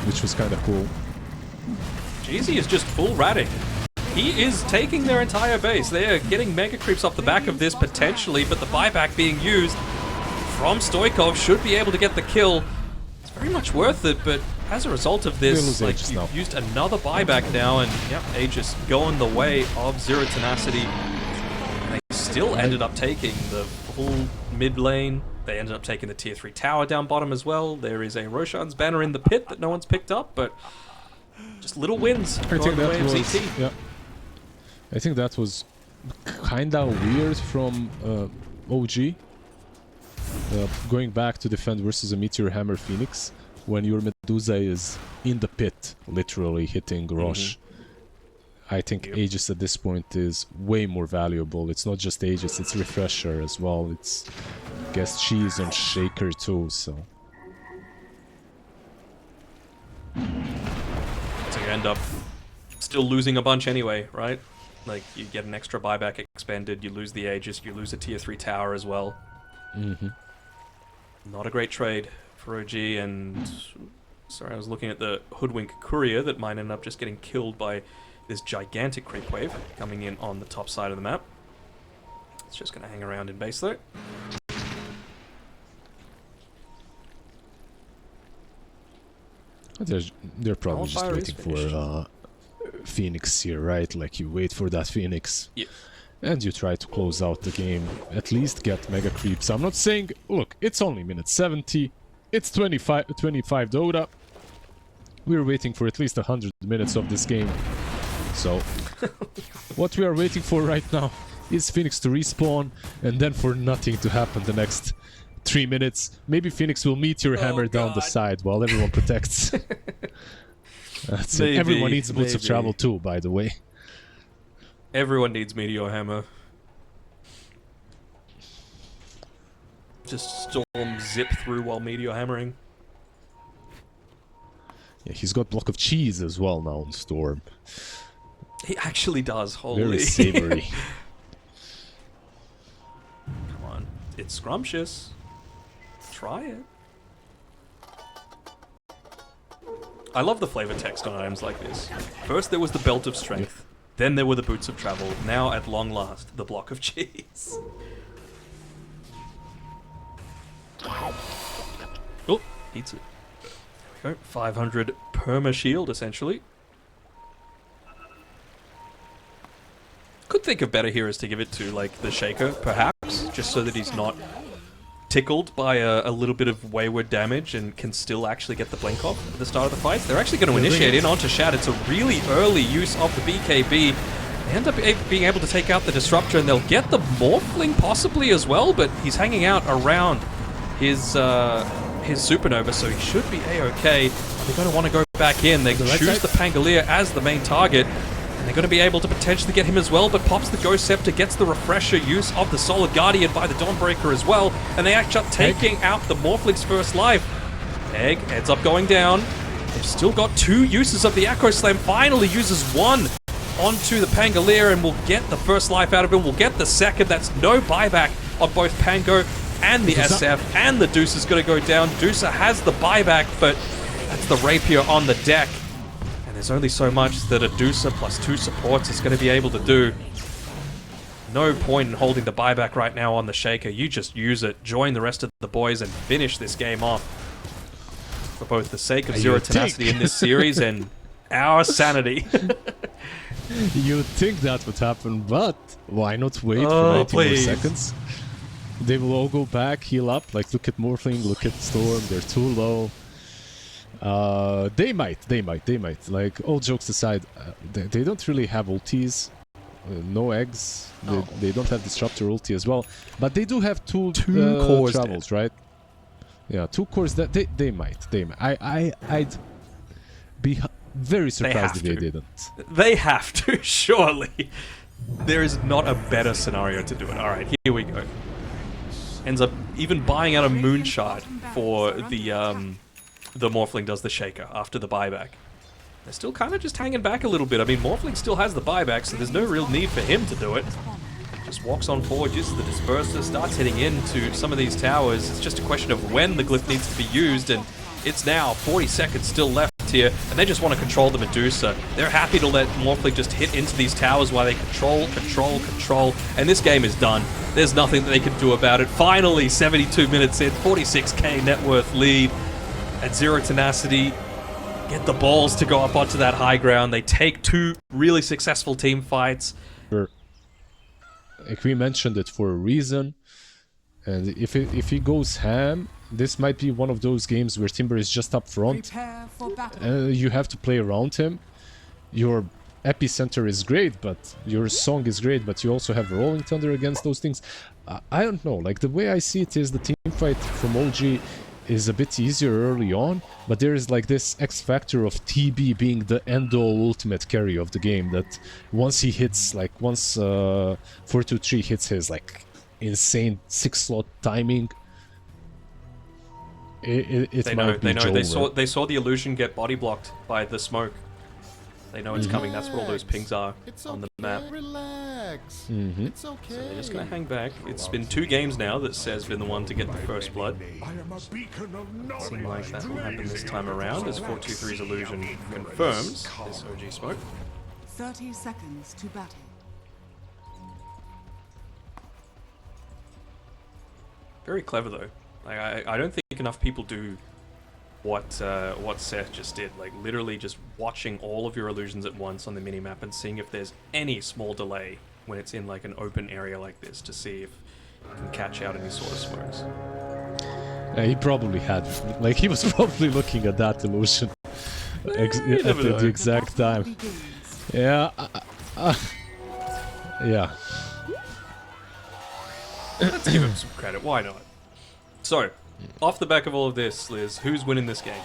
which was kind of cool. Jeezy is just full ratting. He is taking their entire base. They are getting mega creeps off the back of this potentially, but the buyback being used from Stoikov should be able to get the kill. It's very much worth it, but as a result of this, like, you've used another buyback now, and yep, Aegis going the way of Zero Tenacity. And they still ended up taking the full mid lane. They ended up taking the tier 3 tower down bottom as well. There is a Roshan's banner in the pit that no one's picked up, but just little wins going the way of ZT. Yeah, I think that was kinda weird from OG. Going back to defend versus a Meteor Hammer Phoenix when your Medusa is in the pit, literally hitting Rosh. I think Aegis at this point is way more valuable. It's not just Aegis, it's Refresher as well. It's, I guess she is on Shaker too, so. So you end up still losing a bunch anyway, right? Like, you get an extra buyback expended, you lose the Aegis, you lose a tier 3 tower as well. Not a great trade for OG, and sorry, I was looking at the Hoodwink Courier that might end up just getting killed by this gigantic creep wave coming in on the top side of the map. It's just going to hang around in base though. They're probably just Wildfire waiting for Phoenix here, right? Like, you wait for that Phoenix. Yeah. And you try to close out the game, at least get mega creeps. I'm not saying, look, it's only minute 70, it's 25 Dota. We're waiting for at least 100 minutes of this game. So, what we are waiting for right now is Phoenix to respawn, and then for nothing to happen the next 3 minutes. Maybe Phoenix will Meteor Hammer down the side while everyone protects. That's it. Everyone needs Boots of Travel too, by the way. Everyone needs Meteor Hammer. Just Storm zip through while Meteor Hammering. Yeah, he's got Block of Cheese as well now on Storm. He actually does, holy. Very savory. Come on, it's scrumptious. Try it. I love the flavor text on items like this. First there was the Belt of Strength. Then there were the Boots of Travel. Now, at long last, the Block of Cheese. Oh, eats it. There we go. 500 perma shield, essentially. Could think of better heroes to give it to, like the Shaker, perhaps, just so that he's not tickled by a little bit of wayward damage and can still actually get the blink off at the start of the fight. They're actually going to initiate in onto Shad. It's a really early use of the BKB. They end up being able to take out the Disruptor, and they'll get the Morphling possibly as well, but he's hanging out around his Supernova, so he should be A-okay. They're going to want to go back in. They choose the Pangolier as the main target. They're going to be able to potentially get him as well, but pops the Ghost Scepter, gets the Refresher use of the Solid Guardian by the Dawnbreaker as well, and they actually up taking out the Morphling's first life. Egg ends up going down. They've still got 2 uses of the Echo Slam, finally uses 1 onto the Pangolier, and will get the first life out of him, will get the second. That's no buyback on both Pango and the SF, and the Deuce is going to go down. Deucer has the buyback, but that's the Rapier on the deck. There's only so much that a Deucer plus 2 supports is going to be able to do. No point in holding the buyback right now on the Shaker. You just use it, join the rest of the boys, and finish this game off. For both the sake of Zero Tenacity in this series and our sanity. You'd think that would happen, but why not wait for 90 more seconds? They will all go back, heal up. Like, look at Morphling, look at Storm, they're too low. They might. Like, all jokes aside, they don't really have ultis no eggs. Oh. They don't have Disruptor ulti as well. But they do have two cores travels, right? Yeah, 2 cores. That they might. I'd be very surprised if they didn't. They have to, surely. There is not a better scenario to do it. Alright, here we go. Ends up even buying out a Moonshard for the Morphling does the Shaker after the buyback. They're still kind of just hanging back a little bit. I mean, Morphling still has the buyback, so there's no real need for him to do it. Just walks on forward, uses the Disperser, starts hitting into some of these towers. It's just a question of when the glyph needs to be used, and it's now 40 seconds still left here, and they just want to control the Medusa. They're happy to let Morphling just hit into these towers while they control, and this game is done. There's nothing that they can do about it. Finally, 72 minutes in, 46k net worth lead at 0 Tenacity. Get the balls to go up onto that high ground. They take 2 really successful team fights. Like we mentioned it for a reason, and if he goes ham, this might be one of those games where Timber is just up front. Prepare for battle. You have to play around him. Your epicenter is great, but your song is great, but you also have Rolling Thunder against those things. I don't know, like the way I see it is the team fight from OG is a bit easier early on, but there is like this X factor of TB being the end-all ultimate carry of the game, that once he hits, like once 423 hits his like insane 6-slot timing, it They might know, be they know. over. They saw the illusion get body blocked by the smoke. They know it's coming. That's where all those pings are on the map. Relax. It's okay. So they're just gonna hang back. It's been 2 games now that Sez's been the one to get the first blood. I am a beacon of knowledge. Seems like that will happen this time around as 423's illusion confirms this OG smoke. 30 seconds to battle. Very clever though. Like I don't think enough people do what Seth just did. Like literally just watching all of your illusions at once on the minimap and seeing if there's any small delay when it's in like an open area like this to see if you can catch out any sort of smokes. He probably had, like he was probably looking at that illusion at the exact time. Begins. Yeah, yeah. Let's give him some credit. Why not? So, off the back of all of this, Liz, who's winning this game?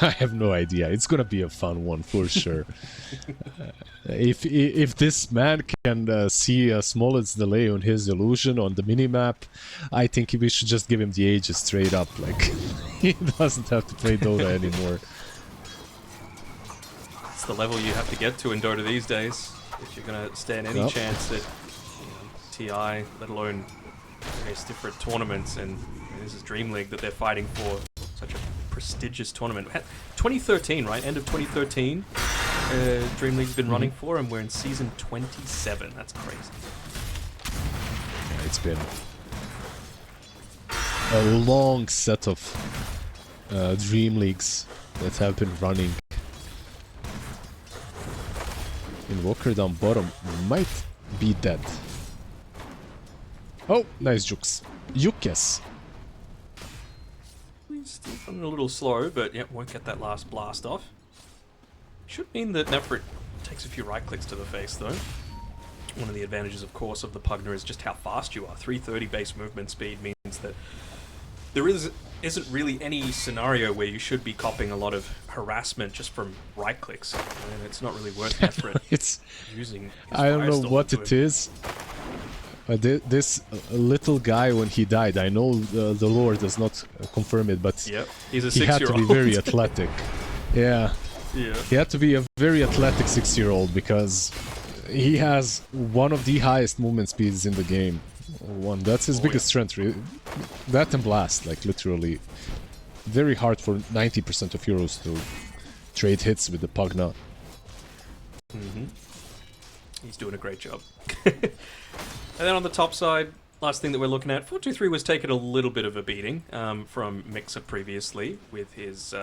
I have no idea. It's gonna be a fun one for sure. If this man can see a smallest delay on his illusion on the minimap, I think we should just give him the ages straight up. Like he doesn't have to play Dota anymore. It's the level you have to get to in Dota these days if you're gonna stand any chance at TI, let alone various different tournaments. And this is DreamLeague that they're fighting for, such a prestigious tournament. 2013, right? End of 2013. DreamLeague's been running for, and we're in season 27. That's crazy. Yeah, it's been a long set of Dream Leagues that have been running. Invoker down bottom might be dead. Oh, nice jukes. Yukes. Still running a little slow, but yeah, won't get that last blast off. Should mean that Nefrit takes a few right clicks to the face, though. One of the advantages, of course, of the Pugner is just how fast you are. 330 base movement speed means that there isn't really any scenario where you should be copping a lot of harassment just from right clicks. And it's not really worth Nefrit It's using. I don't know what it is. This little guy, when he died, I know the lore does not confirm it, but yep, he's a he had to be 6-year-old. very athletic. Yeah. Yeah. He had to be a very athletic 6-year-old because he has one of the highest movement speeds in the game. That's his biggest strength. That and blast, like literally. Very hard for 90% of heroes to trade hits with the Pugna. He's doing a great job. And then on the top side, last thing that we're looking at, 423 was taking a little bit of a beating from Mixer previously with his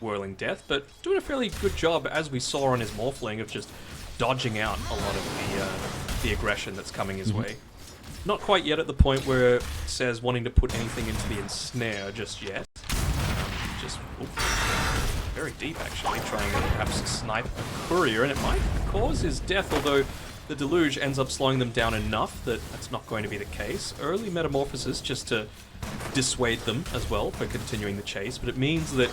Whirling Death, but doing a fairly good job, as we saw on his Morphling, of just dodging out a lot of the aggression that's coming his way. Not quite yet at the point where it says wanting to put anything into the ensnare just yet. Just very deep actually, trying to perhaps snipe a courier, and it might cause his death, although the deluge ends up slowing them down enough that that's not going to be the case. Early metamorphosis just to dissuade them as well for continuing the chase, but it means that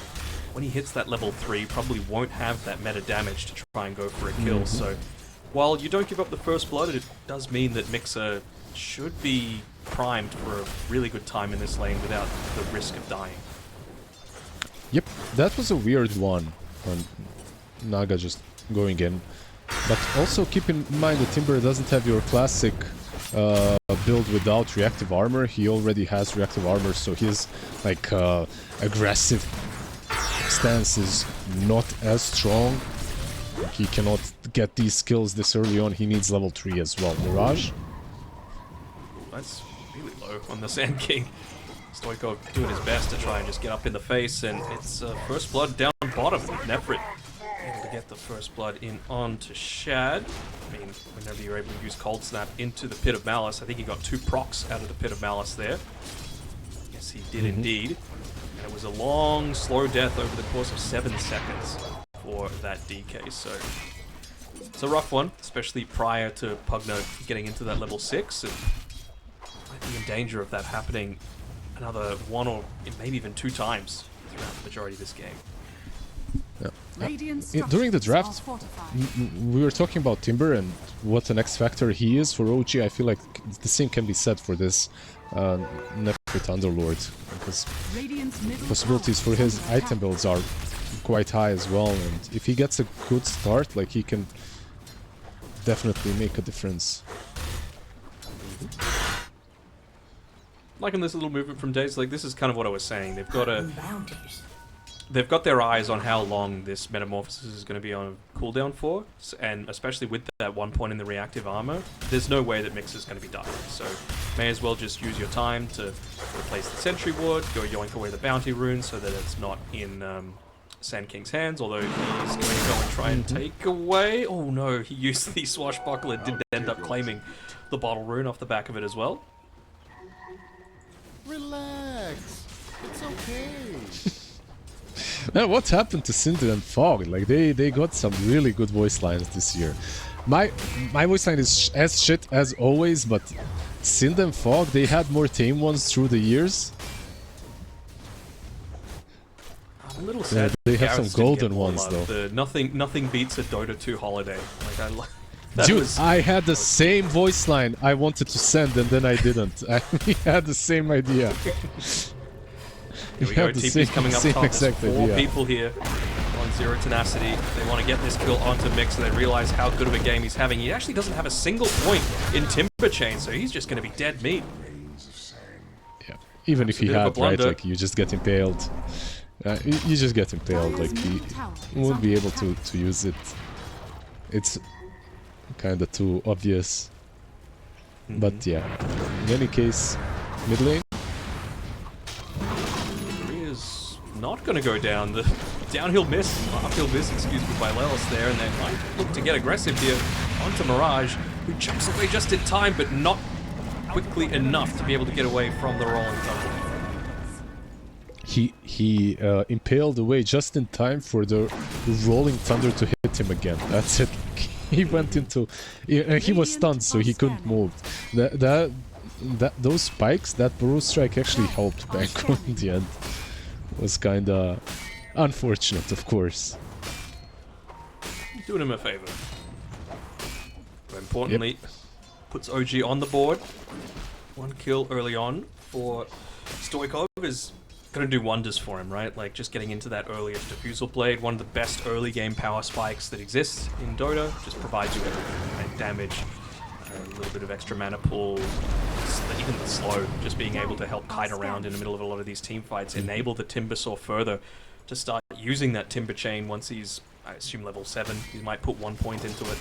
when he hits that level 3, probably won't have that meta damage to try and go for a kill. So while you don't give up the first blood, it does mean that Mixer should be primed for a really good time in this lane without the risk of dying. Yep, that was a weird one on Naga just going in. But also keep in mind that Timber doesn't have your classic build without reactive armor. He already has reactive armor, so his like aggressive stance is not as strong. He cannot get these skills this early on. He needs level 3 as well. Mirage? That's really low on the Sand King. Stoikov doing his best to try and just get up in the face, and it's first blood down bottom with Nefrit able to get the first blood in onto Shad. I mean, whenever you're able to use Cold Snap into the Pit of Malice, I think he got 2 procs out of the Pit of Malice there. Yes, he did indeed. And it was a long, slow death over the course of 7 seconds for that DK, so it's a rough one, especially prior to Pugna getting into that level 6, and might be in danger of that happening another 1 or maybe even 2 times throughout the majority of this game. Yeah. During the draft, we were talking about Timber and what an X factor he is for OG. I feel like the same can be said for this Nefrit Underlord, because possibilities for his item builds are quite high as well, and if he gets a good start, like, he can definitely make a difference. Liking this little movement from Daze, like, this is kind of what I was saying. They've got their eyes on how long this metamorphosis is going to be on cooldown for, and especially with that 1 point in the reactive armor, there's no way that Mixer's going to be dying. So may as well just use your time to replace the Sentry Ward, go yoink away the Bounty Rune so that it's not in Sand King's hands, although he's going to go and try and take away... Oh no, he used the Swashbuckler, did end up claiming the Bottle Rune off the back of it as well. Relax. It's okay. Man, what happened to Cinder and Fog? Like, they got some really good voice lines this year. My voice line is as shit as always, but Cinder and Fog, they had more tame ones through the years. I'm a little sad. They have some golden ones though. Nothing beats a Dota2 holiday. Like, Dude, I had the same voice line I wanted to send, and then I didn't. We had the same idea. Here we go, TP's coming up top. There's 4 people here on 0 Tenacity. They want to get this kill onto Mix, and they realize how good of a game he's having. He actually doesn't have a single point in Timber Chain, so he's just going to be dead meat. Yeah, even if he had, right, like, you just get impaled. You just get impaled, like, he won't be able to use it. It's kind of too obvious. But yeah, in any case, mid lane. Not going to go down. The uphill miss, excuse me, by Lelis there, and they might look to get aggressive here onto Mirage, who jumps away just in time, but not quickly enough to be able to get away from the Rolling Thunder. He impaled away just in time for the Rolling Thunder to hit him again. That's it. He went into... he was stunned, so he couldn't move. Those spikes, that Burrow Strike actually helped Banco in the end. Was kinda unfortunate, of course. Doing him a favor. But importantly, puts OG on the board. 1 kill early on for Stoikov is gonna do wonders for him, right? Like, just getting into that earliest Diffusal Blade, one of the best early game power spikes that exists in Dota, just provides you with damage, a little bit of extra mana pool, even the slow, just being able to help kite around in the middle of a lot of these team fights, enable the Timbersaw further to start using that Timber Chain once he's, I assume, level 7. He might put 1 point into it.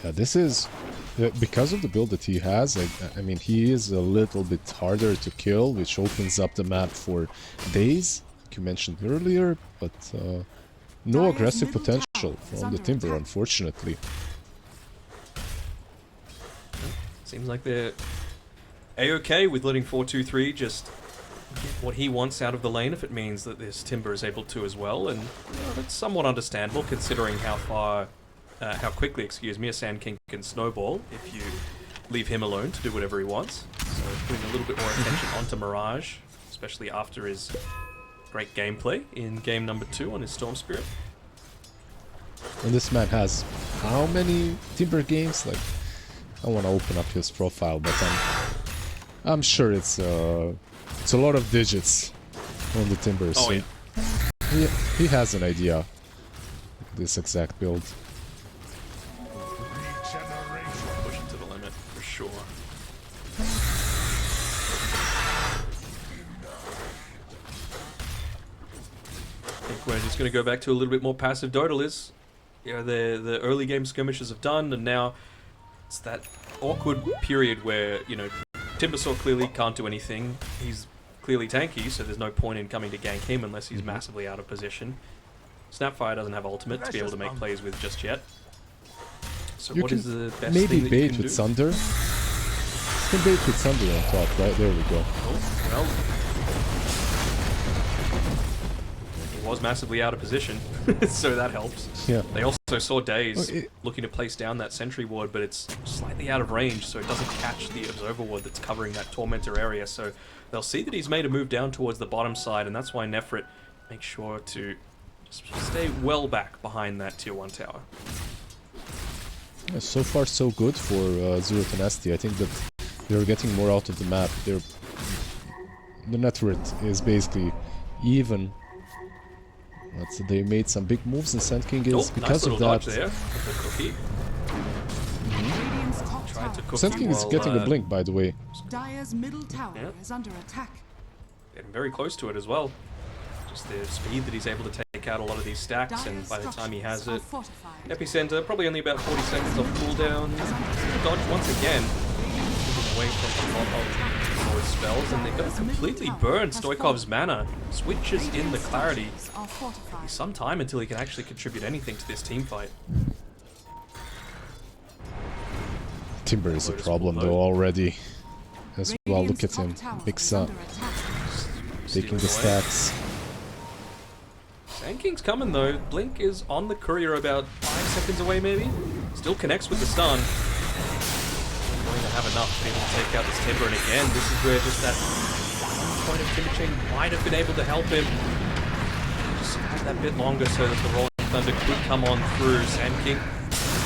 Yeah, this is... because of the build that he has, I mean, he is a little bit harder to kill, which opens up the map for Daze, like you mentioned earlier, but no aggressive potential from the Timber, unfortunately. Seems like they're A-okay with letting 4-2-3 just get what he wants out of the lane if it means that this Timber is able to as well, and that's somewhat understandable considering how quickly, excuse me, a Sand King can snowball if you leave him alone to do whatever he wants. So putting a little bit more attention onto Mirage, especially after his great gameplay in game number 2 on his Storm Spirit. And this man has how many Timber games? Like, I want to open up his profile, but I'm sure it's a lot of digits on the Timbers. Oh, so yeah. he has an idea of this exact build. Pushing to the limit for sure. I think we're just going to go back to a little bit more passive Dota, Liz. You know, the early game skirmishes have done, and now it's that awkward period where, you know, Timbersaw clearly can't do anything. He's clearly tanky, so there's no point in coming to gank him unless he's massively out of position. Snapfire doesn't have ultimate to be able to make plays with just yet. So You what can is the best maybe thing that you bait can with do? Sunder. You can bait with Sunder on top, right? There we go. Oh, well, he was massively out of position, so that helps. Yeah. They also saw Daze Oh, looking to place down that sentry ward, but it's slightly out of range, so it doesn't catch the observer ward that's covering that Tormentor area. So they'll see that he's made a move down towards the bottom side, and that's why Nefrit makes sure to just stay well back behind that tier 1 tower. Yeah, so far so good for Zero Tenacity. I think that they're getting more out of the map. The net worth is basically even. They made some big moves, and Sand King is because nice of little that. dodge there with the cookie. Radiant's top Tried to tower. cook Sand him King is while, getting a blink, by the way. Dire's middle tower Yeah. is under attack. Getting very close to it as well. Just the speed that he's able to take out a lot of these stacks, and Dire's by the time he has structures it, are fortified. Epicenter, probably only about 40 seconds off cooldown. Dodge once again, moving away from a lot of forward spells, and they're going to completely burn Stoikov's mana. Switches in the clarity. Are fortified. Some time until he can actually contribute anything to this team fight. Timber is a Lotus problem will though load. already. As well, look Radiant's at him. top tower Big is Sun under attack. taking the Stealing away. stacks. Sand King's coming though. Blink is on the courier about 5 seconds away maybe. Still connects with the stun. Going to have enough to be able to take out this Timber, and again, this is where just that point of Timber Chain might have been able to help him. Just had that bit longer so that the Rolling Thunder could come on through. Sand King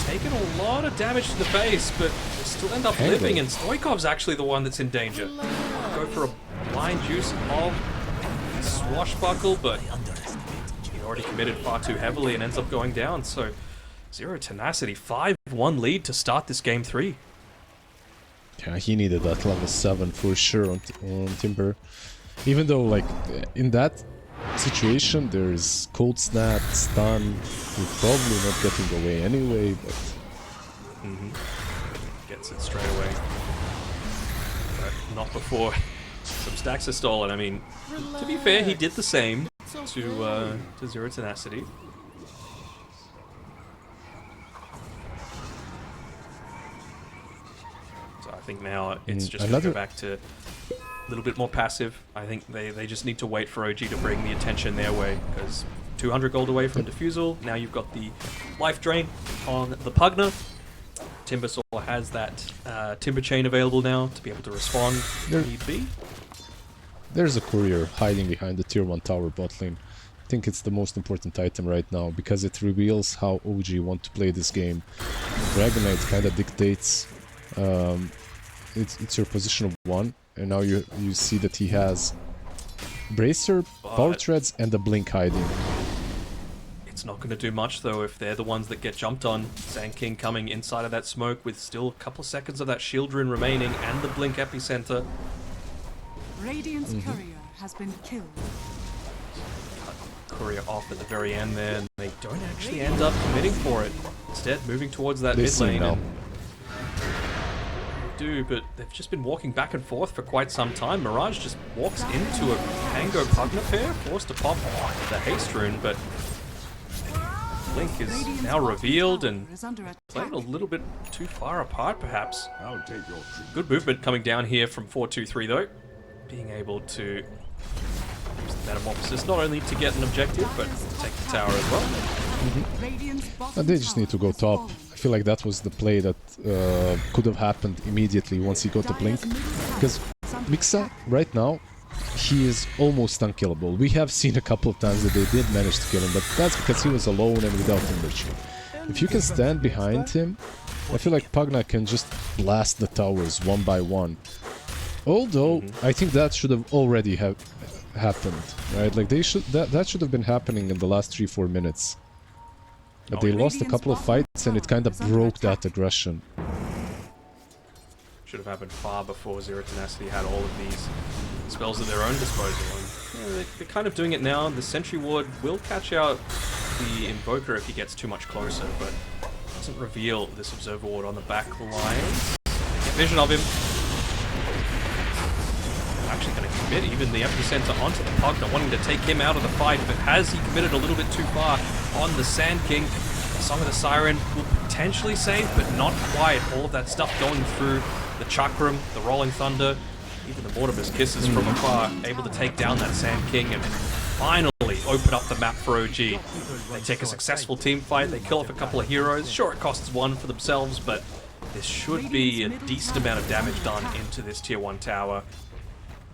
taking a lot of damage to the face, but they still end up Tangle. living, and Stoikov's actually the one that's in danger. Go for a blind juice of Swashbuckle, but he already committed far too heavily and ends up going down. So Zero Tenacity, 5-1 lead to start this game 3. Yeah, he needed that level 7 for sure on Timber. Even though, like, in that situation, there's Cold Snap, Stun, you're probably not getting away anyway, but... Gets it straight away. But not before some stacks are stolen. I mean, to be fair, he did the same to Zero Tenacity. So I think now it's just going to go back to a little bit more passive. I think they just need to wait for OG to bring the attention their way, because 200 gold away from Diffusal. Now you've got the life drain on the Pugna. Timbersaw has that Timber Chain available now to be able to respond if need be. There's a courier hiding behind the tier 1 tower bot lane. I think it's the most important item right now, because it reveals how OG want to play this game. Dragon Knight kind of dictates it's your position of 1, and now you see that he has Bracer, Power Treads, and a Blink hiding. It's not going to do much though if they're the ones that get jumped on. Sand King coming inside of that smoke with still a couple seconds of that shield rune remaining and the Blink Epicenter. Radiant's courier has been killed. Courier off at the very end there, and they don't actually end up committing for it. Instead, moving towards that They mid see lane. now. And do, but they've just been walking back and forth for quite some time. Mirage just walks into a Pango Pugna pair, forced to pop the haste rune, but Blink is Radiant's now revealed bottom and tower is under attack. playing a little bit too far apart, perhaps. I'll take your treat. Good movement coming down here from 4-2-3 though. Being able to Metamorphosis, not only to get an objective, but to take the tower as well. Radiant's bottom And they just need to go tower has top. fallen. I feel like that was the play that could have happened immediately once he got the blink. Because Mixa, right now, he is almost unkillable. We have seen a couple of times that they did manage to kill him, but that's because he was alone and without energy. If you can stand behind him, I feel like Pugna can just blast the towers one by one. Although, I think that should have already have happened, right? Like they should that should have been happening in the last 3-4 minutes. But they lost a couple of fights and it kind of broke that aggression. Should have happened far before Zero Tenacity had all of these spells at their own disposal. And, yeah, they're kind of doing it now. The Sentry Ward will catch out the Invoker if he gets too much closer, but doesn't reveal this Observer Ward on the back lines. Get vision of him. Actually going to commit even the Epicenter onto the Pugna, wanting to take him out of the fight, but has he committed a little bit too far on the Sand King? Song of the Siren will potentially save, but not quite. All of that stuff going through the Chakram, the Rolling Thunder, even the Mortimer's Kisses from afar, able to take down that Sand King and finally open up the map for OG. They take a successful team fight, they kill off a couple of heroes. Sure, it costs one for themselves, but there should be a decent amount of damage done into this tier 1 tower.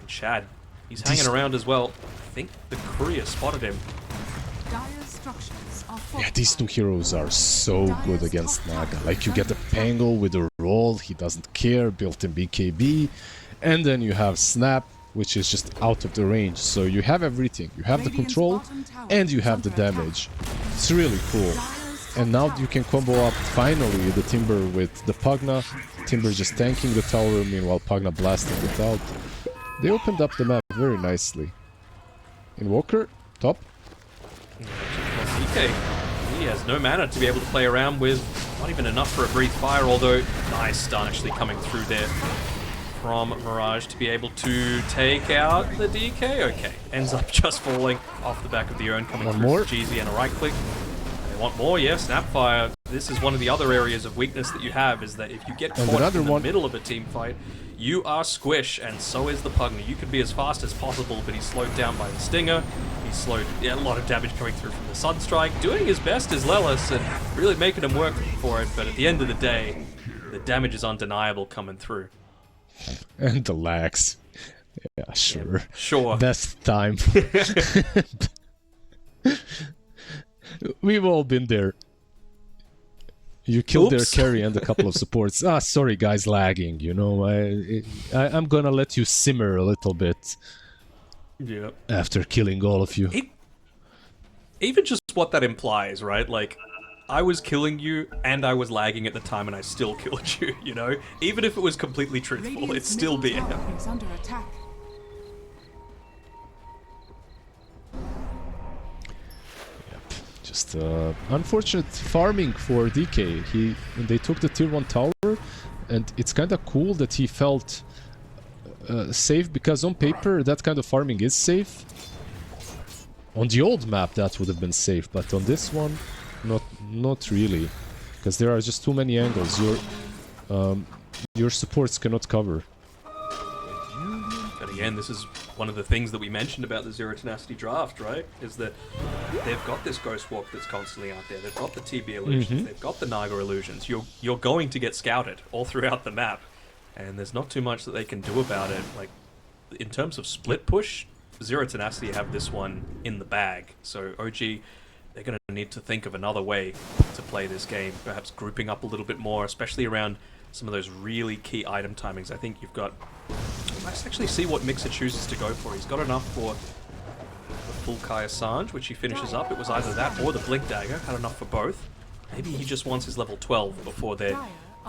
And Shad, he's hanging around as well. I think the courier spotted him. Dire structures are Yeah, these two heroes are so good against Naga. Like, you get the Pangle with the roll, he doesn't care, built-in BKB, and then you have Snap, which is just out of the range. So you have everything. You have the control, and you have the damage. It's really cool. And now you can combo up, finally, the Timber with the Pugna. Timber just tanking the tower, meanwhile Pugna blasting it out. They opened up the map very nicely. Invoker, top. DK, he has no mana to be able to play around with. Not even enough for a Breathe Fire, although nice stun actually coming through there from Mirage to be able to take out the DK. Okay, ends up just falling off the back of the urn, coming through more. Jeezy and a right click. They want more, yeah, Snapfire. This is one of the other areas of weakness that you have, is that if you get caught in the middle of a team fight, you are squish, and so is the Pugna. You could be as fast as possible, but he's slowed down by the Stinger. He's slowed, yeah, a lot of damage coming through from the Sunstrike. Doing his best as Lelis and really making him work for it, but at the end of the day, the damage is undeniable coming through. And the lags. Yeah, sure. Yeah, sure. Best time. We've all been there. You killed their Oops. carry and a couple of supports. Ah, sorry guys, lagging, you know. I'm gonna let you simmer a little bit Yeah. after killing all of you. Even just what that implies, right? Like, I was killing you and I was lagging at the time and I still killed you, you know? Even if it was completely truthful, it's still BM. is under attack. Just unfortunate farming for DK. They took the tier 1 tower, and it's kind of cool that he felt safe, because on paper that kind of farming is safe. On the old map that would have been safe, but on this one, not really, because there are just too many angles. Your supports cannot cover. But again, this is one of the things that we mentioned about the Zero Tenacity draft, right? Is that they've got this Ghost Walk that's constantly out there. They've got the TB illusions. They've got the Naga illusions. You're going to get scouted all throughout the map, and there's not too much that they can do about it. Like, in terms of split push, Zero Tenacity have this one in the bag. So OG, they're going to need to think of another way to play this game. Perhaps grouping up a little bit more, especially around some of those really key item timings. I think you've got... Let's actually see what Mixer chooses to go for. He's got enough for the full Kaya Sange, which he finishes up. It was either that or the Blink Dagger. Had enough for both. Maybe he just wants his level 12 before they're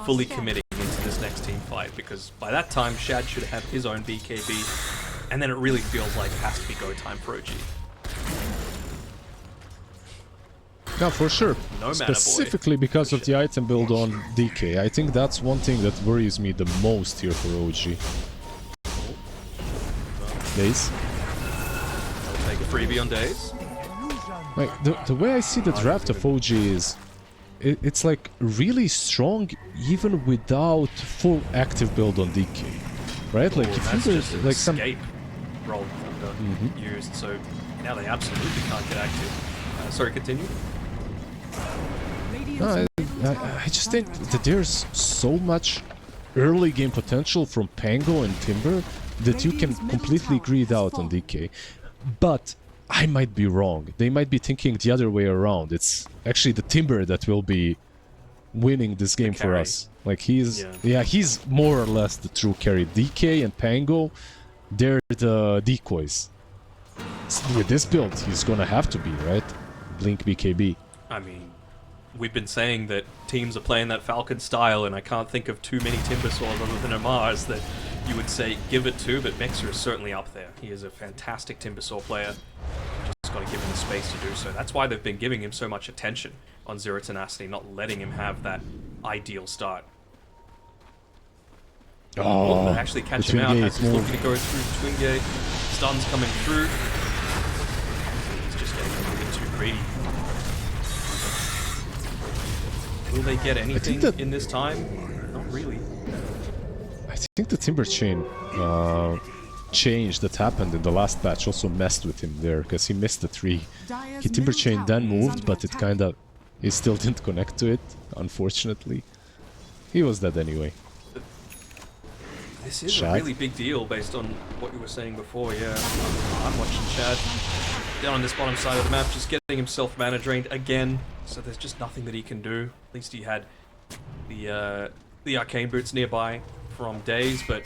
fully committing into this next team fight, because by that time, Shad should have his own BKB, and then it really feels like it has to be go time for OG. Yeah, for sure. No mana, Specifically because of the item build on DK. I think that's one thing that worries me the most here for OG. Days. I'll take a freebie on Days. Like, the way I see the draft of OG is... It's like really strong even without full active build on DK. Right? Like, if That's you just like some... escape. Rolling Thunder used, so now they absolutely can't get active. Sorry, continue. No, I just think that there's so much early game potential from Pango and Timber that you can completely greed out on DK. But I might be wrong. They might be thinking the other way around. It's actually the Timber that will be winning this game for us. Like he's he's more or less the true carry. DK and Pango, they're the decoys. With this build, he's gonna have to be, right? Blink BKB. I mean, we've been saying that teams are playing that Falcon style, and I can't think of too many Timbersaws other than Amar's that you would say give it to, but Mexer is certainly up there. He is a fantastic Timbersaw player. Just got to give him the space to do so. That's why they've been giving him so much attention on Zero Tenacity, not letting him have that ideal start. Oh, they actually catch him out as he's looking to go through the Twin Gate. Stun's coming through. He's just getting a little bit too greedy. Will they get anything in this time? Not really. I think the Timber Chain change that happened in the last patch also messed with him there, because he missed the 3. He Timber Chain then moved, but it kinda... he still didn't connect to it, unfortunately. He was dead anyway. This is Shad? a really big deal based on what you were saying before, yeah. I'm watching Shad down on this bottom side of the map, just getting himself mana drained again, so there's just nothing that he can do. At least he had the arcane boots nearby from Days, but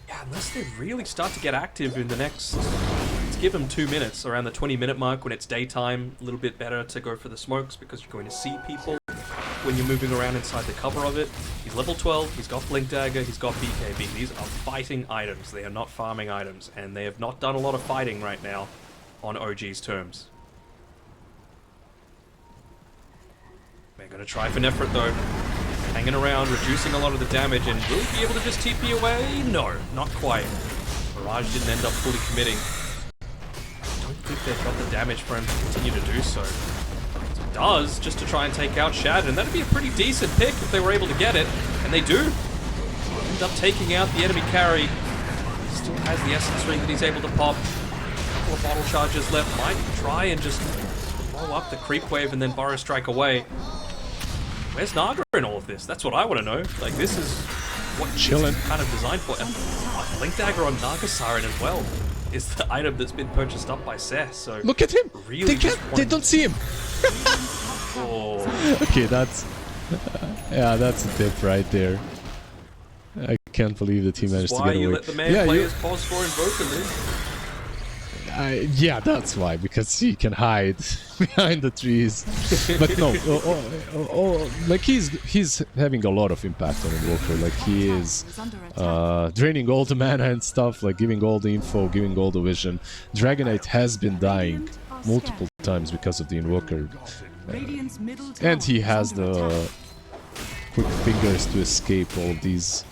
yeah, unless they really start to get active in the next... let's give them 2 minutes, around the 20-minute mark when it's daytime, a little bit better to go for the smokes because you're going to see people when you're moving around inside the cover of it. He's level 12, he's got Blink Dagger, he's got BKB. These are fighting items, they are not farming items, and they have not done a lot of fighting right now on OG's terms. They're going to try for Nefrit though. Hanging around, reducing a lot of the damage, and will he be able to just TP away? No, not quite. Mirage didn't end up fully committing. I don't think they've got the damage for him to continue to do so. It does, just to try and take out Shad, and that'd be a pretty decent pick if they were able to get it, and they do. End up taking out the enemy carry. Still has the Essence Ring that he's able to pop. A couple of bottle charges left. Might try and just roll up the creep wave and then Burrow Strike away. Where's Naga in all of this? That's what I want to know. Like, this is what it's kind of designed for. And Blink Dagger on Naga Siren as well is the item that's been purchased up by Seth. So look at him! Really they don't see him! Oh. Okay, that's... yeah, that's a tip right there. I can't believe that he managed to get away. Why you let the man play his pause for Invoker, Liz? Yeah, that's why, because he can hide behind the trees. But no, like he's having a lot of impact on Invoker. Like he is draining all the mana and stuff, like giving all the info, giving all the vision. Dragonite has been dying multiple times because of the Invoker. And he has the quick fingers to escape all these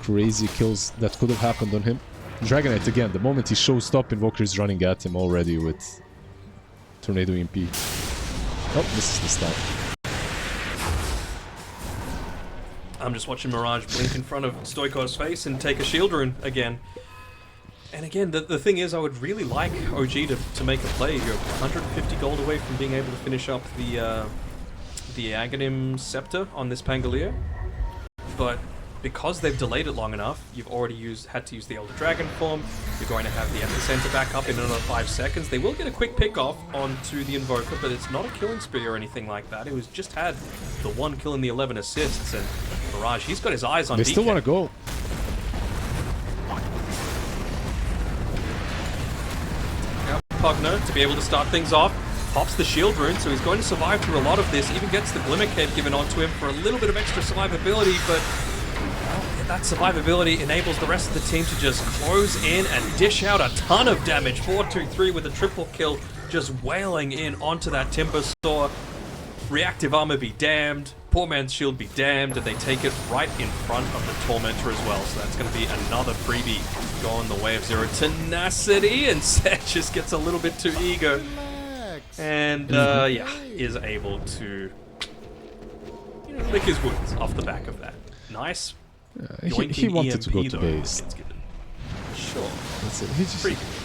crazy kills that could have happened on him. Dragonite again, the moment he shows up, Invoker is running at him already with Tornado EMP. Oh, this is the start. I'm just watching Mirage blink in front of Stoikov's face and take a shield rune again. And again, the thing is, I would really like OG to make a play. You're 150 gold away from being able to finish up the Aghanim Scepter on this Pangolier. But because they've delayed it long enough, you've already had to use the Elder Dragon form. You're going to have the Epicenter back up in another 5 seconds. They will get a quick pick off onto the Invoker, but it's not a killing spree or anything like that. It was just had the 1 kill and the 11 assists, and Mirage, he's got his eyes on DK. They still want to go. Now Pugner to be able to start things off. Pops the shield rune, so he's going to survive through a lot of this. Even gets the Glimmer Cape given onto him for a little bit of extra survivability, but that survivability enables the rest of the team to just close in and dish out a ton of damage. 4-2-3 with a triple kill, just wailing in onto that Timbersaw. Reactive armor be damned, poor man's shield be damned, and they take it right in front of the Tormentor as well. So that's going to be another freebie going the way of Zero Tenacity, and Seth just gets a little bit too eager. And, yeah, is able to, lick his wounds off the back of that. Nice. He wanted to go to base. Sure. That's it.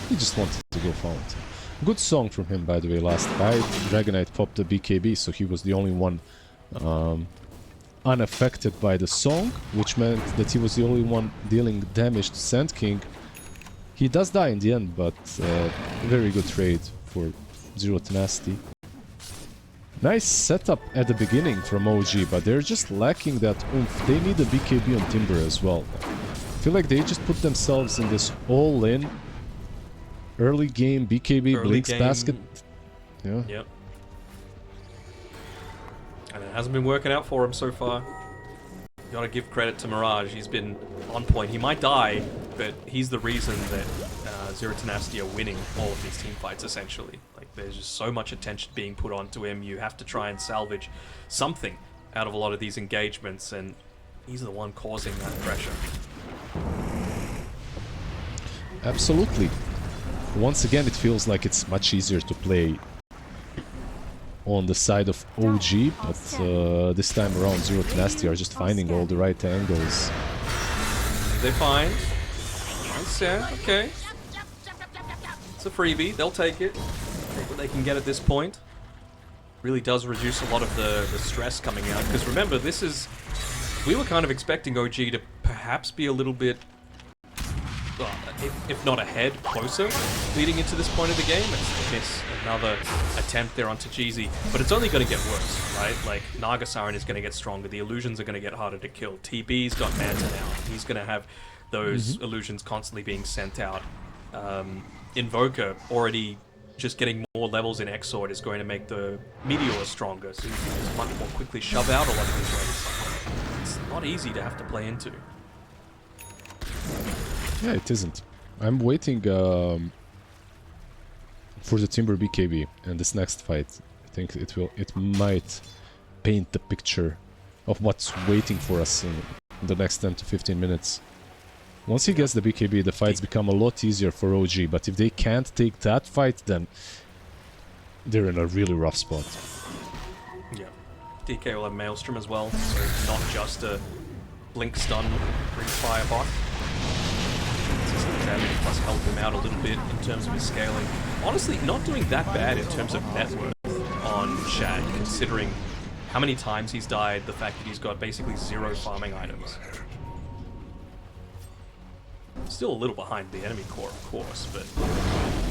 He just wanted to go Fount. Good song from him, by the way, last fight. Dragonite popped the BKB, so he was the only one unaffected by the song, which meant that he was the only one dealing damage to Sand King. He does die in the end, but very good trade for Zero Tenacity. Nice setup at the beginning from OG, but they're just lacking that oomph. They need a BKB on Timber as well. I feel like they just put themselves in this all-in early game BKB Blink's basket. Yeah. Yep. And it hasn't been working out for him so far. Gotta give credit to Mirage. He's been on point. He might die, but he's the reason that Zero Tenacity are winning all of these team fights, essentially. Like, there's just so much attention being put onto him. You have to try and salvage something out of a lot of these engagements, and he's the one causing that pressure. Absolutely. Once again, it feels like it's much easier to play on the side of OG, but this time around Zero Tenacity are just finding all the right angles. They find. Nice, yeah, okay. It's a freebie, they'll take it. Take what they can get at this point. Really does reduce a lot of the stress coming out, because remember, this is... We were kind of expecting OG to perhaps be a little bit... Well, if not ahead, closer, leading into this point of the game. It's miss another attempt there onto Jeezy, but it's only going to get worse, right? Like, Naga Siren is going to get stronger, the illusions are going to get harder to kill. TB's got Manta now, he's going to have those illusions constantly being sent out. Invoker already just getting more levels in Exort is going to make the Meteor stronger, so you can just much more quickly shove out a lot of these waves. It's not easy to have to play into. Yeah, it isn't. I'm waiting for the Timber BKB and this next fight. I think it might paint the picture of what's waiting for us in the next 10 to 15 minutes. Once he gets the BKB, the fights become a lot easier for OG, but if they can't take that fight, then they're in a really rough spot. Yeah. DK will have Maelstrom as well, so it's not just a Blink Stun, Ring Fire bot. Damage plus help him out a little bit in terms of his scaling. Honestly, not doing that bad in terms of net worth on Shad, considering how many times he's died, the fact that he's got basically 0 farming items. Still a little behind the enemy core, of course, but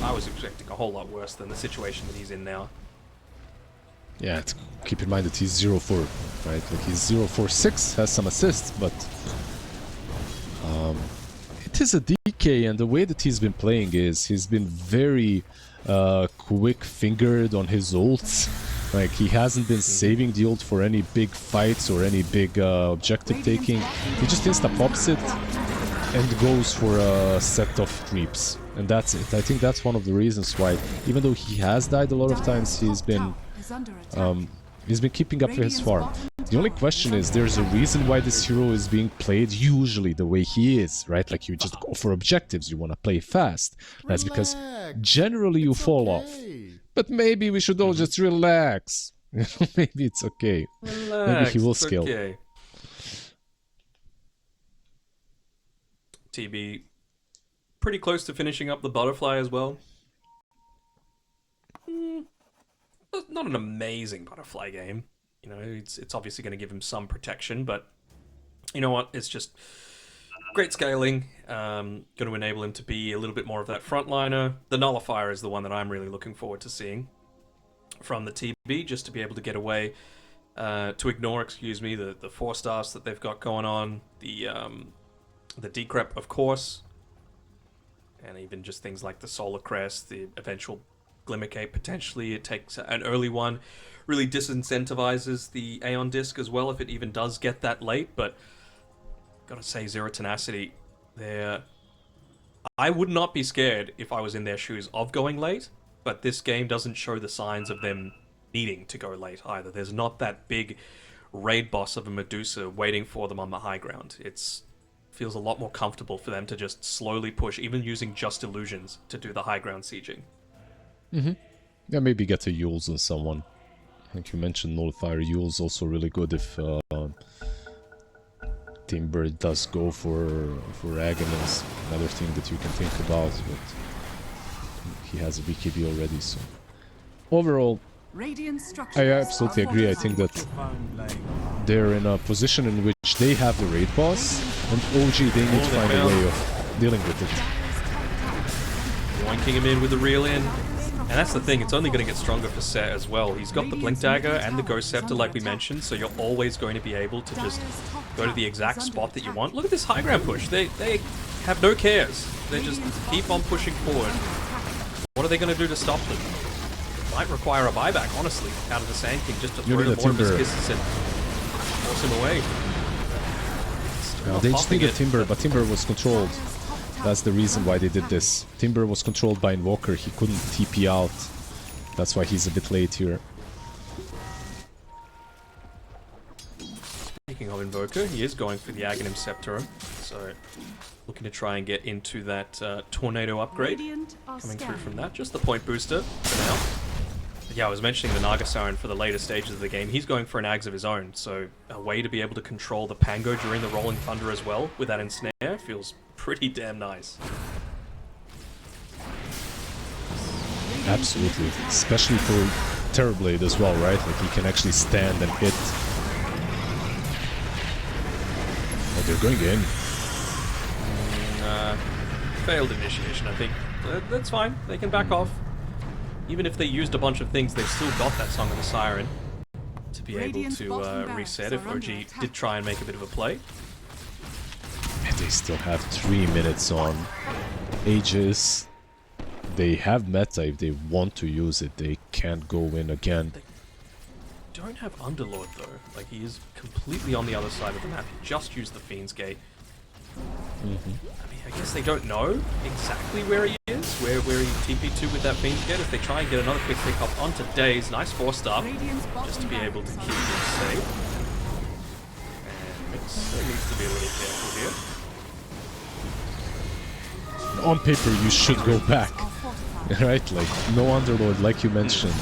I was expecting a whole lot worse than the situation that he's in now. Yeah, keep in mind that he's 0-4, right? Like, he's 0-4-6, has some assists, but it is a DK, and the way that he's been playing is he's been very quick-fingered on his ults. Like, he hasn't been saving the ult for any big fights or any big objective taking. He just insta-pops it and goes for a set of creeps. And that's it. I think that's one of the reasons why, even though he has died a lot of times, he's been keeping up his farm. The only question is, there's a reason why this hero is being played usually the way he is, right? Like, you just go for objectives, you want to play fast. That's because generally you fall off. But maybe we should all just relax. Maybe it's okay. Relax, maybe he will scale. Okay. TB pretty close to finishing up the butterfly as well. Not an amazing butterfly game. You know, it's obviously going to give him some protection, but you know what? It's just great scaling. Going to enable him to be a little bit more of that frontliner. The Nullifier is the one that I'm really looking forward to seeing from the TB, just to be able to get away, to ignore, excuse me, the 4-stars that they've got going on, the Decrep, of course, and even just things like the Solar Crest, the eventual Glimmercape, potentially. It takes an early one, really disincentivizes the Aeon Disc as well if it even does get that late, but gotta say, Zero Tenacity, I would not be scared if I was in their shoes of going late, but this game doesn't show the signs of them needing to go late either. There's not that big raid boss of a Medusa waiting for them on the high ground. Feels a lot more comfortable for them to just slowly push, even using just illusions to do the high ground sieging. Yeah, maybe get a Yules on someone. Like you mentioned, Nullifier Yules also really good if Timber does go for Aghanim's another thing that you can think about, but he has a BKB already, so overall Radiant structures I absolutely are agree. I think that they're in a position in which they have the raid boss, and OG they need to find a way of dealing with it. Yoinking him in with the reel in. And that's the thing, it's only going to get stronger for Set as well. He's got the Blink Dagger and the Ghost Scepter like we mentioned, so you're always going to be able to just go to the exact spot that you want. Look at this high ground push. They have no cares. They just keep on pushing forward. What are they going to do to stop them? It might require a buyback, honestly, out of the Sand King, just to throw more of his kisses and force him away. No, they just need a Timber, but Timber was controlled. That's the reason why they did this. Timber was controlled by Invoker, he couldn't TP out. That's why he's a bit late here. Speaking of Invoker, he is going for the Aghanim Scepter, so looking to try and get into that Tornado upgrade. Coming through from that, just the point booster for now. But yeah, I was mentioning the Naga Siren for the later stages of the game. He's going for an Ags of his own, so a way to be able to control the Pango during the Rolling Thunder as well with that ensnare feels pretty damn nice. Absolutely, especially for Terrorblade as well, right? Like he can actually stand and hit. Oh, they're going in. Failed initiation, I think. That's fine, they can back off. Even if they used a bunch of things, they've still got that Song of the Siren to be able to reset if OG did try and make a bit of a play. And they still have 3 minutes on Aegis. They have meta if they want to use it. They can't go in again. They don't have Underlord though. Like he is completely on the other side of the map. He just used the Fiend's Gate. I mean, I guess they don't know exactly where he is, where he TP'd to with that Fiend's Gate. If they try and get another quick pick up onto Daze, nice 4-star, just to be able to keep him safe. And Mix needs to be a little careful here. On paper, you should go back, right? Like, no Underlord, like you mentioned.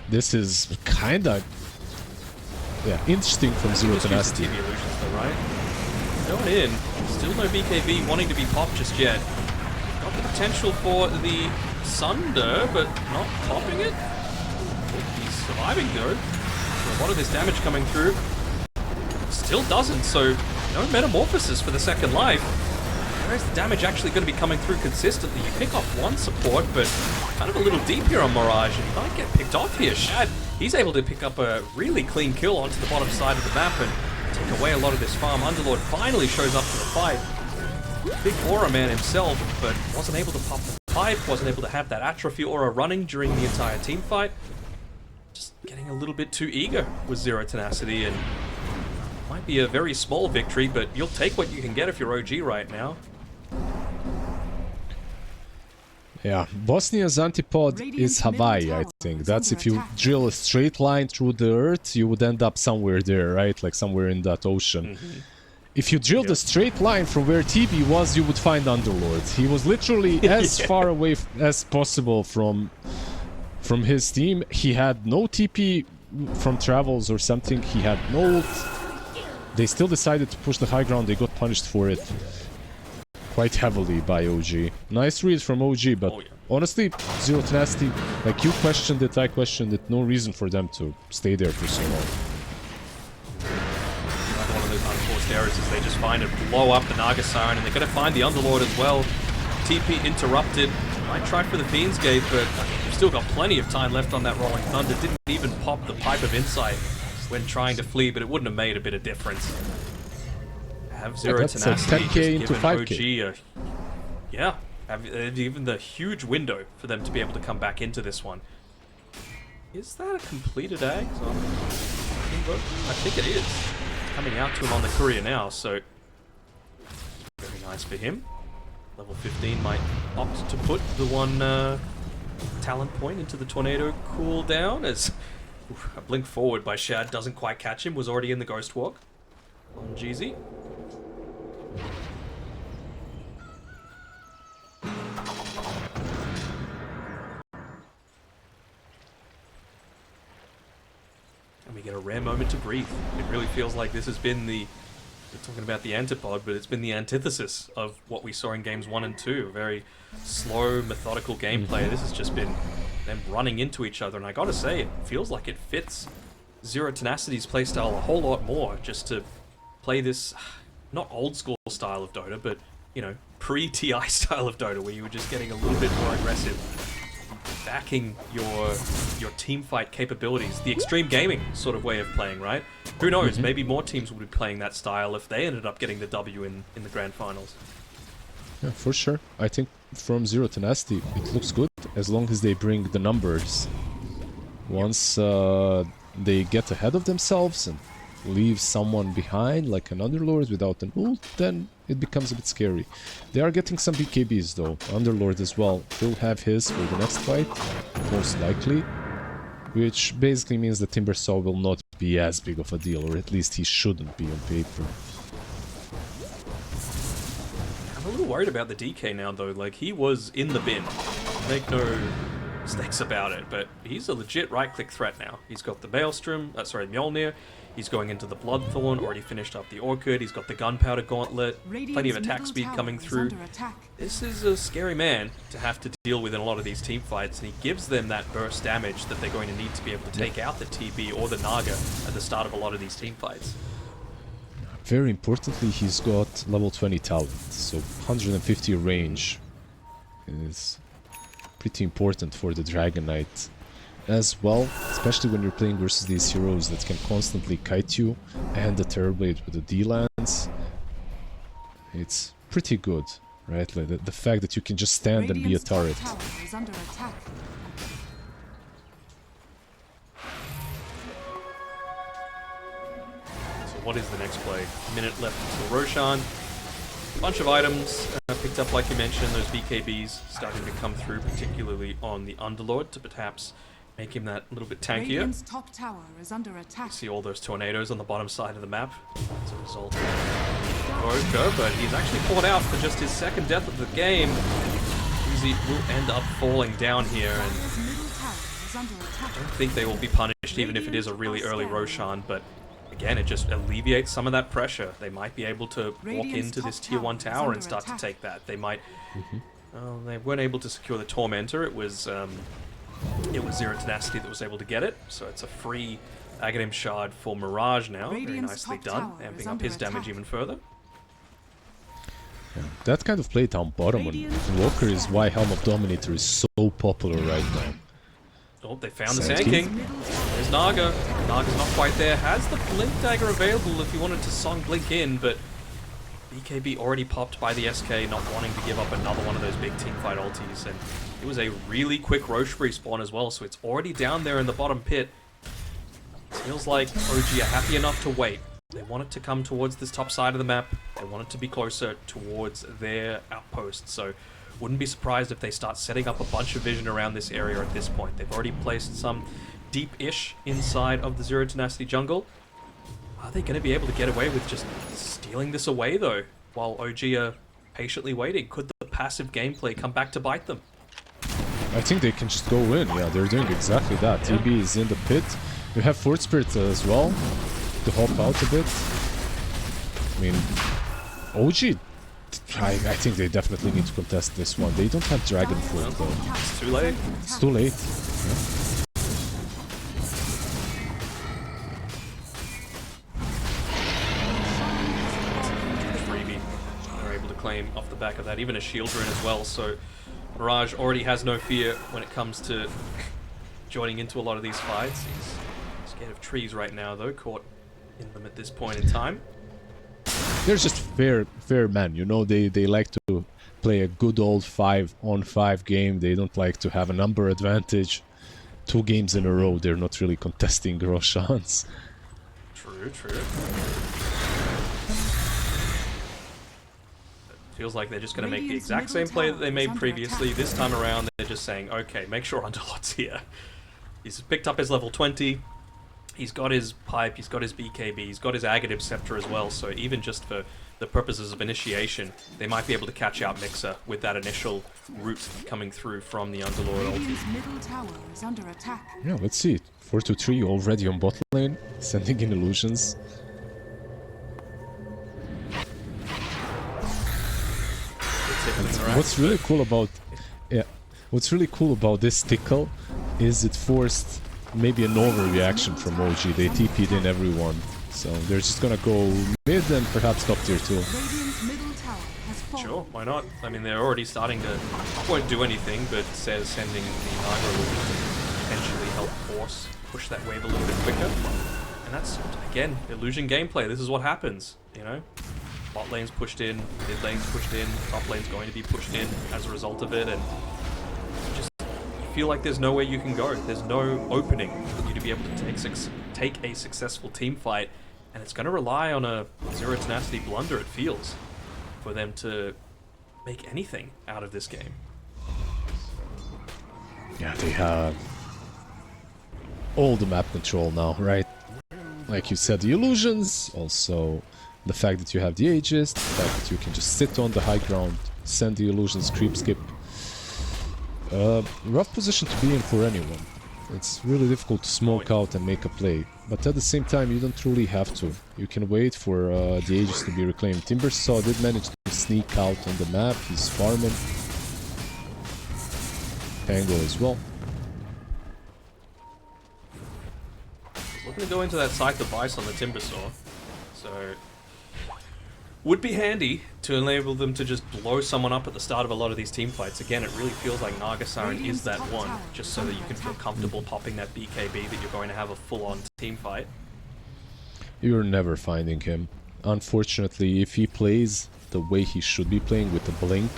This is kinda, yeah, interesting from Zero Tenacity. TV illusions though, right? Going in, still no BKB wanting to be popped just yet. Got the potential for the Sunder, but not popping it. Oh, he's surviving though. So a lot of this damage coming through. Still doesn't, so no Metamorphosis for the second life. Where is the damage actually going to be coming through consistently? You pick off one support, but kind of a little deep here on Mirage, and he might get picked off here. Shad, he's able to pick up a really clean kill onto the bottom side of the map and take away a lot of this farm. Underlord finally shows up to the fight. Big Aura Man himself, but wasn't able to pop the pipe, wasn't able to have that Atrophy Aura running during the entire team fight. Just getting a little bit too eager with Zero Tenacity, and might be a very small victory, but you'll take what you can get if you're OG right now. Yeah, Bosnia's antipod is Hawaii, I think. That's if you drill a straight line through the earth, you would end up somewhere there, right? Like somewhere in that ocean. If you drilled a straight line from where TB was, you would find Underlord. He was literally as far away as possible from his team. He had no TP from travels or something. He had no ult. They still decided to push the high ground. They got punished for it quite heavily by OG. Nice read from OG, but honestly, Zero Tenacity, like you questioned it, I questioned it. No reason for them to stay there for so long. One of those unforced errors is they just find it, blow up the Naga Siren, and they're going to find the Underlord as well. TP interrupted. Might try for the Fiend's Gate, but we've still got plenty of time left on that Rolling Thunder. Didn't even pop the Pipe of Insight when trying to flee, but it wouldn't have made a bit of difference. Have Zero Tenacity 10K into 5K. OG have even the huge window for them to be able to come back into this one. Is that a completed Ags on Invoker? I think it is. Coming out to him on the courier now, so very nice for him. Level 15 might opt to put the one talent point into the Tornado cooldown as a blink forward by Shad doesn't quite catch him, was already in the Ghost Walk on GZ. And we get a rare moment to to breathe. It really feels like this has been the, we're talking about the antipod, but it's been the antithesis of what we saw in games 1 and 2. Very slow, methodical gameplay. This has just been them running into each other, and I gotta say, it feels like it fits Zero Tenacity's playstyle a whole lot more, just to play this, not old school style of Dota, but, you know, pre-TI style of Dota, where you were just getting a little bit more aggressive, backing your team fight capabilities, the extreme gaming sort of way of playing, right? Who knows, maybe more teams would be playing that style if they ended up getting the W in the grand finals. Yeah, for sure. I think from Zero Tenacity, it looks good as long as they bring the numbers. Once they get ahead of themselves and leave someone behind, like an Underlord without an ult, then it becomes a bit scary. They are getting some BKBs though. Underlord as well will have his for the next fight, most likely. Which basically means that Timbersaw will not be as big of a deal, or at least he shouldn't be on paper. I'm a little worried about the DK now though, like he was in the bin. Make no mistakes about it, but he's a legit right-click threat now. He's got the Maelstrom, Mjolnir, he's going into the Bloodthorn, already finished up the Orchid, he's got the Gunpowder Gauntlet, plenty of attack speed coming through. This is a scary man to have to deal with in a lot of these team fights, and he gives them that burst damage that they're going to need to be able to take out the TB or the Naga at the start of a lot of these team fights. Very importantly, he's got level 20 talent, so 150 range is pretty important for the Dragon Knight as well, especially when you're playing versus these heroes that can constantly kite you, and the Terrorblade with the D-Lance. It's pretty good, right? Like the fact that you can just stand and be a turret. Tower is under attack. So what is the next play? A minute left until Roshan. Bunch of items picked up, like you mentioned, those BKBs starting to come through, particularly on the Underlord, to perhaps make him that little bit tankier. Radiant's top tower is under attack. See all those tornadoes on the bottom side of the map as a result of Roka, but he's actually caught out for just his second death of the game. Uzi will end up falling down here, and Dire's middle tower is under attack. I don't think they will be punished even if it is a really early Roshan, but again, it just alleviates some of that pressure. They might be able to walk into this tier 1 tower and start to take that. They might... they weren't able to secure the Tormentor. It was Zero Tenacity that was able to get it, so it's a free Aghanim Shard for Mirage now. Very nicely done, amping up his damage even further. Yeah, that kind of play down bottom on Walker is why Helm of Dominator is so popular right now. Oh, they found the Sand King. There's Naga. Naga's not quite there. Has the Blink Dagger available if you wanted to Song Blink in, but BKB already popped by the SK, not wanting to give up another one of those big teamfight ultis, and it was a really quick Rochebury spawn as well, so it's already down there in the bottom pit. Feels like OG are happy enough to wait. They want it to come towards this top side of the map. They want it to be closer towards their outpost, so wouldn't be surprised if they start setting up a bunch of vision around this area at this point. They've already placed some deep-ish inside of the Zero Tenacity jungle. Are they going to be able to get away with just stealing this away, though, while OG are patiently waiting? Could the passive gameplay come back to bite them? I think they can just go in. Yeah, they're doing exactly that. TB is in the pit. You have Fort Spirit as well to help out a bit. I mean, OG, I think they definitely need to contest this one. They don't have Dragon Fruit though. It's too late. It's too late. Yeah. They're able to claim off the back of that, even a shield rune as well, so Mirage already has no fear when it comes to joining into a lot of these fights. He's scared of trees right now though, caught in them at this point in time. They're just fair men, you know, they like to play a good old 5-on-5 game. They don't like to have a number advantage. 2 games in a row, they're not really contesting Roshans. True. Feels like they're just going to make the exact same play that they made previously. This time around, they're just saying, okay, make sure Underlord's here. He's picked up his level 20. He's got his pipe, he's got his BKB, he's got his Agative Scepter as well, so even just for the purposes of initiation, they might be able to catch out Mixer with that initial route coming through from the Underlord ulti. Radiant's middle tower is under attack. Yeah, let's see. 4-2-3 already on bot lane, sending in illusions. What's really cool about what's really cool about this tickle is it forced maybe an overreaction from OG. They TP'd in everyone, so they're just gonna go mid and perhaps top tier 2. Radiant's middle tower has fallen. Sure, why not? I mean, they're already starting to... won't do anything, but says sending the Naga will potentially help force, push that wave a little bit quicker. And that's, again, illusion gameplay. This is what happens, you know? Bot lane's pushed in, mid lane's pushed in, top lane's going to be pushed in as a result of it, and just feel like there's nowhere you can go. There's no opening for you to be able to take a successful team fight, and it's going to rely on a zero tenacity blunder, it feels, for them to make anything out of this game. Yeah, they have all the map control now, right? Like you said, the illusions, also the fact that you have the Aegis, the fact that you can just sit on the high ground, send the illusions, creep skip. Rough position to be in for anyone. It's really difficult to smoke out and make a play, but at the same time you don't truly have to. You can wait for the Aegis to be reclaimed. Timbersaw did manage to sneak out on the map, he's farming. Tango as well. Looking to go into that Scythe device on the Timbersaw, so would be handy to enable them to just blow someone up at the start of a lot of these team fights. Again, it really feels like Naga Siren is that one, just so that you can feel comfortable popping that BKB that you're going to have a full-on team fight. You're never finding him. Unfortunately, if he plays the way he should be playing with the blink,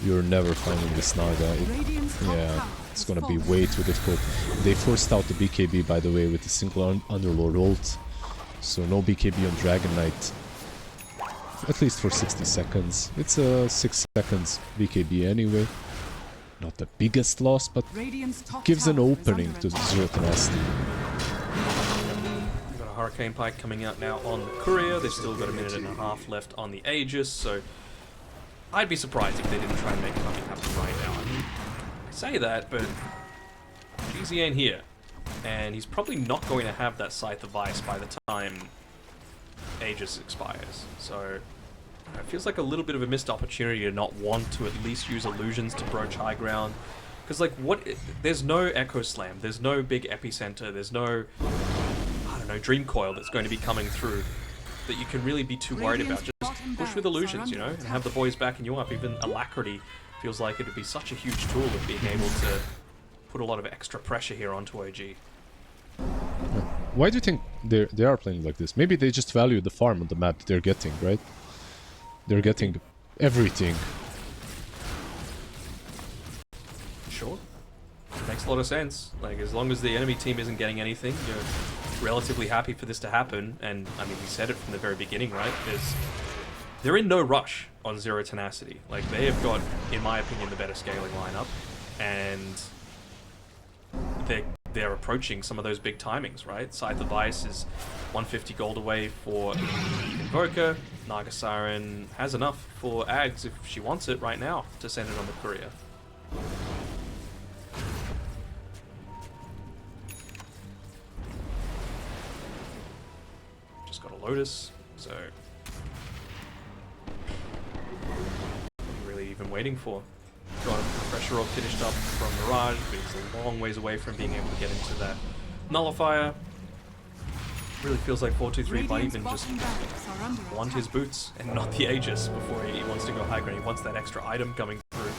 you're never finding this Naga. Yeah, it's gonna be way too difficult. They forced out the BKB, by the way, with the single Underlord ult, so no BKB on Dragon Knight. At least for 60 seconds. It's a 6 seconds BKB anyway. Not the biggest loss, but gives an opening to the Zero Tenacity. We've got a Hurricane Pike coming out now on the Courier. They've still got a minute and a half left on the Aegis, so I'd be surprised if they didn't try and make something happen right now. I mean, I say that, but GZ ain't here. And he's probably not going to have that Scythe of Ice by the time Aegis expires, so it feels like a little bit of a missed opportunity to not want to at least use illusions to broach high ground, because like there's no Echo Slam, there's no big epicenter, there's no, I don't know, Dream Coil that's going to be coming through that you can really be too worried about. Just push with illusions, you know, and have the boys backing you up. Even Alacrity feels like it would be such a huge tool of being able to put a lot of extra pressure here onto OG. Why do you think they are playing like this? Maybe they just value the farm on the map that they're getting, right? They're getting everything. Sure. Makes a lot of sense. Like, as long as the enemy team isn't getting anything, you're relatively happy for this to happen. And, I mean, we said it from the very beginning, right? They're in no rush on Zero Tenacity. Like, they have got, in my opinion, the better scaling lineup. And they're approaching some of those big timings, right? Scythe of Ice is 150 gold away for Invoker. Naga Siren has enough for Ags if she wants it right now to send it on the Courier. Just got a Lotus, so what are you really even waiting for? Got a pressure roll finished up from Mirage, but he's a long ways away from being able to get into that Nullifier. Really feels like 4-2-3 might even just want his boots and not the Aegis before he wants to go high ground. He wants that extra item coming through.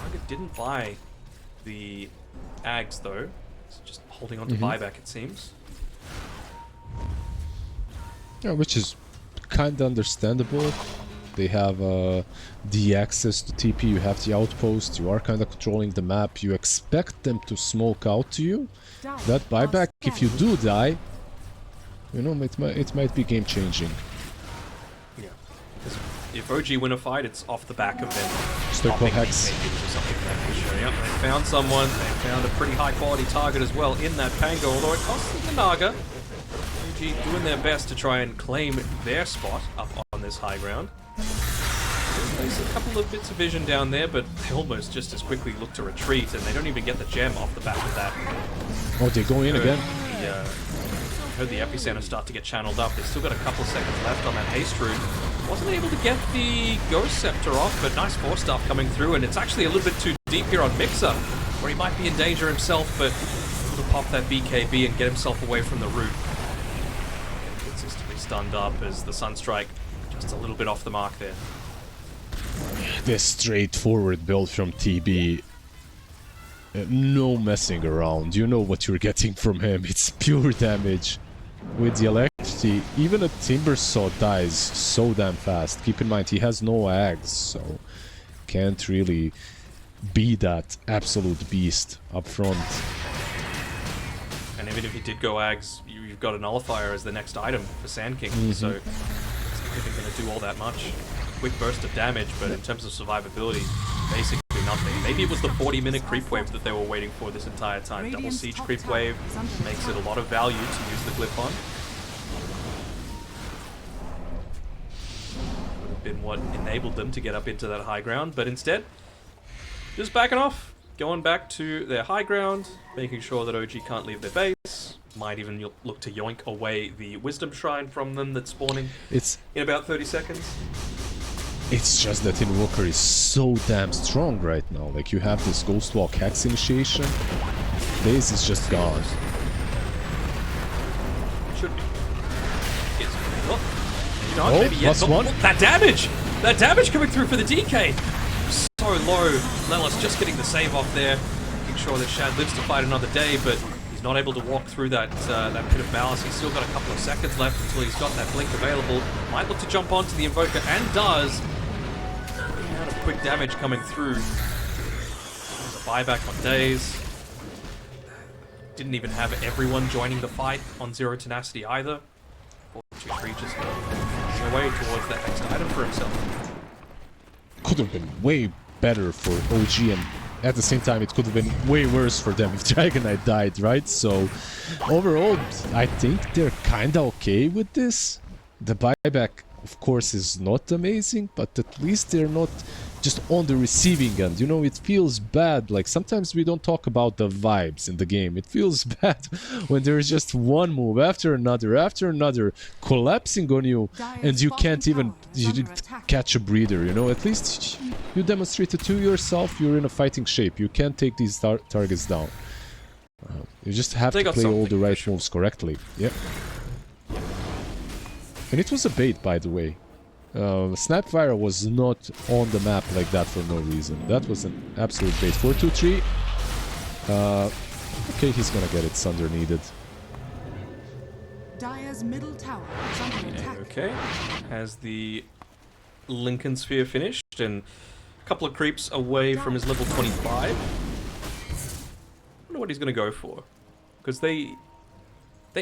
Target didn't buy the Ags though. It's just holding on to buyback, it seems. Yeah, which is kinda understandable. They have the access to TP, you have the outpost, you are kind of controlling the map, you expect them to smoke out to you. That buyback, if you do die, you know, it might be game changing. Yeah, because if OG win a fight, it's off the back of them Stoichkov Hex. BKBs or something of that nature. Yep, they found someone. They found a pretty high quality target as well in that Pango, although it costs them the Naga. OG doing their best to try and claim their spot up on this high ground. There's a couple of bits of vision down there, but they almost just as quickly look to retreat, and they don't even get the gem off the back of that. Oh, they go in again? Heard the epicenter start to get channeled up. They've still got a couple of seconds left on that haste rune. Wasn't able to get the Ghost Scepter off, but nice force stuff coming through, and it's actually a little bit too deep here on Mixer, where he might be in danger himself, but able to pop that BKB and get himself away from the root. Consistently stunned up as the Sunstrike just a little bit off the mark there. This straightforward build from TB. No messing around. You know what you're getting from him. It's pure damage. With the electricity, even a Timbersaw dies so damn fast. Keep in mind, he has no ags, so can't really be that absolute beast up front. And even if he did go ags, you've got a Nullifier as the next item for Sand King, so it's not even going to do all that much. Quick burst of damage, but in terms of survivability, basically nothing. Maybe it was the 40-minute creep wave that they were waiting for this entire time. Double siege creep wave makes it a lot of value to use the glyph on. Would have been what enabled them to get up into that high ground, but instead, just backing off, going back to their high ground, making sure that OG can't leave their base. Might even look to yoink away the Wisdom Shrine from them that's spawning in about 30 seconds. It's just that Invoker is so damn strong right now. Like, you have this Ghostwalk Hex initiation. Base is just gone. Should be. It's Oh, maybe plus one. That damage! That damage coming through for the DK! So low. Lelis just getting the save off there. Making sure that Shad lives to fight another day, but he's not able to walk through that that Pit of Malice. He's still got a couple of seconds left until he's got that blink available. Might look to jump onto the Invoker, and does. Amount of quick damage coming through. There's a buyback on days. Didn't even have everyone joining the fight on Zero Tenacity either. 4-2-3 just going away towards that next item for himself. Could have been way better for OG, and at the same time it could have been way worse for them if Dragon Knight died, right? So overall, I think they're kinda okay with this. The buyback, of course, is not amazing, but at least they're not just on the receiving end. You know, it feels bad. Like, sometimes we don't talk about the vibes in the game. It feels bad when there's just one move after another collapsing on you, and you can't even catch a breather, you know? At least you demonstrated to yourself you're in a fighting shape. You can't take these targets down. You just have to play all the right moves correctly. Yep. And it was a bait, by the way. Snapfire was not on the map like that for no reason. That was an absolute bait. 4-2-3. Okay, he's gonna get it. Sunder needed. Dire's middle tower is under attack. Okay, has the Lincoln Sphere finished, and a couple of creeps away from his level 25. I wonder what he's gonna go for, because they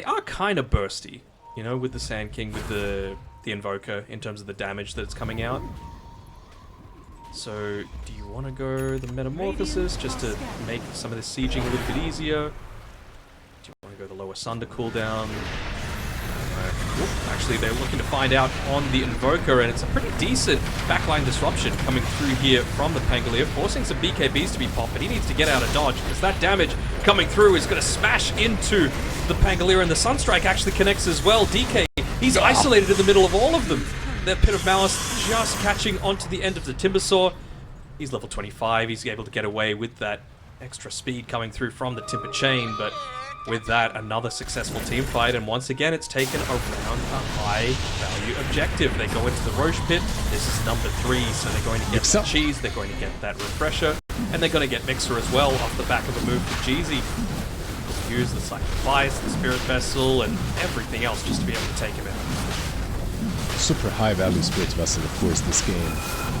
are kind of bursty, you know, with the Sand King, with the Invoker, in terms of the damage that's coming out. So, do you want to go the Metamorphosis just to make some of the sieging a little bit easier? Do you want to go the lower Sunder cooldown? Actually, they're looking to find out on the Invoker, and it's a pretty decent backline disruption coming through here from the Pangolier, forcing some BKBs to be popped, but he needs to get out of dodge, because that damage coming through is going to smash into the Pangolier, and the Sunstrike actually connects as well. DK, he's isolated in the middle of all of them. That Pit of Malice just catching onto the end of the Timbersaw. He's level 25, he's able to get away with that extra speed coming through from the Timber Chain, but with that, another successful team fight, and once again, it's taken around a high-value objective. They go into the Roche Pit. This is number 3, so they're going to get that cheese, they're going to get that refresher, and they're going to get Mixer as well off the back of a move from Jeezy. Use the Sacrifice, the Spirit Vessel, and everything else just to be able to take him out. Super high-value Spirit Vessel, of course, this game.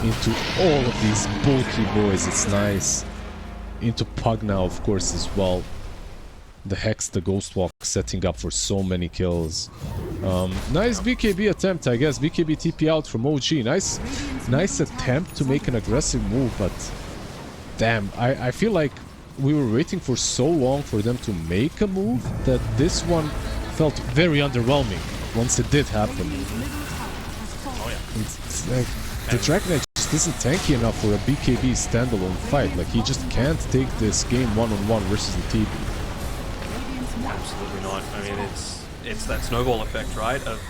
Into all of these bulky boys, it's nice. Into Pug now, of course, as well. the Hex, the Ghost Walk setting up for so many kills. Nice BKB attempt, I guess. BKB TP out from OG. Nice attempt to make an aggressive move, but damn, I feel like we were waiting for so long for them to make a move that this one felt very underwhelming once it did happen. Oh yeah. It's like the Dragon Knight just isn't tanky enough for a BKB standalone fight. Like, he just can't take this game one-on-one versus the TB. Absolutely not. I mean, it's that snowball effect, right? Of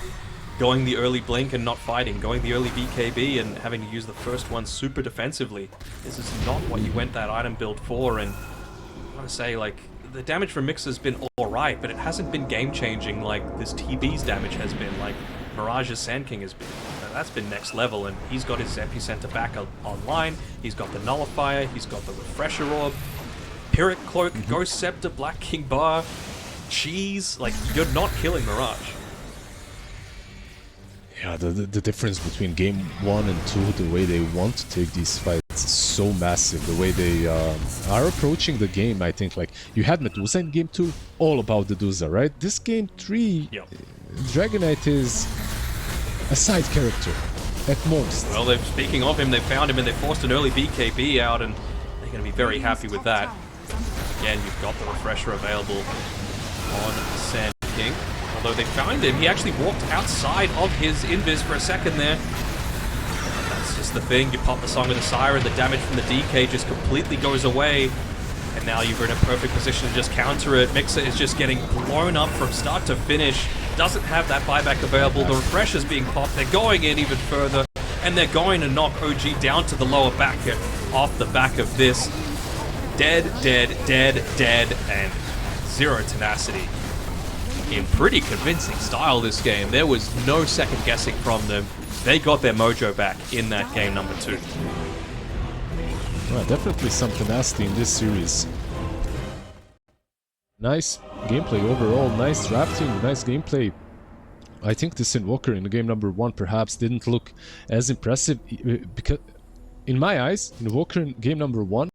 going the early blink and not fighting, going the early BKB and having to use the first one super defensively. This is not what you went that item build for, and I want to say, like, the damage from Mix has been alright, but it hasn't been game-changing like this TB's damage has been, like Mirage's Sand King has been. Now, that's been next level, and he's got his Epicenter back online, he's got the Nullifier, he's got the Refresher Orb, Pyrrhic Cloak, Ghost Scepter, Black King Bar, Cheese. Like, you're not killing Mirage. Yeah, the difference between game 1 and 2, the way they want to take these fights is so massive. The way they are approaching the game, I think, like, you had Medusa in game 2, all about the Medusa, right? This game 3, Yep. Dragon Knight is a side character, at most. Well, speaking of him, they found him and they forced an early BKB out, and they're going to be very happy with that. Again, you've got the Refresher available on Sand King. Although they found him, he actually walked outside of his invis for a second there. That's just the thing, you pop the Song of the Siren, the damage from the DK just completely goes away, and now you're in a perfect position to just counter it. Mixer is just getting blown up from start to finish, doesn't have that buyback available, the Refresher's being popped, they're going in even further, and they're going to knock OG down to the lower bracket off the back of this. Dead, dead, dead, dead, and 0 tenacity. In pretty convincing style this game. There was no second guessing from them. They got their mojo back in that game number 2. Well, definitely some tenacity in this series. Nice gameplay overall, nice drafting, nice gameplay. I think this Invoker in game number 1 perhaps didn't look as impressive because, in my eyes, Invoker in game number 1